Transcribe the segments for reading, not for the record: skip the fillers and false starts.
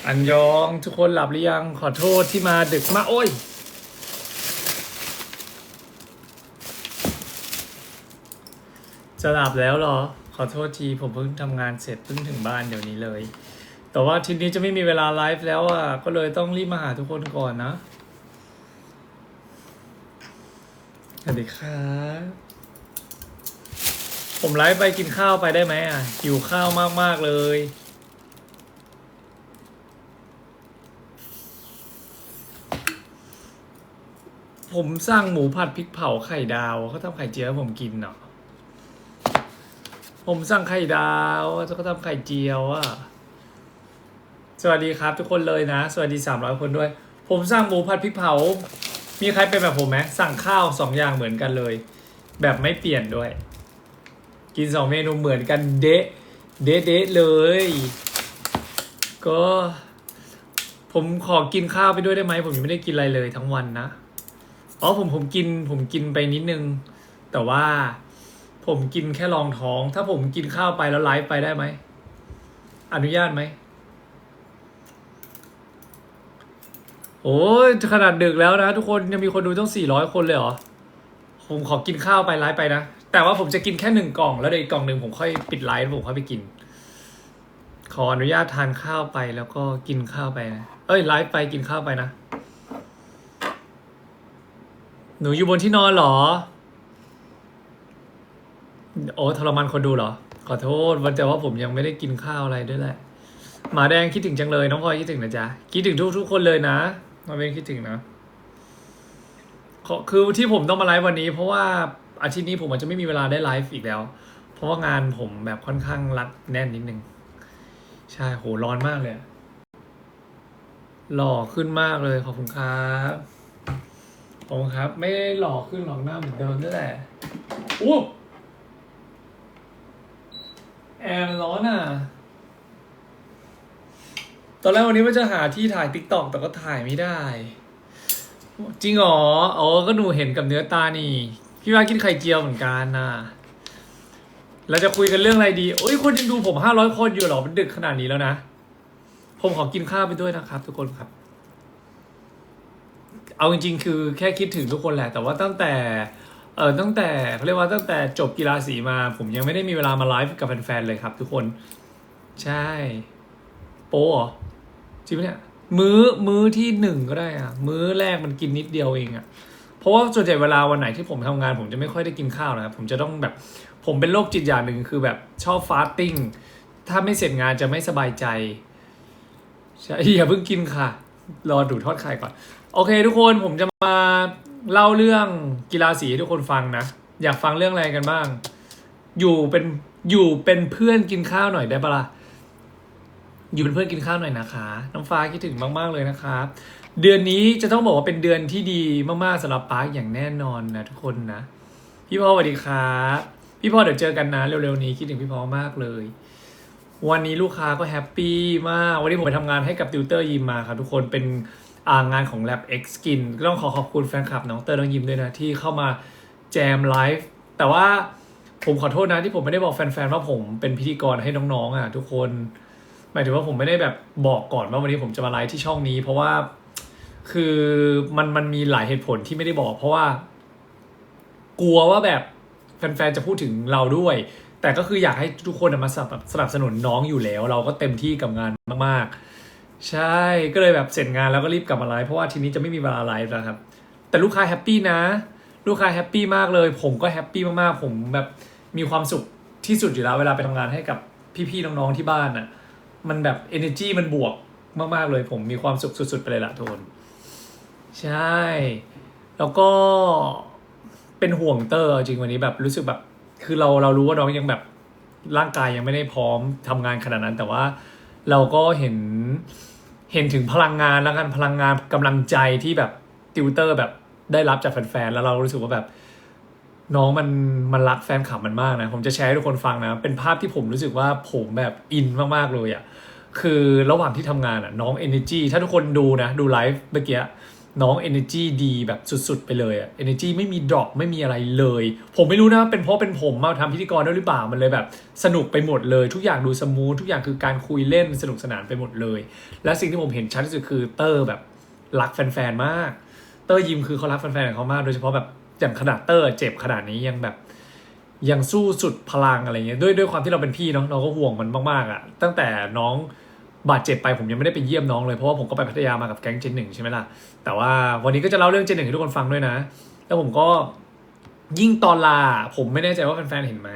อันยองทุกคนหลับหรือยังขอโทษที่มาดึกมากโอ้ยจะหลับแล้วเหรอขอโทษทีผมเพิ่งทำงานเสร็จเพิ่งถึงบ้านเดี๋ยวนี้เลยแต่ว่าทีนี้จะไม่มีเวลาไลฟ์แล้วอ่ะก็เลยต้องรีบมาหาทุกคนก่อนนะสวัสดีครับผมไลฟ์ไปกินข้าวไปได้ไหมอ่ะหิวข้าวมากๆเลยผมสั่งหมูผัดพริกเผาไข่ดาวเขาทำไข่เจียวให้ผมกินเนาะผมสั่งไข่ดาวเขาทำไข่เจียวอ่ะสวัสดีครับทุกคนเลยนะสวัสดี300คนด้วยผมสั่งหมูผัดพริกเผามีใครเป็นแบบผมไหมสั่งข้าว2อย่างเหมือนกันเลยแบบไม่เปลี่ยนด้วยกิน2เมนูเหมือนกันเดะเดะเดะเลยก็ผมขอกินข้าวไปด้วยได้ไหมผมยังไม่ได้กินอะไรเลยทั้งวันนะอ๋อผมกินไปนิดนึงแต่ว่าผมกินแค่รองท้องถ้าผมกินข้าวไปแล้วไลฟ์ไปได้ไหมอนุญาตไหมโอ้ยขนาดดึกแล้วนะทุกคนยังมีคนดูต้อง400คนเลยเหรอผมขอกินข้าวไปไลฟ์ไปนะแต่ว่าผมจะกินแค่1กล่องแล้วเดี๋ยวอีกกล่องหนึ่งผมค่อยปิดไลฟ์ผมค่อยไปกินขออนุญาตทานข้าวไปแล้วก็กินข้าวไปนะไลฟ์ไปกินข้าวไปนะหนูอยู่บนที่นอนเหรอโอ้ทรมานคนดูเหรอขอโทษวันแต่ว่าผมยังไม่ได้กินข้าวอะไรด้วยแหละหมาแดงคิดถึงจังเลยน้องพลอยคิดถึงนะจ๊ะคิดถึงทุกคนเลยนะมาเป็นคิดถึงนะคือที่ผมต้องมาไลฟ์วันนี้เพราะว่าอาทิตย์นี้ผมอาจจะไม่มีเวลาได้ไลฟ์อีกแล้ว เพราะว่างานผมแบบค่อนข้างรัดแน่นนิดนึงใช่โหร้อนมากเลยหล่อขึ้นมากเลยขอบคุณครับขอบคุณครับไม่ได้หล่อขึ้นหรอกหน้าเหมือนเดิมนั่นแหละอู้แอร์มันร้อนอ่ะตอนแรกวันนี้ว่าจะหาที่ถ่ายติ๊กต็อกแต่ก็ถ่ายไม่ได้จริงเหรออ๋อก็หนูเห็นกับเนื้อตานี่พี่ว่ากินไข่เจียวเหมือนกันนะเราจะคุยกันเรื่องอะไรดีโอ้ยคนยังดูผม500คนอยู่เหรอมันดึกขนาดนี้แล้วนะผมขอกินข้าวไปด้วยนะครับทุกคนครับเอาจริงๆคือแค่คิดถึงทุกคนแหละแต่ว่าตั้งแต่เขาเรียกว่าตั้งแต่จบกีฬาสีมาผมยังไม่ได้มีเวลามาไลฟ์กับแฟนๆเลยครับทุกคนใช่โป้เหรอจริงไหมเนี่ยมื้อที่1ก็ได้อะมื้อแรกมันกินนิดเดียวเองอะเพราะว่าส่วนใหญ่เวลาวันไหนที่ผมทำงานผมจะไม่ค่อยได้กินข้าวนะครับผมจะต้องแบบผมเป็นโรคจิตอย่างหนึ่งคือแบบชอบฟาสติ้งถ้าไม่เสร็จงานจะไม่สบายใจใช่อย่าเพิ่งกินค่ะรอดูทอดไข่ก่อนโอเคทุกคนผมจะมาเล่าเรื่องกีฬาสีให้ทุกคนฟังนะอยากฟังเรื่องอะไรกันบ้างอยู่เป็นอยู่เป็นเพื่อนกินข้าวหน่อยได้ปะล่ะอยู่เป็นเพื่อนกินข้าวหน่อยนะคะน้องฟ้าคิดถึงมากๆเลยนะครับเดือนนี้จะต้องบอกว่าเป็นเดือนที่ดีมากๆสำหรับปาร์คอย่างแน่นอนนะทุกคนนะพี่พ่อสวัสดีครับพี่พ่อเดี๋ยวเจอกันนะเร็วๆนี้คิดถึงพี่พ่อมากเลยวันนี้ลูกค้าก็แฮปปี้มากวันนี้ผมไปทำงานให้กับติวเตอร์ยิมมาครับทุกคนเป็นงานของ Lab X Skin ก็ต้องขอบคุณแฟนคลับน้องเตอร์น้องยิมด้วยนะที่เข้ามาแจมไลฟ์แต่ว่าผมขอโทษนะที่ผมไม่ได้บอกแฟนๆว่าผมเป็นพิธีกรให้น้องๆอ่ะทุกคนหมายถึงว่าผมไม่ได้แบบบอกก่อนว่าวันนี้ผมจะมาไลฟ์ที่ช่องนี้เพราะว่าคือมันมีหลายเหตุผลที่ไม่ได้บอก เพราะว่ากลัวว่าแบบแฟนๆจะพูดถึงเราด้วยแต่ก็คืออยากให้ทุกคนมาสนับสนุนน้องอยู่แล้วเราก็เต็มที่กับงานมากๆใช่ก็เลยแบบเสร็จงานแล้วก็รีบกลับมาไลฟ์เพราะว่าทีนี้จะไม่มีเวลาไลฟ์แล้วครับแต่ลูกค้าแฮปปี้นะลูกค้าแฮปปี้มากเลยผมก็แฮปปี้มากๆผมแบบมีความสุขที่สุดอยู่แล้วเวลาไปทำงานให้กับพี่ๆน้องๆที่บ้านอ่ะมันแบบ energy มันบวกมากๆเลยผมมีความสุขสุดๆไปเลยล่ะทุกคนใช่แล้วก็เป็นห่วงเตอร์จริงวันนี้แบบรู้สึกแบบคือเรารู้ว่าน้องยังแบบร่างกายยังไม่ได้พร้อมทำงานขนาดนั้นแต่ว่าเราก็เห็นถึงพลังงานแล้วกันพลังงานกำลังใจที่แบบติวเตอร์แบบได้รับจากแฟนๆแล้วเรารู้สึกว่าแบบน้องมันรักแฟนคลับมันมากนะผมจะแชร์ให้ทุกคนฟังนะเป็นภาพที่ผมรู้สึกว่าผมแบบอินมากๆเลยอ่ะคือระหว่างที่ทำงานอ่ะน้อง energy ถ้าทุกคนดูนะดูไลฟ์เมื่อกี้ น้อง energy ดีแบบสุดๆไปเลยอะ energy ไม่มี drop ไม่มีอะไรเลย ผมไม่รู้นะเป็นเพราะเป็นผมมาทำพิธีกรด้วยหรือเปล่ามันเลยแบบสนุกไปหมดเลยทุกอย่างดูสมูททุกอย่างคือการคุยเล่นสนุกสนานไปหมดเลย และสิ่งที่ผมเห็นชัดที่สุดคือเตอร์แบบรักแฟนๆมากเตอร์ยิมคือเขารักแฟนๆของเขามากโดยเฉพาะแบบอย่างขนาดเตอร์เจ็บขนาดนี้ยังแบบยังสู้สุดพลังอะไรเงี้ยด้วยความที่เราเป็นพี่เนาะเราก็ห่วงมันมากๆอะตั้งแต่น้องบาดเจ็บไปผมยังไม่ได้ไปเยี่ยมน้องเลยเพราะว่าผมก็ไปพัทยามากับแก๊งเจนหนึ่งใช่ไหมล่ะแต่ว่าวันนี้ก็จะเล่าเรื่องเจนหนึ่งให้ทุกคนฟังด้วยนะแล้วผมก็ยิ่งตอนลาผมไม่แน่ใจว่าแฟนๆเห็นไหม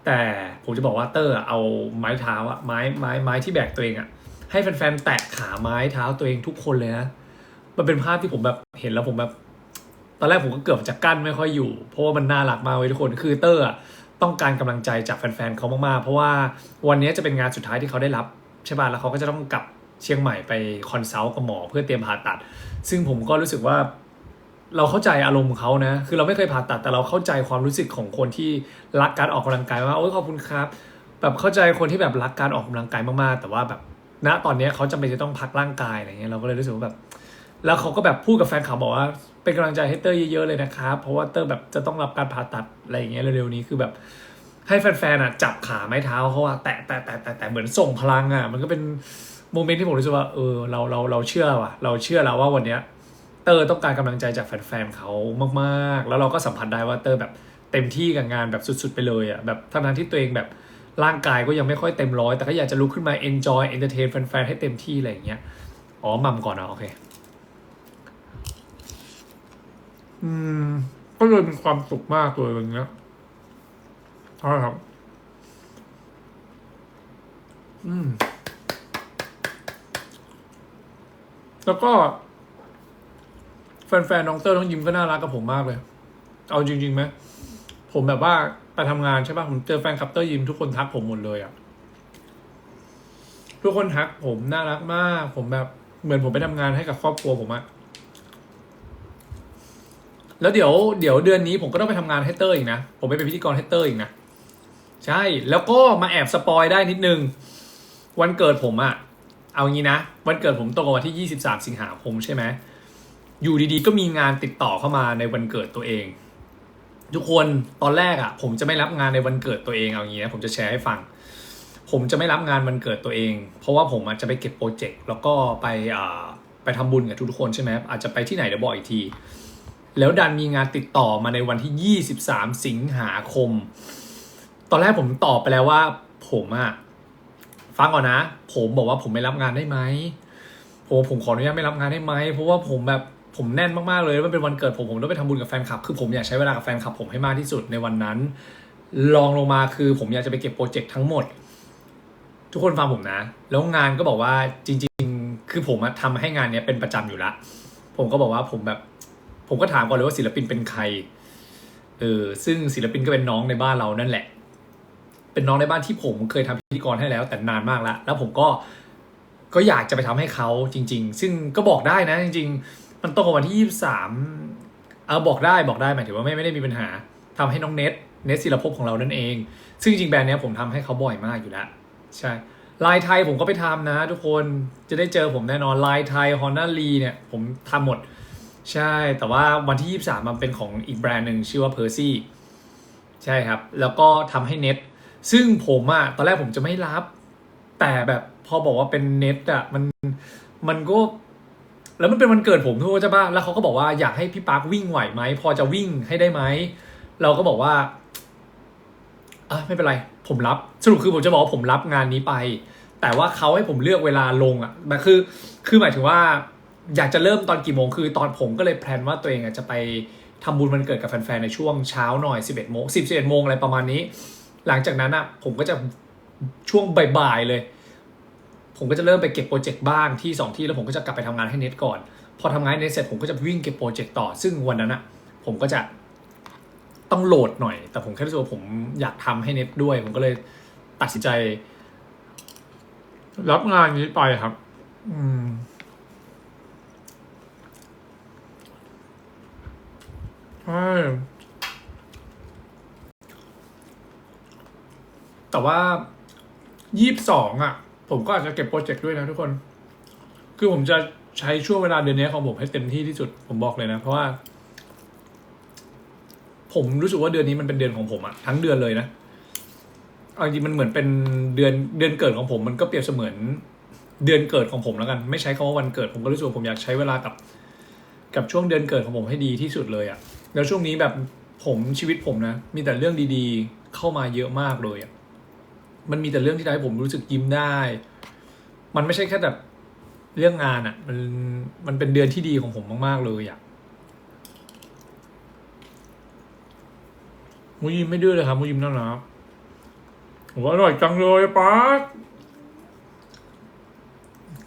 แต่ผมจะบอกว่าเตอร์เอาไม้เท้าอะไม้ที่แบกตัวเองอะให้แฟนๆแตะขาไม้เท้าตัวเองทุกคนเลยนะมันเป็นภาพที่ผมแบบเห็นแล้วผมแบบตอนแรกผมก็เกือบจะกั้นไม่ค่อยอยู่เพราะว่ามันน่ารักมากเลยทุกคนคือเตอร์ต้องการกำลังใจจากแฟนๆเขามากๆเพราะว่าวันนี้จะเป็นงานสุดท้ายที่เขาได้รับใช่ป่ะแล้วเขาก็จะต้องกลับเชียงใหม่ไปคอนซัลท์กับหมอเพื่อเตรียมผ่าตัดซึ่งผมก็รู้สึกว่าเราเข้าใจอารมณ์ของเขานะคือเราไม่เคยผ่าตัดแต่เราเข้าใจความรู้สึกของคนที่รักการออกกำลังกายว่าโอ้ยขอบคุณครับแบบเข้าใจคนที่แบบรักการออกกำลังกายมากๆแต่ว่าแบบณตอนนี้เขาจำเป็นจะต้องพักร่างกายอะไรเงี้ยเราก็เลยรู้สึกว่าแบบแล้วเขาก็แบบพูดกับแฟนคลับบอกว่าเป็นกำลังใจให้เตอร์เยอะๆเลยนะครับเพราะว่าเตอร์แบบจะต้องรับการผ่าตัดอะไรอย่างเงี้ยเร็วๆนี้คือแบบให้แฟนๆอ่ะจับขาไม้เท้าเขาอะแตะเหมือนส่งพลังอ่ะมันก็เป็นโมเมนต์ที่ผมรู้สึกว่าเราเชื่อว่ะเราเชื่อแล้วว่าวันเนี้ยเตอร์ต้องการกำลังใจจากแฟนๆเขามากๆแล้วเราก็สัมผัสได้ว่าเตอร์แบบเต็มที่กับงานแบบสุดๆไปเลยอ่ะแบบทั้งที่ตัวเองแบบร่างกายก็ยังไม่ค่อยเต็มร้อยแต่ก็อยากจะลุกขึ้นมา enjoy entertain แฟนๆให้เต็มที่อะไรอย่างเงี้ยอ๋อมัมก่อนนะโอเคอืมก็เลยมีความสุขมากเลยอย่างเงี้ยใช่ครับอืมแล้วก็แฟนๆน้องเตอร์น้องยิมก็น่ารักกับผมมากเลยเอาจริงๆไหมผมแบบว่าไปทำงานใช่ป่ะผมเจอแฟนคลับเตอร์ยิมทุกคนทักผมหมดเลยอ่ะทุกคนทักผมน่ารักมากผมแบบเหมือนผมไปทำงานให้กับครอบครัวผมอะแล้วเดี๋ยวเดือนนี้ผมก็ต้องไปทำงานให้เตอร์อีกนะผมไปเป็นพิธีกรให้เตอร์อีกนะใช่แล้วก็มาแอบสปอยได้นิดนึงวันเกิดผมอะเอางี้นะวันเกิดผมตรงกับวันที่23สิงหาคมใช่ไหมอยู่ดีๆก็มีงานติดต่อเข้ามาในวันเกิดตัวเองทุกคนตอนแรกอะผมจะไม่รับงานในวันเกิดตัวเองเอางี้นะผมจะแชร์ให้ฟังผมจะไม่รับงานวันเกิดตัวเองเพราะว่าผมจะไปเก็บโปรเจกต์แล้วก็ไปทำบุญกับทุกๆคนใช่ไหมอาจจะไปที่ไหนเดี๋ยวบอกอีกทีแล้วดันมีงานติดต่อมาในวันที่23สิงหาคมตอนแรกผมตอบไปแล้วว่าผมฟังก่อนนะผมบอกว่าผมไม่รับงานได้ไหมผมขออนุญาตไม่รับงานได้ไหมเพราะว่าผมแบบผมแน่นมากๆเลยมันเป็นวันเกิดผมต้องไปทำบุญกับแฟนคลับคือผมอยากใช้เวลากับแฟนคลับผมให้มากที่สุดในวันนั้นลองลงมาคือผมอยากจะไปเก็บโปรเจกต์ทั้งหมดทุกคนฟังผมนะแล้วงานก็บอกว่าจริงๆคือผมทำให้งานนี้เป็นประจำอยู่ละผมก็บอกว่าผมก็ถามก่อนเลยว่าศิลปินเป็นใครซึ่งศิลปินก็เป็นน้องในบ้านเรานั่นแหละเป็นน้องในบ้านที่ผมเคยทำพิธีกรให้แล้วแต่นานมากแล้วผมก็อยากจะไปทำให้เขาจริงๆซึ่งก็บอกได้นะจริงๆมันตรงกับวันที่23บอกได้หมายถึงว่าไม่ได้มีปัญหาทำให้น้องเน็ตศิลภพของเรานั่นเองซึ่งจริงๆแบรนด์นี้ผมทำให้เขาบ่อยมากอยู่แล้วใช่ลายไทยผมก็ไปทำนะทุกคนจะได้เจอผมแน่นอนลายไทยฮอนด้าลีเนี่ยผมทำหมดใช่แต่ว่าวันที่23มันเป็นของอีกแบรนด์หนึ่งชื่อว่าเพอร์ซี่ใช่ครับแล้วก็ทำให้เน็ตซึ่งผมตอนแรกผมจะไม่รับแต่แบบพอบอกว่าเป็นเน็ตมันก็แล้วมันเป็นวันเกิดผมทุกคนใช่ปะแล้วเขาก็บอกว่าอยากให้พี่ปาร์ควิ่งไหวไหมพอจะวิ่งให้ได้ไหมเราก็บอกว่าไม่เป็นไรผมรับสรุปคือผมจะบอกว่าผมรับงานนี้ไปแต่ว่าเขาให้ผมเลือกเวลาลงแต่คือหมายถึงว่าอยากจะเริ่มตอนกี่โมงคือตอนผมก็เลยแพลนว่าตัวเองจะไปทำบุญวันเกิดกับแฟนๆในช่วงเช้าหน่อย11 โมง11 โมงอะไรประมาณนี้หลังจากนั้นผมก็จะช่วงบ่ายๆเลยผมก็จะเริ่มไปเก็บโปรเจกต์บ้างที่2ที่แล้วผมก็จะกลับไปทำงานให้เน็ตก่อนพอทำงานให้เน็ตเสร็จผมก็จะวิ่งเก็บโปรเจกต์ต่อซึ่งวันนั้นผมก็จะต้องโหลดหน่อยแต่ผมแค่รู้สึกว่าผมอยากทำให้เน็ตด้วยผมก็เลยตัดสินใจรับงานนี้ไปครับใช่แต่ว่า22ผมก็อาจจะเก็บโปรเจกต์ด้วยนะทุกคน คือผมจะใช้ช่วงเวลาเดือนนี้ของผมให้เต็มที่ที่สุดผมบอกเลยนะเพราะว่าผมรู้สึกว่าเดือนนี้มันเป็นเดือนของผมอะทั้งเดือนเลยนะเอาจริงมันเหมือนเป็นเดือนเกิดของผมมันก็เปรียบเสมือนเดือนเกิดของผมแล้วกันไม่ใช้คำว่าวันเกิดผมก็รู้สึกว่าผมอยากใช้เวลากับช่วงเดือนเกิดของผมให้ดีที่สุดเลยอะแล้วช่วงนี้แบบชีวิตผมนะมีแต่เรื่องดีๆเข้ามาเยอะมากเลยอะมันมีแต่เรื่องที่ทำให้ผมรู้สึกยิ้มได้มันไม่ใช่แค่แบบเรื่องงานอะมันเป็นเดือนที่ดีของผมมากๆเลยอะมูยิมไม่ดื้อเลยครับมูยิมน่ารักผมว่าอร่อยจังเลยป๊า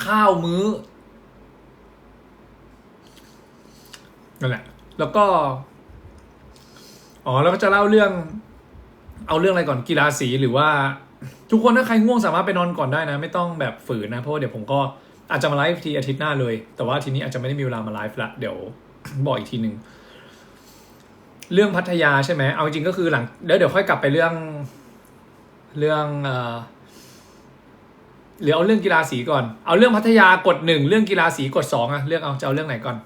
ข้าวมื้อนั่นแหละแล้วก็แล้วก็จะเล่าเรื่องเอาเรื่องอะไรก่อนกีฬาสีหรือว่าทุกคนถ้าใครง่วงสามารถไปนอนก่อนได้นะไม่ต้องแบบฝืนนะเพราะว่าเดี๋ยวผมก็อาจจะมาไลฟ์ทีอาทิตย์หน้าเลยแต่ว่าทีนี้อาจจะไม่ได้มีเวลามาไลฟ์ละเดี๋ยว บอกอีกทีหนึ่งเรื่องพัทยาใช่ไหมเอาจริงก็คือหลังเดี๋ยวค่อยกลับไปเรื่องหรือเอาเรื่องกีฬาสีก่อนเอาเรื่องพัทยากด1เรื่องกีฬาสีกด2อะเลือกเอาจะเอาเรื่องไหนก่อน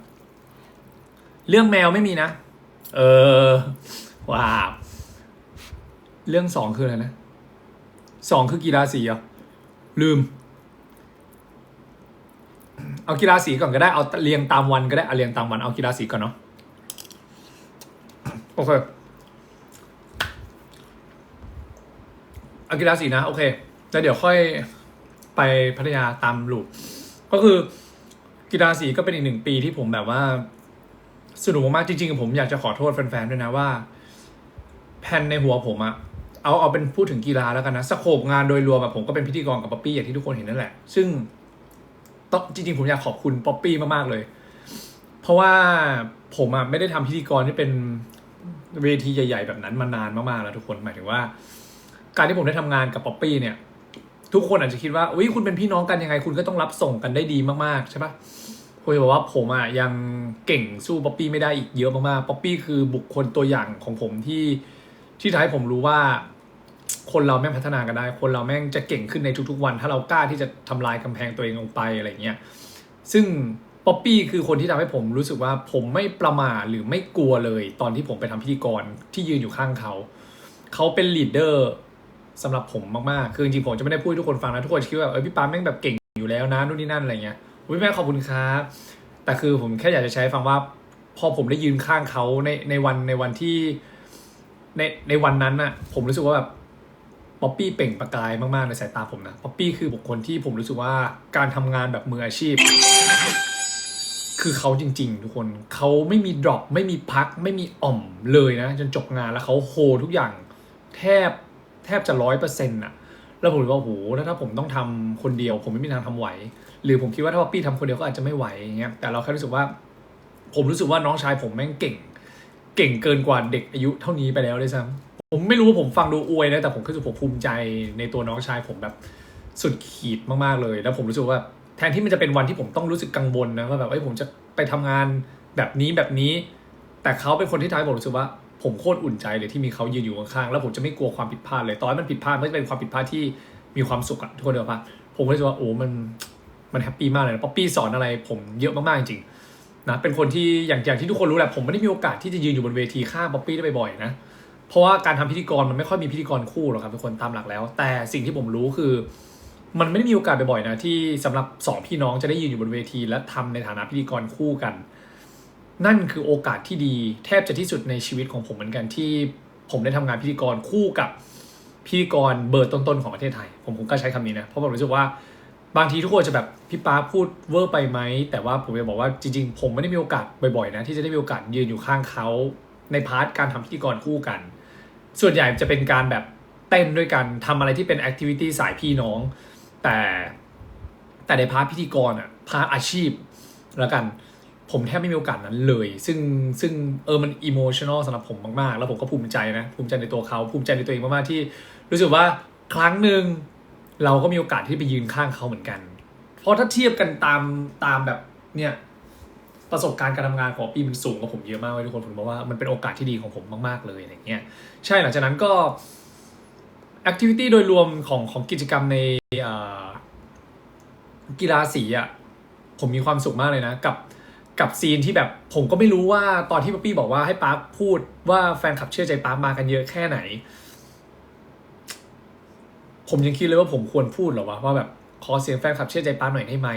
เรื่องแมวไม่มีนะเออว้าวเรื่อง2คืออะไรนะ2คือกีฬาสีเหรอลืมเอากีฬาสีก่อนก็ได้เอาเรียงตามวันก็ได้เอาเรียงตามวันเอากีฬาสีก่อนเนาะโอเคเอากีฬาสีนะโอเคแล้วเดี๋ยวค่อยไปพัทยาตามลูกก็คือกีฬาสีก็เป็นอีก1 ปีที่ผมแบบว่าสนุกมากจริงๆผมอยากจะขอโทษแฟนๆด้วยนะว่าแผนในหัวผมอะเอาเป็นพูดถึงกีฬาแล้วกันนะสโคปงานโดยรวมแบบผมก็เป็นพิธีกรกับป๊อปปี้อย่างที่ทุกคนเห็นนั่นแหละซึ่งต้องจริงๆผมอยากขอบคุณป๊อปปี้มากๆเลยเพราะว่าผมอะไม่ได้ทำพิธีกรที่เป็นเวทีใหญ่ๆแบบนั้นมานานมากๆแล้วทุกคนหมายถึงว่าการที่ผมได้ทำงานกับป๊อปปี้เนี่ยทุกคนอาจจะคิดว่าอุ้ยคุณเป็นพี่น้องกันยังไงคุณก็ต้องรับส่งกันได้ดีมากๆใช่ปะคุยบอกว่าผมอะยังเก่งสู้ป๊อปปี้ไม่ได้อีกเยอะมากๆป๊อปปี้คือบุคคลตัวอย่างของผมที่ทำให้ผมรู้ว่าคนเราแม่งพัฒนากันได้คนเราแม่งจะเก่งขึ้นในทุกๆวันถ้าเรากล้าที่จะทำลายกำแพงตัวเองลงไปอะไรเงี้ยซึ่งป๊อปปี้คือคนที่ทำให้ผมรู้สึกว่าผมไม่ประมาทหรือไม่กลัวเลยตอนที่ผมไปทำพิธีกรที่ยืนอยู่ข้างเขาเป็นลีดเดอร์สำหรับผมมากๆคือจริงๆผมจะไม่ได้พูดให้ทุกคนฟังนะทุกคนคิดว่าพี่ปาแม่งแบบเก่งอยู่แล้วนะนู่นนี่นั่นอะไรเงี้ยแม่ขอบคุณครับแต่คือผมแค่อยากจะใช้ฟังว่าพอผมได้ยืนข้างเขาในวันที่ในวันนั้นน่ะผมรู้สึกว่าแบบป๊อปปี้เปล่งประกายมากๆในสายตาผมนะป๊อปปี้คือบุคคลที่ผมรู้สึกว่าการทำงานแบบมืออาชีพคือเขาจริงๆทุกคนเขาไม่มีดรอปไม่มีพักไม่มีอ่อมเลยนะจนจบงานแล้วเขาโฮทุกอย่างแทบจะ100%น่ะแล้วผมรู้ว่าโอ้โหถ้าผมต้องทำคนเดียวผมไม่มีทางทำไหวหรือผมคิดว่าถ้าป๊อปปี้ทำคนเดียวก็อาจจะไม่ไหวอย่างเงี้ยแต่เราแค่รู้สึกว่าผมรู้สึกว่าน้องชายผมแม่งเก่งเกินกว่าเด็กอายุเท่านี้ไปแล้วเลยซ้ำผมไม่รู้ว่าผมฟังดูอวยนะแต่ผมคือผมภูมิใจในตัวน้องชายผมแบบสุดขีดมากๆเลยแล้วผมรู้สึกว่าแทนที่มันจะเป็นวันที่ผมต้องรู้สึกกังวลนะว่าแบบผมจะไปทำงานแบบนี้แต่เขาเป็นคนที่ทำให้ผมรู้สึกว่าผมโคตรอุ่นใจเลยที่มีเขายืนอยู่ข้างๆแล้วผมจะไม่กลัวความผิดพลาดเลยตอนมันผิดพลาดมันจะเป็นความผิดพลาดที่มีความสุขอะทุกคนเดี๋ยวปะผมรู้สึกว่าโอ้มันแฮปปี้มากเลยนะป๊อปปี้สอนอะไรผมเยอะมากๆจริงๆนะเป็นคนที่อย่างที่ทุกคนรู้แหละผมไม่ได้มีโอกาสที่จะยืนอยู่บนเวทีข้างป๊อปปี้ได้บ่อยๆนะเพราะว่าการทำพิธีกรมันไม่ค่อยมีพิธีกรคู่หรอกครับทุกคนตามหลักแล้วแต่สิ่งที่ผมรู้คือมันไม่ได้มีโอกาสบ่อยๆนะที่สำหรับ2พี่น้องจะได้ยืนอยู่บนเวทีและทำในฐานะพิธีกรคู่กันนั่นคือโอกาสที่ดีแทบจะที่สุดในชีวิตของผมเหมือนกันที่ผมได้ทำงานพิธีกรคู่กับพิธีกรเบอร์ต้นๆของประเทศไทยผมคงกล้าใช้คำนี้นะเพราะผมรู้สึกว่าบางทีทุกคนจะแบบพี่ป๊าพูดเวอร์ไปไหมแต่ว่าผมจะบอกว่าจริงๆผมไม่ได้มีโอกาสบ่อยๆนะที่จะได้มีโอกาสยืนอยู่ข้างเขาในพาร์ทการทำพิธีกรคู่กันส่วนใหญ่จะเป็นการแบบเต้นด้วยกันทำอะไรที่เป็นแอคทิวิตี้สายพี่น้องแต่ในพาร์ทพิธีกรอ่ะพาร์ทอาชีพแล้วกันผมแทบไม่มีโอกาสนั้นเลยซึ่งมันอิโมชันอลสำหรับผมมากๆแล้วผมก็ภูมิใจนะภูมิใจในตัวเขาภูมิใจในตัวเองมากๆที่รู้สึกว่าครั้งหนึ่งเราก็มีโอกาสที่ไปยืนข้างเขาเหมือนกันเพราะถ้าเทียบกันตามแบบเนี่ยประสบการณ์การทำงานของปีมันสูงกว่าผมเยอะมากเลยทุกคนผมบอกว่ามันเป็นโอกาสที่ดีของผมมากๆเลยอย่างเงี้ยใช่หลังจากนั้นก็แอคทิวิตี้โดยรวมของกิจกรรมในกีฬาสีอ่ะ ผมมีความสุขมากเลยนะกับซีนที่แบบผมก็ไม่รู้ว่าตอนที่ป๊อปปี้บอกว่าให้ป๊าพูดว่าแฟนคลับเชื่อใจป๊ามากันเยอะแค่ไหนผมยังคิดเลยว่าผมควรพูดหรอวะว่าแบบขอเสียงแฟนคลับเชื่อใจป๊าหน่อยได้ไหม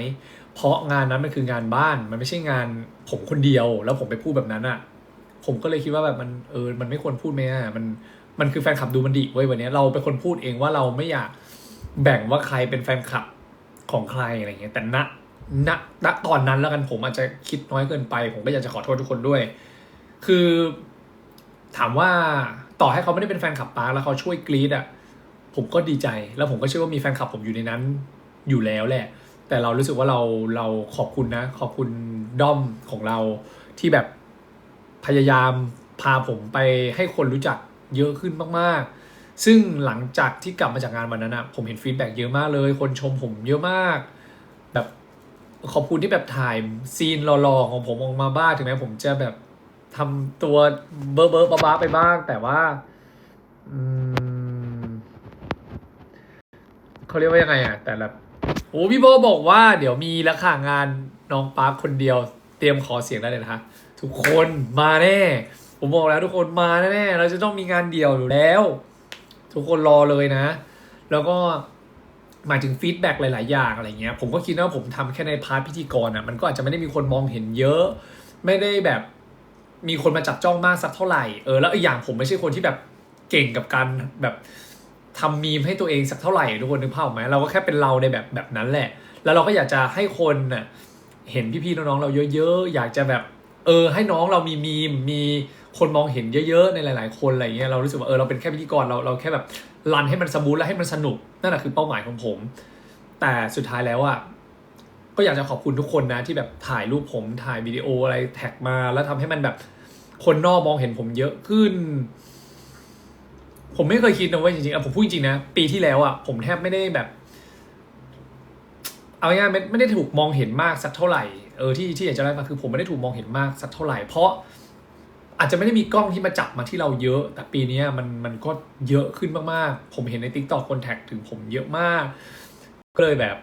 เพราะงานนั้นมันคืองานบ้านมันไม่ใช่งานผมคนเดียวแล้วผมไปพูดแบบนั้นอ่ะผมก็เลยคิดว่าแบบมันไม่ควรพูดไหมอ่ะมันคือแฟนคลับดูมันดีเว้ยวันนี้เราเป็นคนพูดเองว่าเราไม่อยากแบ่งว่าใครเป็นแฟนคลับของใครอะไรเงี้ยแต่ณตอนนั้นแล้วกันผมอาจจะคิดน้อยเกินไปผมก็อยากจะขอโทษทุกคนด้วยคือถามว่าต่อให้เขาไม่ได้เป็นแฟนคลับป๊าแล้วเขาช่วยกรี๊ดอ่ะผมก็ดีใจแล้วผมก็เชื่อว่ามีแฟนคลับผมอยู่ในนั้นอยู่แล้วแหละแต่เรารู้สึกว่าเราขอบคุณนะขอบคุณด้อมของเราที่แบบพยายามพาผมไปให้คนรู้จักเยอะขึ้นมากๆซึ่งหลังจากที่กลับมาจากงานวันนั้นนะผมเห็นฟีดแบ็กเยอะมากเลยคนชมผมเยอะมากแบบขอบคุณที่แบบถ่ายซีนหล่อๆของผมออกมาบ้างถึงแม้ผมจะแบบทำตัวเบอร์บ้าๆไปบ้างแต่ว่าอืมเขาเรียกว่ายังไงอ่ะแต่ละโอ้พี่โบบอกว่าเดี๋ยวมีแล้วค่ะงานน้องปาร์คคนเดียวเตรียมขอเสียงได้เลยนะคะทุกคนมาแน่ผมบอกแล้วทุกคนมาแน่เราจะต้องมีงานเดี่ยวอยู่แล้วทุกคนรอเลยนะแล้วก็หมายถึงฟีดแบ็กหลายๆอย่างอะไรเงี้ยผมก็คิดว่าผมทำแค่ในพาร์ทพิธีกรอ่ะมันก็อาจจะไม่ได้มีคนมองเห็นเยอะไม่ได้แบบมีคนมาจับจ้องมากสักเท่าไหร่แล้วอีกอย่างผมไม่ใช่คนที่แบบเก่งกับการแบบทำมีมให้ตัวเองสักเท่าไหร่ทุกคนนึกภาพออกไหมเราก็แค่เป็นเราในแบบนั้นแหละแล้วเราก็อยากจะให้คนน่ะเห็นพี่ๆน้องๆเราเยอะๆอยากจะแบบให้น้องเรามีมีมมีคนมองเห็นเยอะๆในหลายๆคนอะไรเงี้ยเรารู้สึกว่าเราเป็นแค่พิธีกรเราแค่แบบรันให้มันสมูทและให้มันสนุกนั่นแหละคือเป้าหมายของผมแต่สุดท้ายแล้วอ่ะก็อยากจะขอบคุณทุกคนนะที่แบบถ่ายรูปผมถ่ายวิดีโออะไรแท็กมาแล้วทำให้มันแบบคนนอกมองเห็นผมเยอะขึ้นผมไม่เคยคิดนะว่าจริงๆผมพูดจริงๆนะปีที่แล้วอ่ะผมแทบไม่ได้แบบเอาง่ายๆไม่ได้ถูกมองเห็นมากสักเท่าไหร่ที่อยากจะได้มาคือผมไม่ได้ถูกมองเห็นมากสักเท่าไหร่เพราะอาจจะไม่ได้มีกล้องที่มาจับมาที่เราเยอะแต่ปีนี้มันก็เยอะขึ้นมากๆผมเห็นใน TikTok คนแท็กถึงผมเยอะมากก็เลยแบบ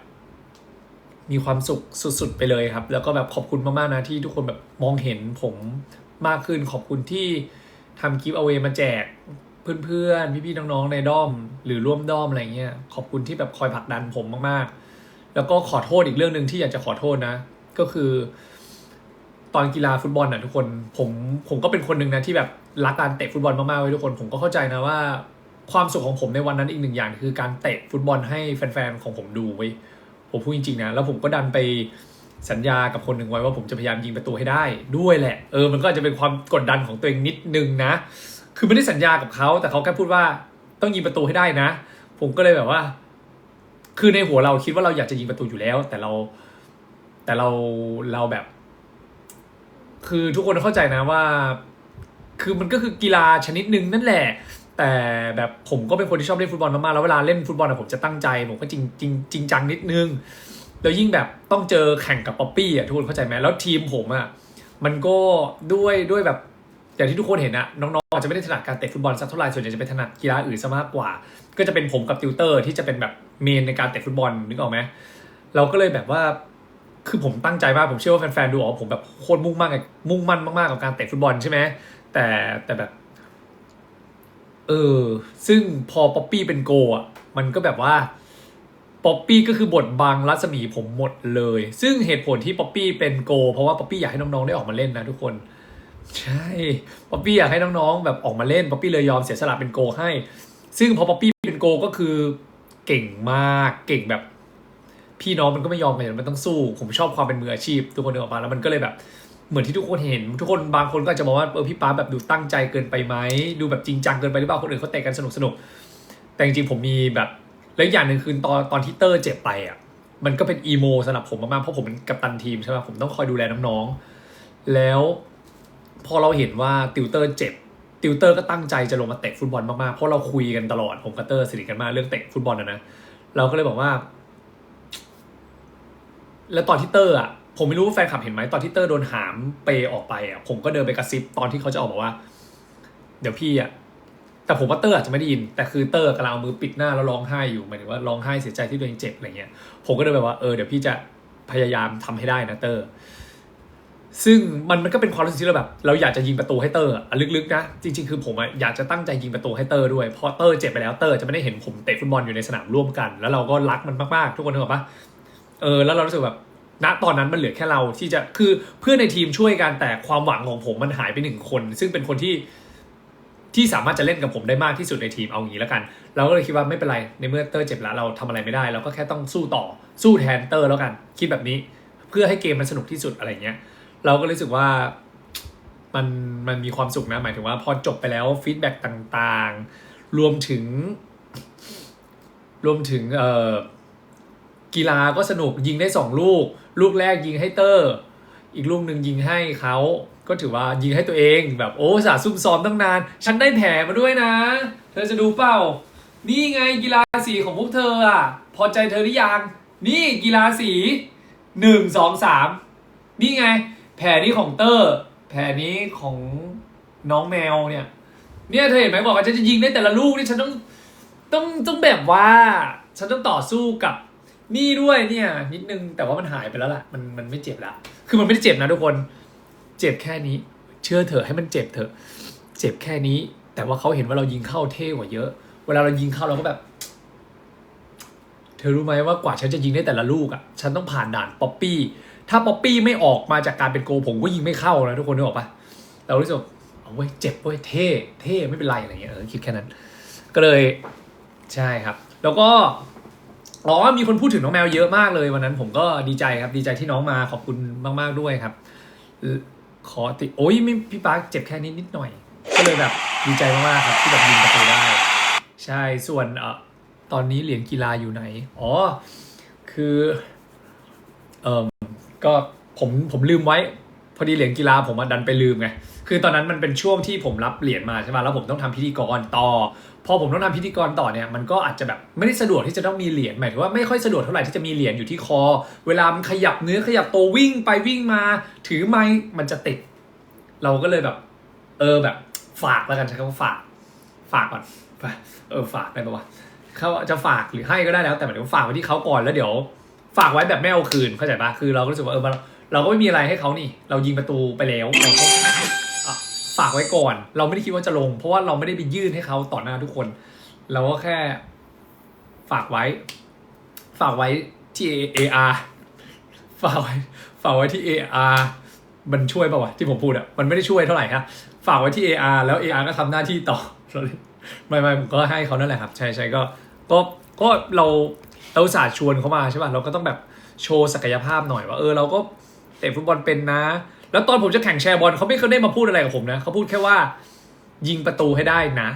มีความสุขสุดๆไปเลยครับแล้วก็แบบขอบคุณมากๆนะที่ทุกคนแบบมองเห็นผมมากขึ้นขอบคุณที่ทำกิฟต์เอาไว้มาแจกเพื่อนๆพี่ๆน้องๆในด้อมหรือร่วมด้อมอะไรเงี้ยขอบคุณที่แบบคอยผลักดันผมมากๆแล้วก็ขอโทษอีกเรื่องหนึ่งที่อยากจะขอโทษนะก็คือตอนกีฬาฟุตบอลน่ะทุกคนผมก็เป็นคนหนึ่งนะที่แบบรักการเตะฟุตบอลมากๆไว้ทุกคนผมก็เข้าใจนะว่าความสุขของผมในวันนั้นอีกหนึ่งอย่างคือการเตะฟุตบอลให้แฟนๆของผมดูไว้ผมพูดจริงๆนะแล้วผมก็ดันไปสัญญากับคนหนึ่งไว้ว่าผมจะพยายามยิงประตูให้ได้ด้วยแหละมันก็อาจจะเป็นความกดดันของตัวเองนิดนึงนะคือไม่ได้สัญญากับเขาแต่เขาแค่พูดว่าต้องยิงประตูให้ได้นะผมก็เลยแบบว่าคือในหัวเราคิดว่าเราอยากจะยิงประตูอยู่แล้วแต่เราแบบคือทุกคนเข้าใจนะว่าคือมันก็คือกีฬาชนิดหนึ่งนั่นแหละแต่แบบผมก็เป็นคนที่ชอบเล่นฟุตบอลมากๆแล้วเวลาเล่นฟุตบอลผมจะตั้งใจผมก็จริงจังนิดนึงแล้วยิ่งแบบต้องเจอแข่งกับป๊อปปี้ทุกคนเข้าใจไหมแล้วทีมผมมันก็ด้วยแบบอย่างที่ทุกคนเห็นน้องๆอาจจะไม่ได้ถนัดการเตะฟุตบอลสักเท่าไหร่ส่วนใหญ่จะเป็นถนัดกีฬาอื่นซะมากกว่าก็จะเป็นผมกับติวเตอร์ที่จะเป็นแบบเมนในการเตะฟุตบอลนึกออกไหมเราก็เลยแบบว่าคือผมตั้งใจมากผมเชื่อว่าแฟนๆดูออกผมแบบโคตรมุ่งมั่นมากๆกับการเตะฟุตบอลใช่ไหมแต่แบบซึ่งพอป๊อปปี้เป็นโกมันก็แบบว่าป๊อปปี้ก็คือบทบังรัศมีผมหมดเลยซึ่งเหตุผลที่ป๊อปปี้เป็นโกเพราะว่าป๊อปปี้อยากให้น้องๆได้ออกมาเล่นนะทุกคนใช่ป๊อปปี้อยากให้น้องๆแบบออกมาเล่นป๊อปปี้เลยยอมเสียสละเป็นโกให้ซึ่งพอป๊อปปี้เป็นโกก็คือเก่งมากเก่งแบบพี่น้องมันก็ไม่ยอมกันมันต้องสู้ผมชอบความเป็นมืออาชีพทุกคนเดินออกมาแล้วมันก็เลยแบบเหมือนที่ทุกคนเห็นทุกคนบางคนก็จะมองว่าพี่ป๊าแบบดูตั้งใจเกินไปไหมดูแบบจริงจังเกินไปหรือเปล่าคนอื่นเขาเตะกันสนุกแต่จริงๆผมมีแบบและอย่างหนึ่งคือตอนที่เตอร์เจ็บไปมันก็เป็นอีโมสำหรับผมมากๆเพราะผมเป็นกัปตันทีมใช่ไหมผมต้องคอยดูแลน้องๆแล้วพอเราเห็นว่าติวเตอร์เจ็บติวเตอร์ก็ตั้งใจจะลงมาเตะฟุตบอลมากๆเพราะเราคุยกันตลอดผมกับเตอร์สนิทกันมากเรื่องเตะฟุตบอลนะเราก็เลยบอกว่าแล้วตอนที่เตอร์ผมไม่รู้ว่าแฟนคลับเห็นไหมตอนที่เตอร์โดนหามเปออกไปผมก็เดินไปกระซิบตอนที่เขาจะออกบอกว่าเดี๋ยวพี่แต่ผมว่าเตอร์อาจจะไม่ได้ยินแต่คือเตอร์กำลังเอามือปิดหน้าแล้วร้องไห้อยู่หมายถึงว่าร้องไห้เสียใจที่ตัวเองเจ็บอะไรเงี้ยผมก็เลยแบบว่าเดี๋ยวพี่จะ พยายามทำให้ได้นะเตอร์ซึ่งมันก็เป็นความรู้สึกที่เราแบบเราอยากจะยิงประตูให้เตอร์ลึกๆนะจริงๆคือผมอยากจะตั้งใจยิงประตูให้เตอร์ด้วยเพราะเตอร์เจ็บไปแล้วเตอร์จะไม่ได้เห็นผมเตะฟุตบอลอยู่ในสนามร่วมกันแล้วเราก็รักมันมากๆทุกคนนึกออกปะแล้วเรารู้สึกแบบณตอนนั้นมันเหลือแค่เราที่จะคือเพื่อนในทีมช่วยกันแต่ความหวังของผมมันหายไป1 คนซึ่งเป็นคนที่สามารถจะเล่นกับผมได้มากที่สุดในทีมเอางี้แล้วกันเราก็เลยคิดว่าไม่เป็นไรในเมื่อเตอร์เจ็บแล้วเราทำอะไรไม่ได้เราก็แค่ต้องสู้ต่อสู้แทนเตอร์แล้วกันคิดแบบนี้เพื่อให้เกมมันสนุกที่สุดอะไรเงี้ยเราก็รู้สึกว่ามันมีความสุขนะหมายถึงว่าพอจบไปแล้วฟีดแบ็กต่างๆรวมถึงกีฬาก็สนุกยิงได้2 ลูกแรกยิงให้เตอร์อีกลูกหนึ่งยิงให้เขาก็ถือว่ายิงให้ตัวเองแบบโอ้สาซุ่มซ้อมตั้งนานฉันได้แผลมาด้วยนะเธอจะดูเปล่านี่ไงกีฬาสีของพวกเธออ่ะพอใจเธอหรือยังนี่กีฬาสี1 2 3นี่ไงแผลนี้ของเตอร์แผลนี้ของน้องแมวเนี่ยเธอเห็นไหมบอกว่าฉันจะยิงได้แต่ละลูกนี่ฉันต้องแบบว่าฉันต้องต่อสู้กับนี่ด้วยเนี่ยนิดนึงแต่ว่ามันหายไปแล้วล่ะมันไม่เจ็บละคือมันไม่ได้เจ็บนะทุกคนเจ็บแค่นี้เชื่อเถอะให้มันเจ็บเถอะเจ็บแค่นี้แต่ว่าเขาเห็นว่าเรายิงเข้าเท่กว่าเยอะเวลาเรายิงเข้าเราก็แบบเธอรู้ไหมว่ากว่าฉันจะยิงได้แต่ละลูกอ่ะฉันต้องผ่านด่านป๊อปปี้ถ้าป๊อปปี้ไม่ออกมาจากการเป็นโกผมก็ยิงไม่เข้านะทุกคนนึกออกปะเรารู้สึกเอาเว้ยเจ็บเว้ยเท่ไม่เป็นไรอะไรเงี้ยคิดแค่นั้นก็เลยใช่ครับแล้วก็มีคนพูดถึงน้องแมวเยอะมากเลยวันนั้นผมก็ดีใจครับดีใจที่น้องมาขอบคุณมากๆด้วยครับขอติโอ้ยไม่พี่ปาร์คเจ็บแค่นิดหน่อยก็เลยแบบดีใจมากๆครับที่แบบยิงประตูได้ใช่ส่วนตอนนี้เหรียญกีฬาอยู่ไหนคือก็ผมลืมไว้พอดีเหรียญกีฬาผมดันไปลืมไงคือตอนนั้นมันเป็นช่วงที่ผมรับเหรียญมาใช่ไหมแล้วผมต้องทำพิธีกรต่อพอผมต้องทำพิธีกรต่อเนี่ยมันก็อาจจะแบบไม่ได้สะดวกที่จะต้องมีเหรียญหมายถึงว่าไม่ค่อยสะดวกเท่าไหร่ที่จะมีเหรียญอยู่ที่คอเวลามันขยับเนื้อขยับตัววิ่งไปวิ่งมาถือไม้มันจะติดเราก็เลยแบบแบบฝากแล้วกันใช้คำว่าฝากก่อนฝากได้ปะวะเขาจะฝากหรือให้ก็ได้แล้วแต่หมายถึงฝากไว้ที่เขาก่อนแล้วเดี๋ยวฝากไว้แบบไม่เอาคืนเข้าใจปะคือเราก็รู้สึกว่าเราก็ไม่มีอะไรให้เขานี่เรายิงประตูไปแล้วเราก็ฝากไว้ก่อนเราไม่ได้คิดว่าจะลงเพราะว่าเราไม่ได้ไปยื่นให้เขาต่อหน้าทุกคนเราก็แค่ฝากไว้ที่ AR ฝากไว้ที่ AR มันช่วยป่าวะที่ผมพูดมันไม่ได้ช่วยเท่าไหร่ครับฝากไว้ที่ AR แล้ว AR ก็ทำหน้าที่ต่อไม่ผมก็ให้เขานั่นแหละครับใช่ก็เราอุตส่าห์ชวนเขามาใช่ป่ะเราก็ต้องแบบโชว์ศักยภาพหน่อยว่าเราก็เตะฟุตบอลเป็นนะแล้วตอนผมจะแข่งแชร์บอลเขาไม่เคยได้มาพูดอะไรกับผมนะเขาพูดแค่ว่ายิงประตูให้ได้นะ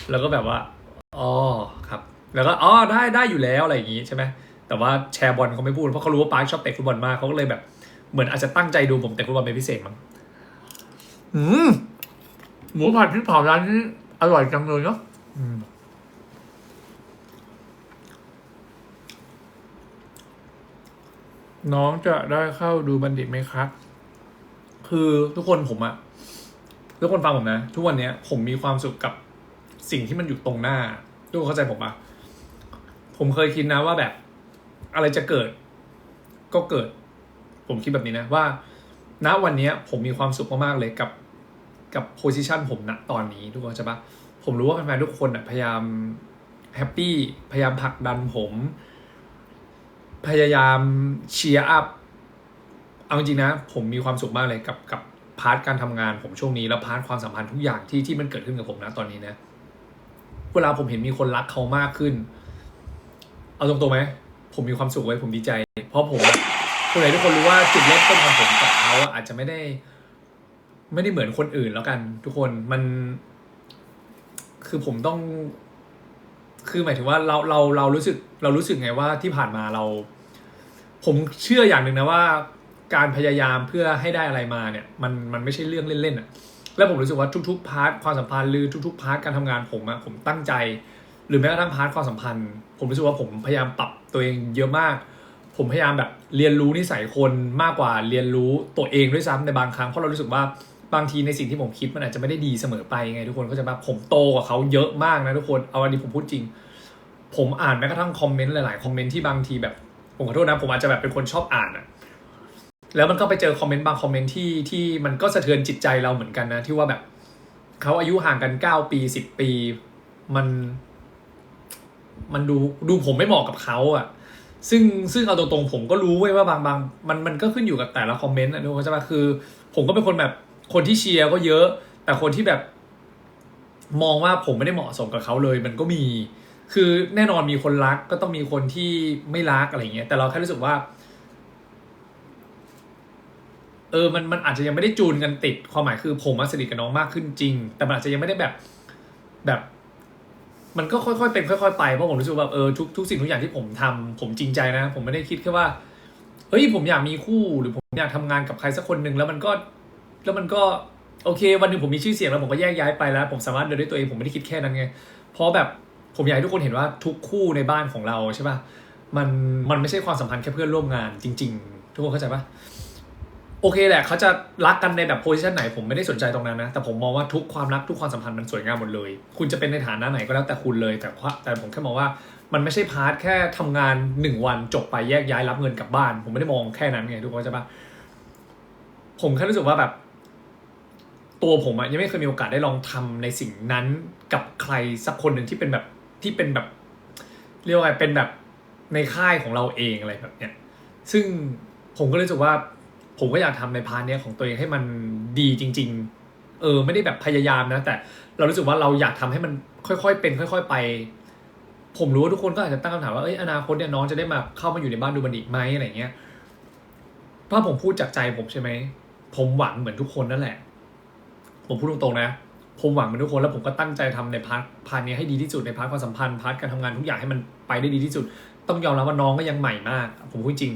แล้วก็แบบว่าครับแล้วก็ได้อยู่แล้วอะไรอย่างงี้ใช่ไหมแต่ว่าแชร์บอลเขาไม่พูดเพราะเขารู้ว่าปาร์คชอบเตะฟุตบอลมากเขาก็เลยแบบเหมือนอาจจะตั้งใจดูผมเตะฟุตบอลเป็นพิเศษมั้งหมูผัดพริกเผาร้านนี้อร่อยจังเลยเนาะน้องจะได้เข้าดูบัณฑิตไหมครับคือทุกคนทุกคนฟังผมนะทุกวันนี้ผมมีความสุขกับสิ่งที่มันอยู่ตรงหน้าทุกคนเข้าใจผมปะผมเคยคิดนะว่าแบบอะไรจะเกิดก็เกิดผมคิดแบบนี้นะว่าณวันนี้ผมมีความสุขมากๆเลยกับโพสิชันผมณตอนนี้ทุกคนใช่ปะผมรู้ว่าแฟนๆทุกคนพยายามแฮปปี้พยายามผลักดันผมพยายามเชียร์อัพเอาจริงนะผมมีความสุขมากเลยกับพาร์ทการทำงานผมช่วงนี้แล้วพาร์ทความสัมพันธ์ทุกอย่างที่มันเกิดขึ้นกับผมนะตอนนี้นะเวลาผมเห็นมีคนรักเขามากขึ้นเอาตรงๆไหมผมมีความสุขไว้ผมดีใจเพราะผมคนไหนทุกคนรู้ว่าจุดเริ่มต้นของผมกับเขาอาจจะไม่ได้เหมือนคนอื่นแล้วกันทุกคนมันคือผมต้องคือหมายถึงว่าเรารู้สึกไงว่าที่ผ่านมาผมเชื่ออย่างหนึ่งนะว่าการพยายามเพื่อให้ได้อะไรมาเนี่ยมันไม่ใช่เรื่องเล่นๆแล้วผมรู้สึกว่าทุกๆพาร์ทความสัมพันธ์หรือทุกๆพาร์ทการทำงานผมตั้งใจหรือแม้กระทั่งพาร์ทความสัมพันธ์ผมรู้สึกว่าผมพยายามปรับตัวเองเยอะมากผมพยายามแบบเรียนรู้นิสัยคนมากกว่าเรียนรู้ตัวเองด้วยซ้ำในบางครั้งเพราะเรารู้สึกว่าบางทีในสิ่งที่ผมคิดมันอาจจะไม่ได้ดีเสมอไปไงทุกคนก็จะแบบผมโตกว่าเขาเยอะมากนะทุกคนเอาอันนี้ผมพูดจริงผมอ่านแม้กระทั่งคอมเมนต์หลายๆคอมเมนต์ที่บางทีแบบผมขอโทษนะผมอาจจะแบบเป็นคนชอบอ่าน แล้วมันก็ไปเจอคอมเมนต์บางคอมเมนต์ที่มันก็สะเทือนจิตใจเราเหมือนกันนะที่ว่าแบบเขาอายุห่างกัน9 ปี10 ปีมันมันดูผมไม่เหมาะกับเขาอ่ะซึ่งเอาตรงๆผมก็รู้เว้ยว่าบางมันก็ขึ้นอยู่กับแต่ละคอมเมนต์นะทุกคนใช่ปะคือผมก็เป็นคนแบบคนที่เชียร์ก็เยอะแต่คนที่แบบมองว่าผมไม่ได้เหมาะสมกับเขาเลยมันก็มีคือแน่นอนมีคนรักก็ต้องมีคนที่ไม่รักอะไรเงี้ยแต่เราแค่รู้สึกว่ามันอาจจะยังไม่ได้จูนกันติดความหมายคือผมสนิทกับน้องมากขึ้นจริงแต่มันอาจจะยังไม่ได้แบบมันก็ค่อยๆเป็นค่อยๆไปเพราะผมรู้สึกว่าทุกสิ่งทุกอย่างที่ผมทำผมจริงใจนะผมไม่ได้คิดแค่ว่าเฮ้ยผมอยากมีคู่หรือผมอยากทำงานกับใครสักคนหนึ่งแล้วมันก็โอเควันหนึ่งผมมีชื่อเสียงแล้วผมก็แยกย้ายไปแล้วผมสามารถเดินด้วยตัวเองผมไม่ได้คิดแค่นั้นไงเพราะแบบผมอยากให้ทุกคนเห็นว่าทุกคู่ในบ้านของเราใช่ป่ะมันไม่ใช่ความสัมพันธ์แค่เพื่อนร่วมงานจริงๆทุกคนเข้าใจป่ะ โอเคแหละเขาจะรักกันในแบบโพสิชันไหนผมไม่ได้สนใจตรงนั้นนะแต่ผมมองว่าทุกความรักทุกความสัมพันธ์มันสวยงามหมดเลยคุณจะเป็นในฐานะไหนก็แล้วแต่คุณเลยแต่ผมแค่มองว่ามันไม่ใช่พาร์ทแค่ทำงาน1 วันจบไปแยกย้ายรับเงินกลับบ้านผมไม่ได้มองแค่นั้นไงทุกคนใช่ปะผมแค่รู้สึกว่าแบบตัวผมอะยังไม่เคยมีโอกาสได้ลองทำในสิ่งนั้นกับใครสักคนหนึ่งที่เป็นแบบเรียกว่าไงเป็นแบบในค่ายของเราเองอะไรแบบเนี้ยซึ่งผมก็รู้สึกว่าผมก็อยากทำในพาร์ทเนี้ยของตัวเองให้มันดีจริงๆไม่ได้แบบพยายามนะแต่เรารู้สึกว่าเราอยากทำให้มันค่อยๆเป็นค่อยๆไปผมรู้ว่าทุกคนก็อาจจะตั้งคำถามว่าอนาคตเนี่ยน้องจะได้มาเข้ามาอยู่ในบ้านดูบันดิไหมอะไรเงี้ยถ้าผมพูดจากใจผมใช่ไหมผมหวังเหมือนทุกคนนั่นแหละผมพูดตรงๆนะผมหวังเหมือนทุกคนแล้วผมก็ตั้งใจทำในพาร์ทนี้ให้ดีที่สุดในพาร์ทความสัมพันธ์พาร์ทการทำงานทุกอย่างให้มันไปได้ดีที่สุดต้องยอมรับว่าน้องก็ยังใหม่มากผมพูดจริง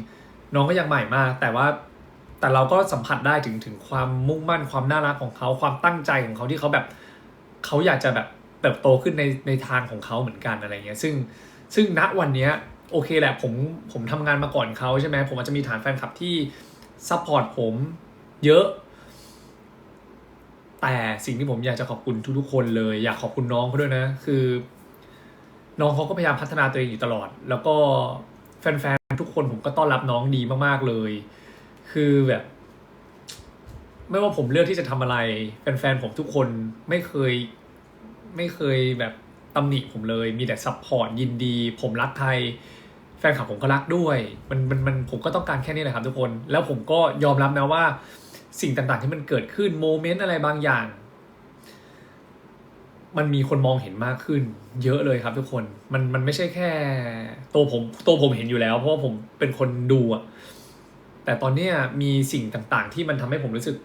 น้องก็ยังใหม่มากแต่เราก็สัมผัสได้ถึงความมุ่งมั่นความน่ารักของเขาความตั้งใจของเขาที่เขาแบบเขาอยากจะแบบเติบโตขึ้นในทางของเขาเหมือนกันอะไรเงี้ยซึ่งณวันนี้โอเคแหละผมทำงานมาก่อนเขาใช่ไหมผมอาจจะมีฐานแฟนคลับที่ซัพพอร์ตผมเยอะแต่สิ่งที่ผมอยากจะขอบคุณทุกๆคนเลยอยากขอบคุณน้องเขาด้วยนะคือน้องเขาก็พยายามพัฒนาตัวเองอยู่ตลอดแล้วก็แฟนๆทุกคนผมก็ต้อนรับน้องดีมากๆเลยคือแบบไม่ว่าผมเลือกที่จะทำอะไรแฟนๆผมทุกคนไม่เคยแบบตำหนิผมเลยมีแต่ซัพพอร์ตยินดีผมรักใครแฟนคลับผมก็รักด้วยมันผมก็ต้องการแค่นี้แหละครับทุกคนแล้วผมก็ยอมรับนะว่าสิ่งต่างๆที่มันเกิดขึ้นโมเมนต์อะไรบางอย่างมันมีคนมองเห็นมากขึ้นเยอะเลยครับทุกคนมันไม่ใช่แค่ตัวผมเห็นอยู่แล้วเพราะว่าผมเป็นคนดูอะแต่ตอนเนี้ยมีสิ่งต่างๆที่มันทำให้ผมรู้สึก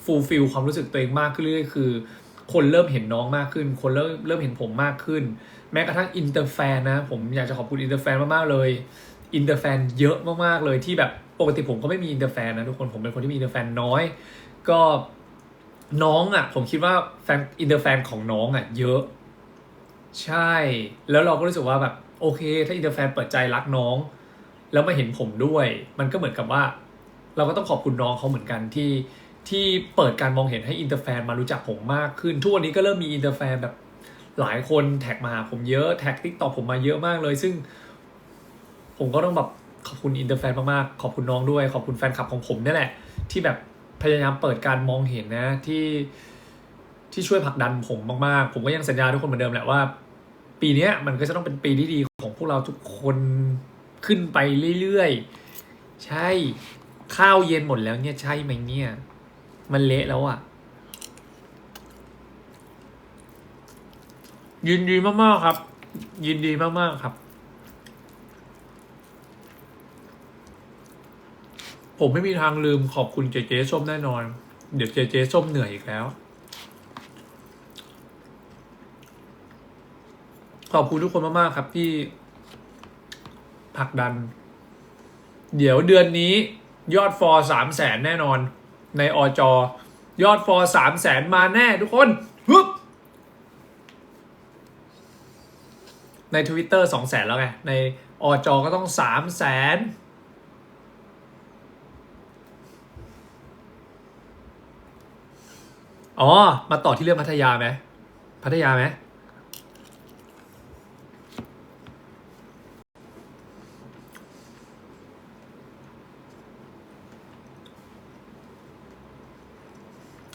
ฟูลฟิลความรู้สึกตัวเองมากขึ้นเรื่อยๆคือคนเริ่มเห็นน้องมากขึ้นคนเริ่มเห็นผมมากขึ้นแม้กระทั่งอินเตอร์แฟนนะผมอยากจะขอบคุณอินเตอร์แฟนมากๆเลยอินเตอร์แฟนเยอะมากๆเลยที่แบบปกติผมก็ไม่มีอินเตอร์แฟนนะทุกคนผมเป็นคนที่มีอินเตอร์แฟนน้อยก็น้องอ่ะผมคิดว่าแฟนอินเตอร์แฟนของน้องอ่ะเยอะใช่แล้วเราก็รู้สึกว่าแบบโอเคถ้าอินเตอร์แฟนเปิดใจรักน้องแล้วมาเห็นผมด้วยมันก็เหมือนกับว่าเราก็ต้องขอบคุณน้องเขาเหมือนกันที่เปิดการมองเห็นให้อินเตอร์แฟนมารู้จักผมมากขึ้นทุกวันนี้ก็เริ่มมีอินเตอร์แฟนแบบหลายคนแท็กมาหาผมเยอะแท็กติ๊กต็อกผมมาเยอะมากเลยซึ่งผมก็ต้องแบบขอบคุณอินเตอร์แฟนมากๆขอบคุณน้องด้วยขอบคุณแฟนคลับของผมนี่แหละที่แบบพยายามเปิดการมองเห็นนะที่ช่วยผลักดันผมมากๆผมก็ยังสัญญาทุกคนเหมือนเดิมแหละว่าปีนี้มันก็จะต้องเป็นปีที่ดีของพวกเราทุกคนขึ้นไปเรื่อยๆใช่ข้าวเย็นหมดแล้วเนี่ยใช่ไหมเนี่ยมันเละแล้วอ่ะยินดีมากๆครับยินดีมากๆครับผมไม่มีทางลืมขอบคุณเจเจส้มแน่นอนเดี๋ยวเจเจส้มเหนื่อยอีกแล้วขอบคุณทุกคนมากๆครับที่ผลักดันเดี๋ยวเดือนนี้ยอดฟอร์300,000แน่นอนในยอดฟอร์300,000มาแน่ทุกคนฮึบใน Twitter 200,000แล้วไงในก็ต้อง300,000อ๋อมาต่อที่เรื่องพัทยาไหมพัทยาไหม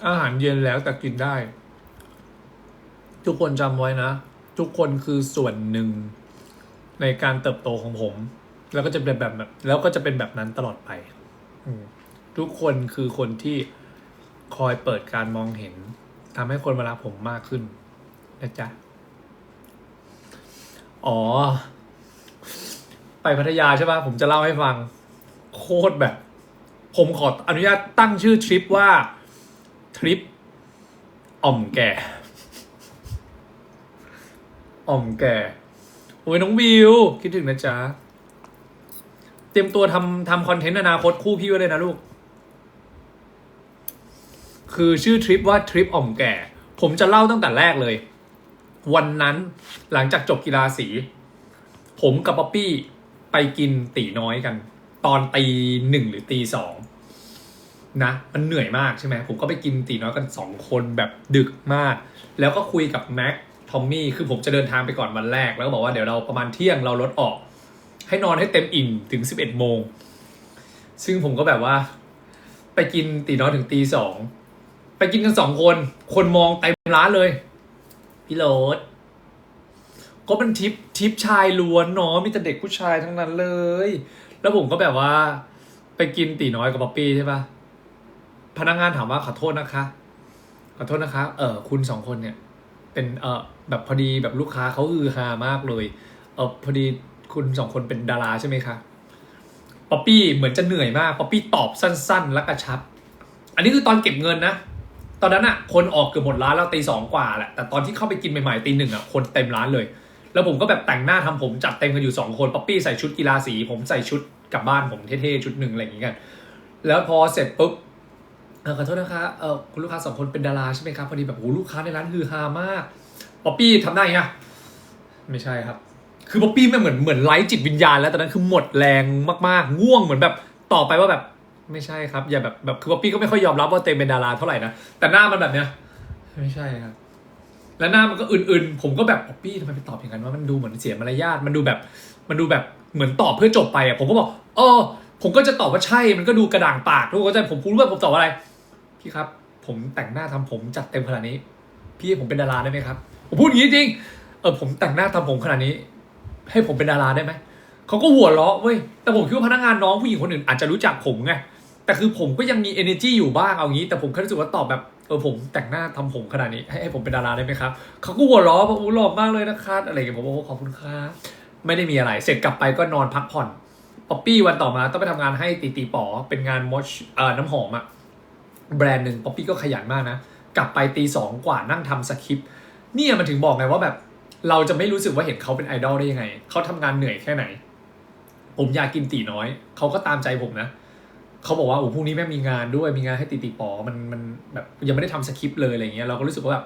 อาหารเย็นแล้วแต่กินได้ ทุกคนจำไว้นะ ทุกคนคือส่วนหนึ่งในการเติบโตของผม แล้วก็จะเป็นแบบนั้นตลอดไปทุกคนคือคนที่คอยเปิดการมองเห็นทำให้คนมารักผมมากขึ้นนะจ๊ะอ๋อ ไปพัทยาใช่ป่ะผมจะเล่าให้ฟัง โคตรแบบ ผมขออนุญาตตั้งชื่อทริปว่าทริปอ่อมแก่อ่อมแก่โอ้ยน้องวิวคิดถึงนะจ๊ะเตรียมตัวทำคอนเทนต์อนาคตคู่พี่ไว้เลยนะลูกคือชื่อทริปว่าทริปอ่อมแก่ผมจะเล่าตั้งแต่แรกเลยวันนั้นหลังจากจบกีฬาสีผมกับป๊อปปี้ไปกินตีน้อยกันตอนตี 1หรือตี 2นะมันเหนื่อยมากใช่ไหมผมก็ไปกินตีน้อยกัน2คนแบบดึกมากแล้วก็คุยกับแม็กทอมมี่คือผมจะเดินทางไปก่อนวันแรกแล้วก็บอกว่าเดี๋ยวเราประมาณเที่ยงเรารถออกให้นอนให้เต็มอิ่มถึง11 โมงซึ่งผมก็แบบว่าไปกินตีน้อยถึงตี 2ไปกินกัน2คนมองเต็มร้านเลยพี่โรสก็เป็นทิปชายล้วนเนาะมีแต่เด็กผู้ชายทั้งนั้นเลยแล้วผมก็แบบว่าไปกินตีน้อยกับป๊อปปี้ใช่ปะพนักงานถามว่าขอโทษนะคะคุณ2คนเนี่ยเป็นแบบพอดีแบบลูกค้าเขาฮือฮามากเลยพอดีคุณ2คนเป็นดาราใช่ไหมคะป๊อปปี้เหมือนจะเหนื่อยมากป๊อปปี้ตอบสั้นๆและกระชับอันนี้คือตอนเก็บเงินนะตอนนั้นอะคนออกเกือบหมดร้านแล้วตี 2กว่าแหละแต่ตอนที่เข้าไปกินใหม่ๆตี 1อะคนเต็มร้านเลยแล้วผมก็แบบแต่งหน้าทำผมจัดเต็มกันอยู่2คนป๊อปปี้ใส่ชุดกีฬาสีผมใส่ชุดกลับบ้านผมเท่ๆชุดหนึ่งอะไรอย่างงี้กันแล้วพอเสร็จปุ๊บขอโทษนะคะคุณลูกค้า2คนเป็นดาราใช่ไหมครับพอดีแบบโอ้ลูกค้าในร้านฮือฮามากป๊อปปี้ทำได้ไงไม่ใช่ครับคือป๊อปปี้ไม่เหมือนไร้จิตวิญญาณแล้วตอนนั้นคือหมดแรงมากๆง่วงเหมือนแบบต่อไปว่าแบบไม่ใช่ครับอย่าแบบคือป๊อปปี้ก็ไม่ค่อยยอมรับว่าเต็มเป็นดาราเท่าไหร่นะแต่หน้ามันแบบเนี้ยไม่ใช่ครับแล้วหน้ามันก็อื่นๆผมก็แบบป๊อปปี้ทำไมไปตอบอย่างนั้นว่ามันดูเหมือนเสียมารยาทมันดูแบบเหมือนตอบเพื่อจบไปอ่ะผมก็บอกผมก็จะตอบว่าใช่มันก็ดูกระด่างปากทุกคนจะผมพูดว่าผมตอบอะไรพี่ครับผมแต่งหน้าทำผมจัดเต็มขนาดนี้พี่ให้ผมเป็นดาราได้ไหมครับผมพูดอย่างนี้จริงผมแต่งหน้าทำผมขนาดนี้ให้ผมเป็นดาราได้ไหมเขาก็หัวเราะเว้ยแต่ผมคิดว่าพนักงานน้องผู้หญิงคนอื่นอาจจะรู้จักผมไงแต่คือผมก็ยังมี energy อยู่บ้างเอางี้แต่ผมแค่รู้สึกว่าตอบแบบผมแต่งหน้าทำผมขนาดนี้ให้ผมเป็นดาราได้ไหมครับเขาก็หัวเราะว่าหล่อมากเลยนะคะอะไรอย่างเงี้ยผมบอกขอบคุณครับไม่ได้มีอะไรเสร็จกลับไปก็นอนพักผ่อนป๊อปปี้วันต่อมาต้องไปทำงานให้ตีป๋อเป็นงานมอชน้ำหอมอะแบรนด์หนึ่งป๊อปปี้ก็ขยันมากนะกลับไปตี 2กว่านั่งทำสคริปต์เนี่ยมันถึงบอกไงว่าแบบเราจะไม่รู้สึกว่าเห็นเขาเป็นไอดอลได้ยังไงเขาทำงานเหนื่อยแค่ไหนผมอยากกินตีน้อยเขาก็ตามใจผมนะเขาบอกว่าพรุ่งนี้แม่มีงานด้วยมีงานให้ตีป๋อมันแบบยังไม่ได้ทำสคริปต์เลยอะไรเงี้ยเราก็รู้สึกว่าแบบ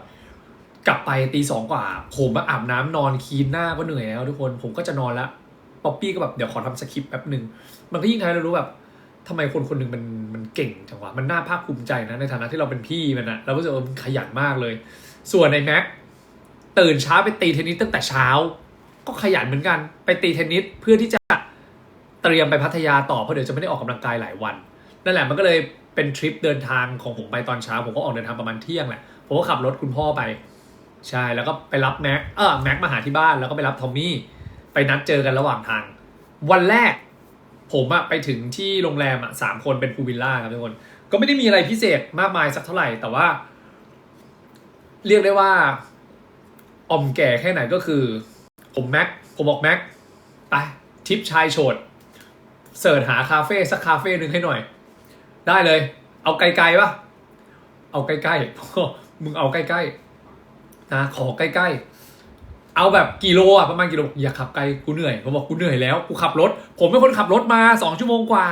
กลับไปตี 2กว่าผมมาอาบน้ำนอนคีนหน้าก็เหนื่อยแล้วทุกคนผมก็จะนอนแล้วป๊อปปี้ก็แบบเดี๋ยวขอทำสคริปต์แป๊บหนึ่งมันก็ยิ่งทำให้เรารู้แบบทำไมคนหนึ่งมันเก่งจังวะมันน่าภาคภูมิใจนะในฐานะที่เราเป็นพี่มันนะเราก็รู้สึกว่ามันขยันมากเลยส่วนในแม็กตื่นเช้าไปตีเทนนิสตั้งแต่เช้าก็ขยันเหมือนกันไปตีเทนนิสเพื่อที่จะเตรียมไปพัทยาต่อเพราะเดี๋ยวจะไม่ได้ออกกำลังกายหลายวันนั่นแหละมันก็เลยเป็นทริปเดินทางของผมไปตอนเช้าผมก็ออกเดินทางประมาณเที่ยงแหละผมก็ขับรถคุณพ่อไปใช่แล้วก็ไปรับแม็กมาหาที่บ้านแล้วก็ไปรับทอมมี่ไปนัดเจอกันระหว่างทางวันแรกผมไปถึงที่โรงแรม3 คนเป็นพูลวิลล่าครับทุกคนก็ไม่ได้มีอะไรพิเศษมากมายสักเท่าไหร่แต่ว่าเรียกได้ว่าอ่อมแก่แค่ไหนก็คือผมบอกแม็กไปทิปชายโฉดเสิร์ชหาคาเฟ่สักคาเฟ่หนึ่งให้หน่อยได้เลยเอาไกลๆปะเอาใกล้ๆมึงเอาใกล้ๆนะขอใกล้ๆเอาแบบกี่โลประมาณกี่โลอย่าขับไกลกูเหนื่อยผมบอกกูเหนื่อยแล้วกูขับรถผมเป็นคนขับรถมา2 ชั่วโมงกว่า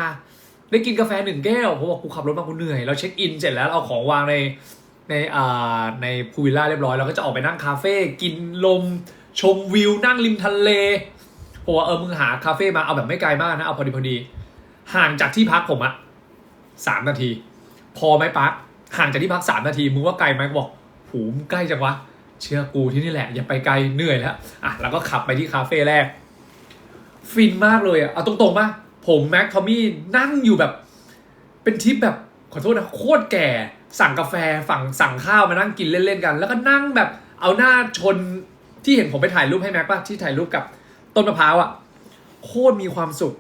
ได้กินกาแฟ1 แก้วผมบอกกูขับรถมากูเหนื่อยเราเช็คอินเสร็จแล้วเอาของวางในพูลวิลล่าเรียบร้อยเราก็จะออกไปนั่งคาเฟ่กินลมชมวิวนั่งริมทะเลผมว่ามึงหาคาเฟ่มาเอาแบบไม่ไกลมากนะเอาพอดีห่างจากที่พักผม3 นาทีพอไหมปักห่างจากที่พัก3 นาทีมึงว่าไกลไหมบอกหูมใกล้จังวะเชื่อกูที่นี่แหละอย่าไปไกลเหนื่อยแล้วแล้วก็ขับไปที่คาเฟ่แรกฟินมากเลยเอาตรงๆป่ะผมแม็กทอมมี่นั่งอยู่แบบเป็นทริปแบบขอโทษนะโคตรแก่ สั่งกาแฟสั่งข้าวมานั่งกินเล่นๆกัน แล้วก็นั่งแบบเอาหน้าชนที่เห็นผมไปถ่ายรูปให้แม็กป่ะที่ถ่ายรูปกับต้นมะพร้าวอ่ะโคตรมีความสุข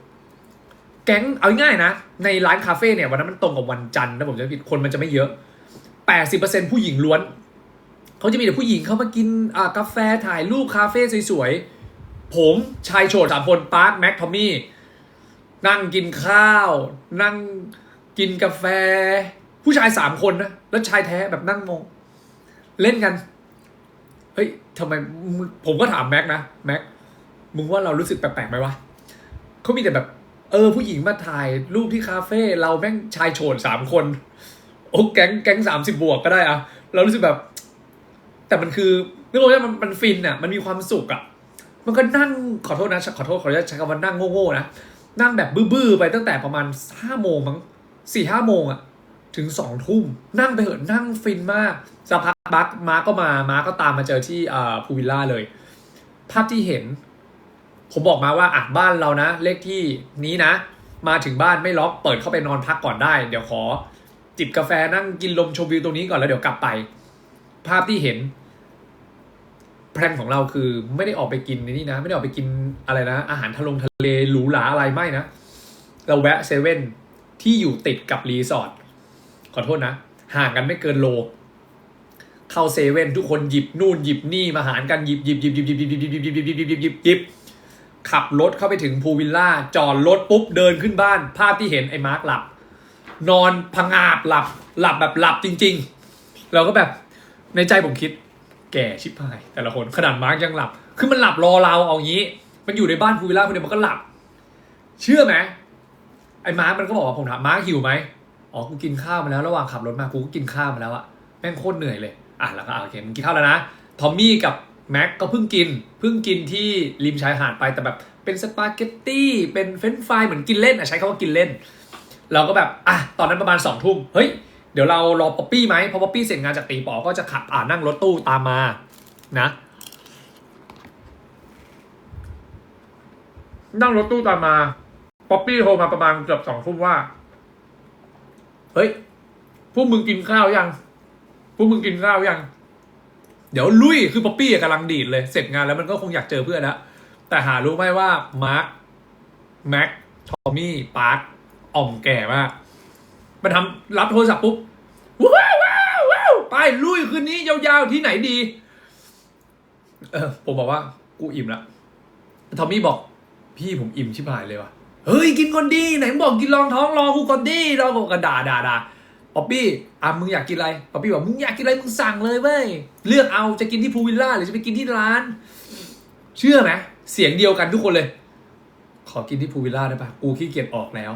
แก๊งเอาง่ายๆนะในร้านคาเฟ่เนี่ยวันนั้นมันตรงกับวันจันทร์นะผมจะผิดคนมันจะไม่เยอะ 80% ผู้หญิงล้วนเขาจะมีแต่ผู้หญิงเข้ามากินกาแฟถ่ายรูปคาเฟ่สวยๆผมชายโฉด3 คนปาร์คแม็กทอมมี่นั่งกินข้าวนั่งกินกาแฟผู้ชาย3 คนนะแล้วชายแท้แบบนั่งมองเล่นกันเฮ้ยทำไมผมก็ถามแม็กนะแม็กมึงว่าเรารู้สึกแปลกๆไหมวะเขามีแต่แบบผู้หญิงมาถ่ายรูปที่คาเฟ่เราแม่งชายโฉด3 คนโอ้แก๊ง30 บวกก็ได้อะเรารู้สึกแบบแต่มันคือนึกว่ามันฟินอ่ะมันมีความสุขอ่ะมันก็นั่งขอโทษนะขออนุญาตใช้คำว่านั่งโง่ๆนะนั่งแบบบื้อๆไปตั้งแต่ประมาณ5 โมงมั้ง4-5 โมงอ่ะถึง2 ทุ่มนั่งไปเหอะนั่งฟินมากสักพักบักมาก็ตามมาเจอที่พูวิลล่าเลยภาพที่เห็นผมบอกมาว่าบ้านเรานะเลขที่นี้นะมาถึงบ้านไม่ล็อกเปิดเข้าไปนอนพักก่อนได้เดี๋ยวขอจิบกาแฟนั่งกินลมชมวิวตรงนี้ก่อนแล้วเดี๋ยวกลับไปภาพที่เห็นแพลนของเราคือไม่ได้ออกไปกินนี่นะไม่ได้ออกไปกินอะไรนะอาหารทะเลหรูหราอะไรไม่นะเราแวะเซเว่นที่อยู่ติดกับรีสอร์ทขอโทษนะห่างกันไม่เกินโลเข้าเซเว่นทุกคนหยิบนู่นหยิบนี่มาหารกันหยิบขับรถเข้าไปถึงพูวิลล่าจอดรถปุ๊บเดินขึ้นบ้านภาพที่เห็นไอ้มาร์คหลับนอนพังงาบหลับแบบหลับจริงๆเราก็แบบในใจผมคิดแก่ชิบหายแต่ละคนขนาดมาร์คยังหลับคือมันหลับรอเราเอางี้มันอยู่ในบ้านพูวิลล่าคนเดียวมันก็หลับเชื่อไหมไอ้มาร์คมันก็บอกว่าผมถามมาร์คหิวไหมอ๋อกูกินข้าวมาแล้วระหว่างขับรถมากูก็กินข้าวมาแล้วอะแม่งโคตรเหนื่อยเลยแล้วก็โอเคมึงกินข้าวแล้วนะทอมมี่กับแม็กก็เพิ่งกินที่ริมชายหาดไปแต่แบบเป็นสปาเกตตี้เป็นเฟรนช์ฟรายเหมือนกินเล่นใช้คำว่ากินเล่นเราก็แบบตอนนั้นประมาณ2 ทุ่มเฮ้ยเดี๋ยวเรารอป๊อปปี้ไหมพอป๊อปปี้เสร็จงานจากตีป๋อก็จะขับนั่งรถตู้ตามมานะนั่งรถตู้ตามมาป๊อปปี้โทรมาประมาณเกือบ2 ทุ่มว่าเฮ้ยพวกมึงกินข้าวยังเดี๋ยวลุยคือป๊อปปี้กำลังดีดเลยเสร็จงานแล้วมันก็คงอยากเจอเพื่อนแล้วแต่หารู้ไหมว่ามาร์คแม็กทอมมี่ปาร์คอ่อมแก่มากมันทำรับโทรศัพท์ปุ๊บว้าวไปลุยคืนนี้ยาวๆที่ไหนดีผมบอกว่ากูอิ่มแล้วทอมมี่บอกพี่ผมอิ่มชิบหายเลยว่ะเฮ้ยกินก่อนดีไหนบอกกินรองท้องรอกูก่อนดีรอกูกระด่าป๊อปปี้มึงอยากกินอะไรป๊อปปี้บอกมึงอยากกินอะไรมึงสั่งเลยเว้ยเลือกเอาจะกินที่พูวิลล่าหรือจะไปกินที่ร้านเชื่อไหมเสียงเดียวกันทุกคนเลยขอกินที่พูวิลล่าได้ปะกูขี้เกียจออกแล้ว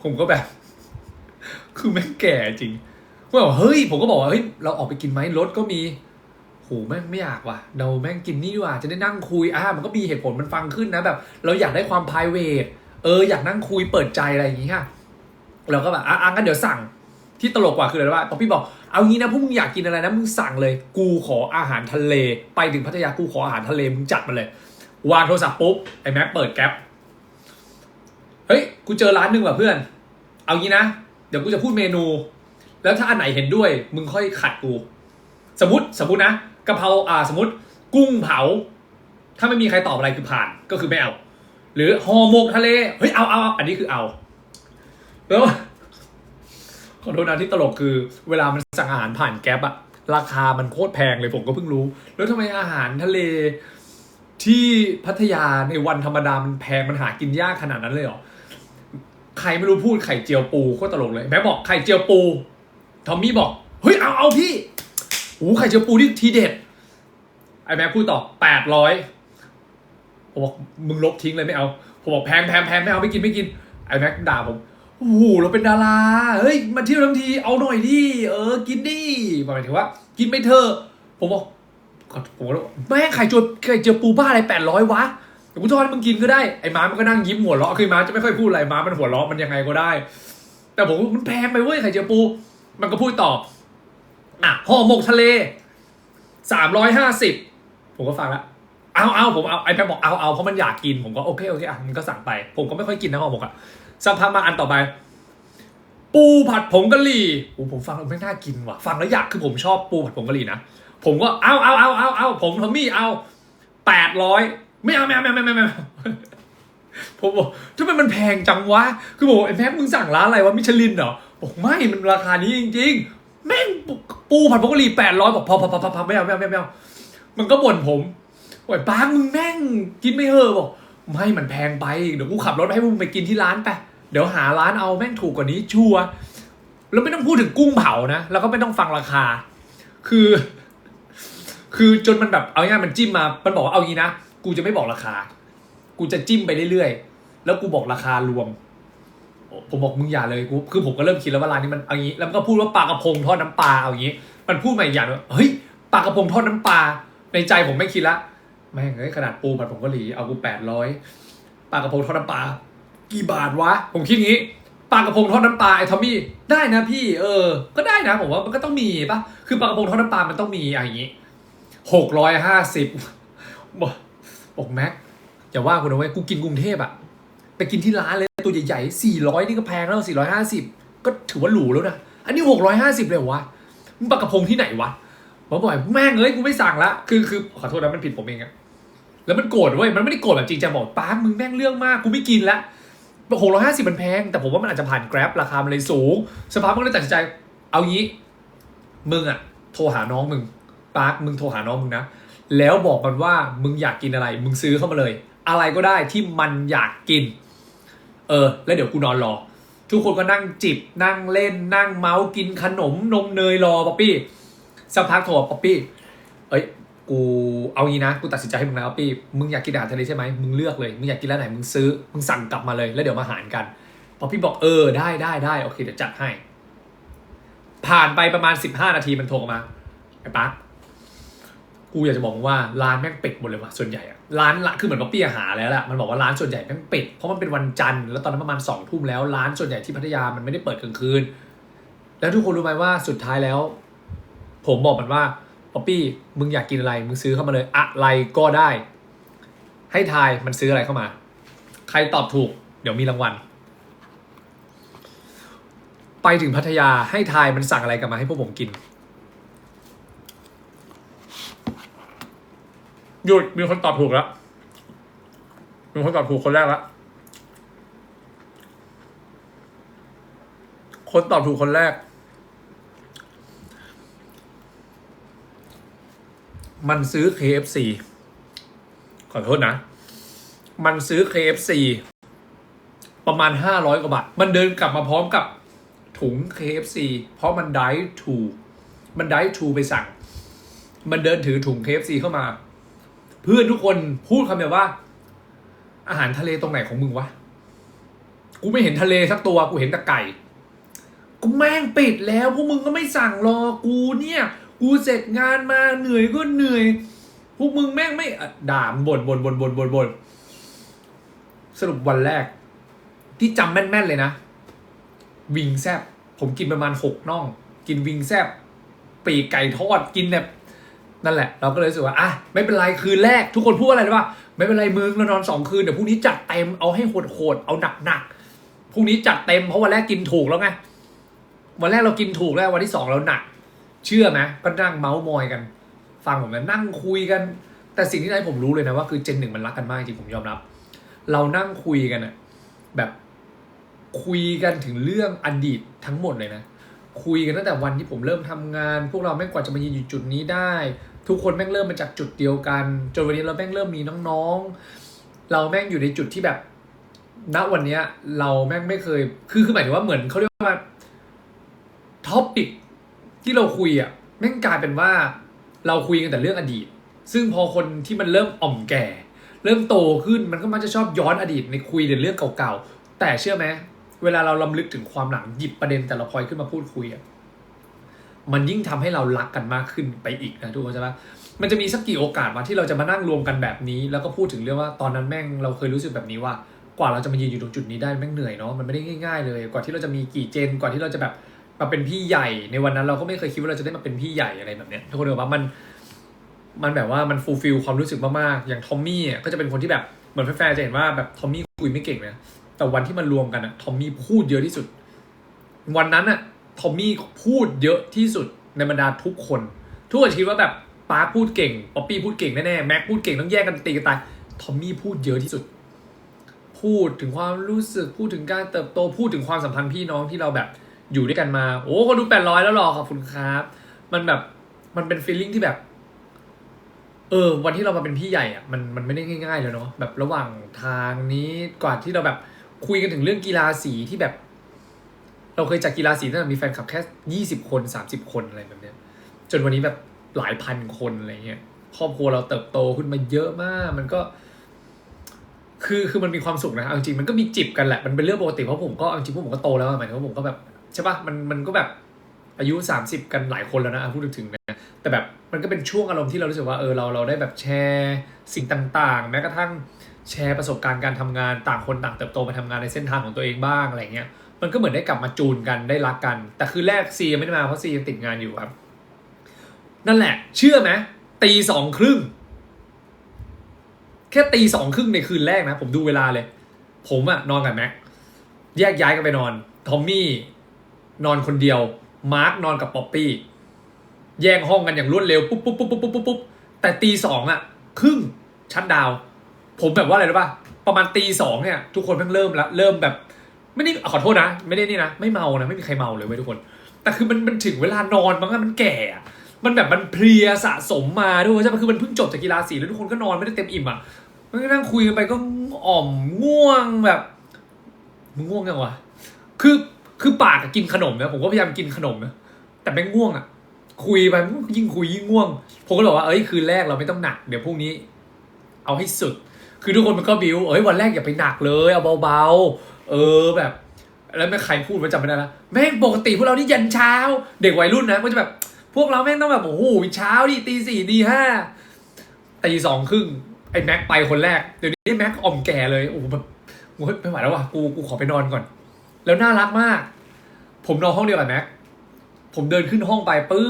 ผมก็แบบคือแม่งแก่จริงว่าเฮ้ยผมก็บอกว่าเฮ้ยเราออกไปกินไหมรถก็มีโหแม่งไม่อยากว่ะเราแม่งกินนี่ดีกว่าจะได้นั่งคุยมันก็มีเหตุผลมันฟังขึ้นนะแบบเราอยากได้ความ private อยากนั่งคุยเปิดใจอะไรอย่างงี้ค่ะเราก็แบบงั้นเดี๋ยวสั่งที่ตลกกว่าคืออะไรว่าป๊อปปี้บอกเอางี้นะพวกมึงอยากกินอะไรนะมึงสั่งเลยกูขออาหารทะเลไปถึงพัทยากูขออาหารทะเลมึงจัดมาเลยวางโทรศัพท์ปุ๊บไอ้แม็กเปิดแก๊ปเฮ้ยกูเจอร้านนึงว่ะเพื่อนเอางี้นะเดี๋ยวกูจะพูดเมนูแล้วถ้าอันไหนเห็นด้วยมึงค่อยขัดกูสมมตินะกะเพราสมมติกุ้งเผาถ้าไม่มีใครตอบอะไรคือผ่านก็คือไม่เอาหรือห่อหมกทะเลเฮ้ยเอาอันนี้คือเอาแล้วขอโทษนะที่ตลกคือเวลามันสั่งอาหารผ่านแก๊ปราคามันโคตรแพงเลยผมก็เพิ่งรู้แล้วทำไมอาหารทะเลที่พัทยาในวันธรรมดามันแพงมันหากินยากขนาดนั้นเลยเหรอใครไม่รู้พูดไข่เจียวปูโคตรตลกเลยแม่บอกไข่เจียวปูทอมมี่บอกเฮ้ยเอาพี่ไข่เจียวปูนี่ทีเด็ดไอ้แม่พูดต่อ800ผมบอกมึงลบทิ้งเลยไม่เอาผมบอกแพงไม่เอาไม่กินไอ้แม็กด่าผมเราเป็นดาราเฮ้ยมาเที่ยวทั้งทีเอาหน่อยดิกินดิหมายถึงว่ากินไม่เถอะผมบอกแม่งไข่เจียวปูบ้าอะไร800วะเดี๋ยวกูทอดให้มึงกินก็ได้ไอ้ม้ามันก็นั่งยิ้มหัวเราะคือม้าจะไม่ค่อยพูดอะไรม้ามันหัวเราะมันยังไงก็ได้แต่ผมมันแพงไปเว้ยไข่เจียวปูมันก็พูดตอบห่อหมกทะเล350ผมก็ฟังแล้วเอาผมเอาไอ้แพมบอกเอาเพราะมันอยากกินผมก็โอเคมันก็สั่งไปผมก็ไม่ค่อยกินนะห่อหมกสักพักมาอันต่อไป ปูผัดผงกะหรี่โอ้ผมฟังแล้วไม่น่ากินว่ะฟังแล้วอยากคือผมชอบปูผัดผงกะหรี่นะผมก็เอาผมทอมมี่เอา800ไม่เอาผมบอกทำไมมันแพงจังวะคือบอกไอ้แม็กมึงสั่งร้านอะไรวะมิชลินเหรอบอกไม่มันราคานี้จริงๆแม่งปูผัดผงกะหรี่800บอกพอไม่เอามันก็บ่นผมโอ้ยป้ามึงแม่งกินไม่เหอะบอกไม่มันแพงไปเดี๋ยวกูขับรถให้มึงไปกินที่ร้านไปเดี๋ยวหาร้านเอาแม่งถูกกว่านี้ชัวร์แล้วไม่ต้องพูดถึงกุ้งเผานะแล้วก็ไม่ต้องฟังราคาคือจนมันแบบเอาง่ายมันจิ้มมามันบอกว่าเอางี้นะกูจะไม่บอกราคากูจะจิ้มไปเรื่อยๆแล้วกูบอกราคารวมผมบอกมึงอย่าเลยกูคือผมก็เริ่มคิดแล้วว่าร้านนี้มันเอางี้แล้วมันก็พูดว่าปลากระพงทอดน้ำปลาเอางี้มันพูดมาอีกอย่างว่าเฮ้ยปลากระพงทอดน้ำปลาในใจผมไม่คิดละแม่งเอ้ยขนาดปูผัดผงกะหรี่เอากู800ปลากระพงทอดน้ำปลากี่บาทวะผมคิดงี้ปลากระพงทอดน้ำปลาไอ้ทอมมี่ได้นะพี่ก็ได้นะผมว่ามันก็ต้องมีป่ะคือปลากระพงทอดน้ำปลามันต้องมีอย่างงี้650บอกแม็กอย่าว่ากูนะเว้ยกูกินกรุงเทพอะไปกินที่ร้านเลยตัวใหญ่ๆ400นี่ก็แพงแล้ว450ก็ถือว่าหรูแล้วนะอันนี้650เลยเหรอวะมึงปลากระพงที่ไหนวะผมบอกแม่งเอ้ยกูไม่สั่งละคือขอโทษนะมันผิดผมเองอะแล้วมันโกรธเว้ยมันไม่ได้โกรธแบบจริงจังบอกป้ามึงแม่งเรื่องมากกูไม่กินละ650มันแพงแต่ผมว่ามันอาจจะผ่าน Grab ราคามันเลยสูงสภาพมึงเลยตัดสินใจเอางี้มึงอะโทรหาน้องมึงปาร์คมึงโทรหาน้องมึงนะแล้วบอกมันว่ามึงอยากกินอะไรมึงซื้อเข้ามาเลยอะไรก็ได้ที่มันอยากกินแล้วเดี๋ยวกูนอนรอทุกคนก็นั่งจิบนั่งเล่นนั่งเมาส์กินขนมนมเนยรอป๊อปปี้สักพักโทรป๊อปปี้กูเอางี้นะกูตัดสินใจให้มึงนะป๊อปปี้มึงอยากกินอาหารทะเลใช่ไหมมึงเลือกเลยมึงอยากกินร้านไหนมึงซื้อมึงสั่งกลับมาเลยแล้วเดี๋ยวมาหารกันป๊อปปี้บอกได้โอเคเดี๋ยวจัดให้ผ่านไปประมาณ15นาทีมันโทรมาไอ้ปั๊กกูอยากจะบอกว่าร้านแม่งปิดหมดเลยว่ะส่วนใหญ่อะร้านละคือเหมือนป๊อปปี้หาแล้วแหละมันบอกว่าร้านส่วนใหญ่แม่งปิดเพราะมันเป็นวันจันทร์แล้วตอนนั้นประมาณ20 ทุ่มแล้วร้านส่วนใหญ่ที่พัทยามันไม่ได้เปิดกลางคืนแล้วทุกคนรู้ไหมว่าสุดท้ายแล้วผมบอกมันว่าป๊อปปี้มึงอยากกินอะไรมึงซื้อเข้ามาเลยอะไรก็ได้ให้ทายมันซื้ออะไรเข้ามาใครตอบถูกเดี๋ยวมีรางวัลไปถึงพัทยาให้ทายมันสั่งอะไรกลับมาให้พวกผมกินหยุดมีคนตอบถูกแล้วมีคนตอบถูกคนแรกแล้วคนตอบถูกคนแรกมันซื้อ KFC ขอโทษนะมันซื้อ KFC ประมาณ500 กว่าบาทมันเดินกลับมาพร้อมกับถุง KFC เพราะมันได้ทูไปสั่งมันเดินถือถุง KFC เข้ามาเพื่อนทุกคนพูดคำเดียวว่าอาหารทะเลตรงไหนของมึงวะกูไม่เห็นทะเลสักตัวกูเห็นแต่ไก่กูแม่งปิดแล้วพวกมึงก็ไม่สั่งรอกูเนี่ยกูเสร็จงานมาเหนื่อยก็เหนื่อยพวกมึงแม่งไม่ด่าบ่นสรุปวันแรกที่จำแม่นๆเลยนะวิงแซบผมกินประมาณ6 น่องกินวิงแซบปีกไก่ทอดกินแบบนั่นแหละเราก็เลยรู้สึกว่าไม่เป็นไรคืนแรกทุกคนพูดอะไรรู้ป่ะไม่เป็นไรมึงเรานอน2 คืนเดี๋ยวพรุ่งนี้จัดเต็มเอาให้โหดเอาหนักพรุ่งนี้จัดเต็มเพราะวันแรกกินถูกแล้วไงวันแรกเรากินถูกแล้ววันที่2เราหนักเชื่อไหมก็นั่งเมาส์มอยกันฟังผมนะนั่งคุยกันแต่สิ่งที่ได้ผมรู้เลยนะว่าคือGen 1มันรักกันมากจริงผมยอมรับเรานั่งคุยกันอะแบบคุยกันถึงเรื่องอดีตทั้งหมดเลยนะคุยกันตั้งแต่วันที่ผมเริ่มทำงานพวกเราแม่งกว่าจะมายืนอยู่จุดนี้ได้ทุกคนแม่งเริ่มมาจากจุดเดียวกันจนวันนี้เราแม่งเริ่มมีน้องๆเราแม่งอยู่ในจุดที่แบบณวันนี้เราแม่งไม่เคยคือหมายถึงว่าเหมือนเขาเรียกว่าท็อปิกที่เราคุยอ่ะแม่งกลายเป็นว่าเราคุยกันแต่เรื่องอดีตซึ่งพอคนที่มันเริ่มอ่อมแก่เริ่มโตขึ้นมันก็มักจะชอบย้อนอดีตในคุยแต่เรื่องเก่าๆแต่เชื่อไหมเวลาเราลำลึกถึงความหลังหยิบประเด็นแต่ละพอยขึ้นมาพูดคุยอ่ะมันยิ่งทำให้เรารักกันมากขึ้นไปอีกนะทุกคนใช่ไหมมันจะมีสักกี่โอกาสมาที่เราจะมานั่งรวมกันแบบนี้แล้วก็พูดถึงเรื่องว่าตอนนั้นแม่งเราเคยรู้สึกแบบนี้ว่ากว่าเราจะมายืนอยู่ตรงจุดนี้ได้แม่งเหนื่อยเนาะมันไม่ได้ง่ายๆเลยกว่าที่เราจะมีกี่เจนกว่าที่เราจะแบบมาเป็นพี่ใหญ่ในวันนั้นเราก็ไม่เคยคิดว่าเราจะได้มาเป็นพี่ใหญ่อะไรแบบเนี้ยทุกคนรู้ป่ะมันแบบว่ามันฟูลฟิลความรู้สึกมากๆอย่างทอมมี่ก็จะเป็นคนที่แบบเหมือนแฟนๆจะเห็นว่าแบบทอมมี่คุยไม่เก่งนะแต่วันที่มันรวมกันอะทอมมี่พูดเยอะที่สุด วันนั้นอะทอมมี่พูดเยอะที่สุดในบรรดาทุกคนคิดว่าแบบปาร์คพูดเก่งป๊อปปี้พูดเก่งแน่ๆแม็กพูดเก่งต้องแย่งกันตีกันตายทอมมี่พูดเยอะที่สุดพูดถึงความรู้สึกพูดถึงการเติบโตพูดถึงความสัมพันธ์พี่น้องที่เราแบบอยู่ด้วยกันมาโอ้คนดู800แล้วหรอขอบคุณครับมันแบบมันเป็นฟีลลิ่งที่แบบวันที่เรามาเป็นพี่ใหญ่อ่ะมันไม่ได้ง่ายๆเลยเนาะแบบระหว่างทางนี้กว่าที่เราแบบคุยกันถึงเรื่องกีฬาสีที่แบบเราเคยจัดกีฬาสีตั้งแต่มีแฟนคลับแค่20 คน30 คนอะไรแบบเนี้ยจนวันนี้แบบหลายพันคนอะไรเงี้ยครอบครัวเราเติบโตขึ้นมาเยอะมากมันก็คือมันมีความสุขนะเอาจริงมันก็มีจิบกันแหละมันเป็นเรื่องปกติเพราะผมก็เอาจริงผมก็โตแล้วหมายถึงว่าผมก็แบบใช่ปะมันก็แบบอายุ30กันหลายคนแล้วนะพูดถึงนะแต่แบบมันก็เป็นช่วงอารมณ์ที่เรารู้สึกว่าเราได้แบบแชร์สิ่งต่างๆแม้กระทั่งแชร์ประสบการณ์การทำงานต่างคนต่างเติบโตไปทำงานในเส้นทางของตัวเองบ้างอะไรเงี้ยมันก็เหมือนได้กลับมาจูนกันได้รักกันแต่คือแรกซียังไม่ได้มาเพราะซียังติดงานอยู่ครับนั่นแหละเชื่อไหมตี 2:30แค่ตี 2:30ในคืนแรกนะผมดูเวลาเลยผมอะนอนกับแม็กแยกย้ายกันไปนอนทอมมี่นอนคนเดียวมาร์คนอนกับป๊อปปี้แย่งห้องกันอย่างรวดเร็วปุ๊บแต่ตี 2:30ชัดดาวผมแบบว่าอะไรรู้ป่ะประมาณตี 2เนี่ยทุกคนเพิ่งเริ่มแบบไม่ได้ขอโทษนะไม่ได้นี่นะไม่เมานะไม่มีใครเมาเลยเว้ยทุกคนแต่คือมันถึงเวลานอนมันแก่มันแบบมันเพลียสะสมมาด้วยใช่ไหมคือมันเพิ่งจบจากกีฬาสีแล้วทุกคนก็นอนไม่ได้เต็มอิ่มอ่ะมันก็นั่งคุยกันไปก็อ่อมง่วงแบบมึงง่วงยังวะคือปากกินขนมนะผมก็พยายามกินขนมนะแต่ไม่ง่วงอ่ะคุยไปยิ่งคุยยิ่งง่วงผมก็บอกว่าคืนแรกเราไม่ต้องหนักเดี๋ยวพรุ่งนี้เอาให้สุดคือทุกคนมันก็บิ้ววันแรกอย่าไปหนักเลยเอาเบาๆแบบแล้วไม่ใครพูดว่าจำไม่ได้ละแม่งปกติพวกเรานี่ยันเช้าเด็กวัยรุ่นนะก็จะแบบพวกเราแม่งต้องแบบโอ้โหเช้าดิตี 4ตี 5 ตี 2:30ไอ้แม็กไปคนแรกเดี๋ยวนี้แม็กอ่อมแก่เลยโอ้โหแบบไม่ไหวแล้วว่ะกูขอไปนอนก่อนแล้วน่ารักมากผมนอนห้องเดียวกับแม็กผมเดินขึ้นห้องไปปึ๊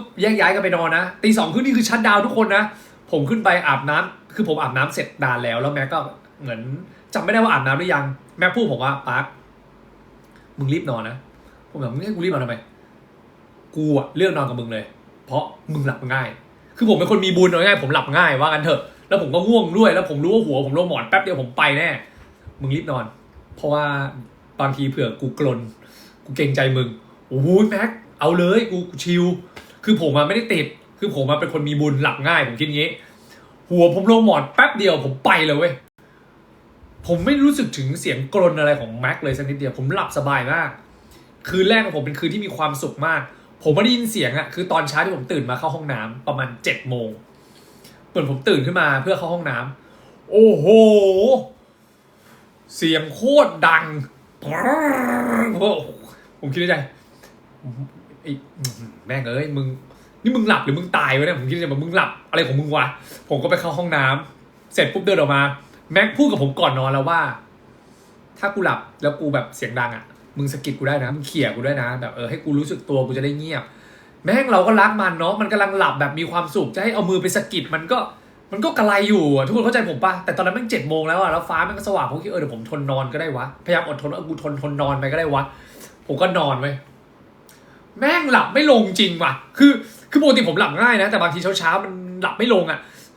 บแยกย้ายกันไปนอนนะตี 2:30นี่คือชัตดาวน์ทุกคนนะผมขึ้นไปอาบน้ำคือผมอาบน้ำเสร็จนานแล้วแม็กก็เหมือนจำไม่ได้ว่าอาบน้ำหรือยังแม็กพูดผมว่าปาร์คมึงรีบนอนนะผมแบบมึงให้กูรีบนอนทำไมกูอะเลือกนอนกับมึงเลยเพราะมึงหลับง่ายคือผมเป็นคนมีบุญง่ายผมหลับง่ายว่ากันเถอะแล้วผมก็ง่วงด้วยแล้วผมรู้ว่าหัวผมลงหมอนแป๊บเดียวผมไปแน่มึงรีบนอนเพราะว่าบางทีเผื่อกูกลนกูเกรงใจมึงโอ้ยแม็กเอาเลยกูชิลคือผมไม่ได้ติดคือผมเป็นคนมีบุญหลับง่ายผมคิดงี้หัวผมลงหมอนแป๊บเดียวผมไปเลยเว้ยผมไม่รู้สึกถึงเสียงกรนอะไรของแม็กเลยสักนิดเดียวผมหลับสบายมากคืนแรกของผมเป็นคืนที่มีความสุขมากผมไม่ได้ยินเสียงคือตอนเช้าที่ผมตื่นมาเข้าห้องน้ำประมาณ7 โมงเปิดผมตื่นขึ้นมาเพื่อเข้าห้องน้ำโอ้โหเสียงโคตรดังผมคิดในใจไอ้แม่งมึงนี่มึงหลับหรือมึงตายวะเนี่ยผมคิดในใจมึงหลับอะไรของมึงวะผมก็ไปเข้าห้องน้ำเสร็จปุ๊บเดินออกมาแม็กพูดกับผมก่อนนอนแล้วว่าถ้ากูหลับแล้วกูแบบเสียงดังมึงสะกิดกูได้นะมึงเขี่ยกูได้นะแบบให้กูรู้สึกตัวกูจะได้เงียบแม่งเราก็รักมันเนาะมันกำลังหลับแบบมีความสุขจะให้เอามือไปสะกิดมันก็กระไรอยู่ทุกคนเข้าใจผมป่ะแต่ตอนนั้นแม่ง7 โมงแล้วแล้วฟ้ามันก็สว่างผมคิดเดี๋ยวผมทนนอนก็ได้วะพยายามอดทนกูทนนอนไปก็ได้วะผมก็นอนไว้แม่งหลับไม่ลงจริงว่ะคือปกติผมหลับง่ายนะแต่บางทีเช้ามันหลับไม่ลง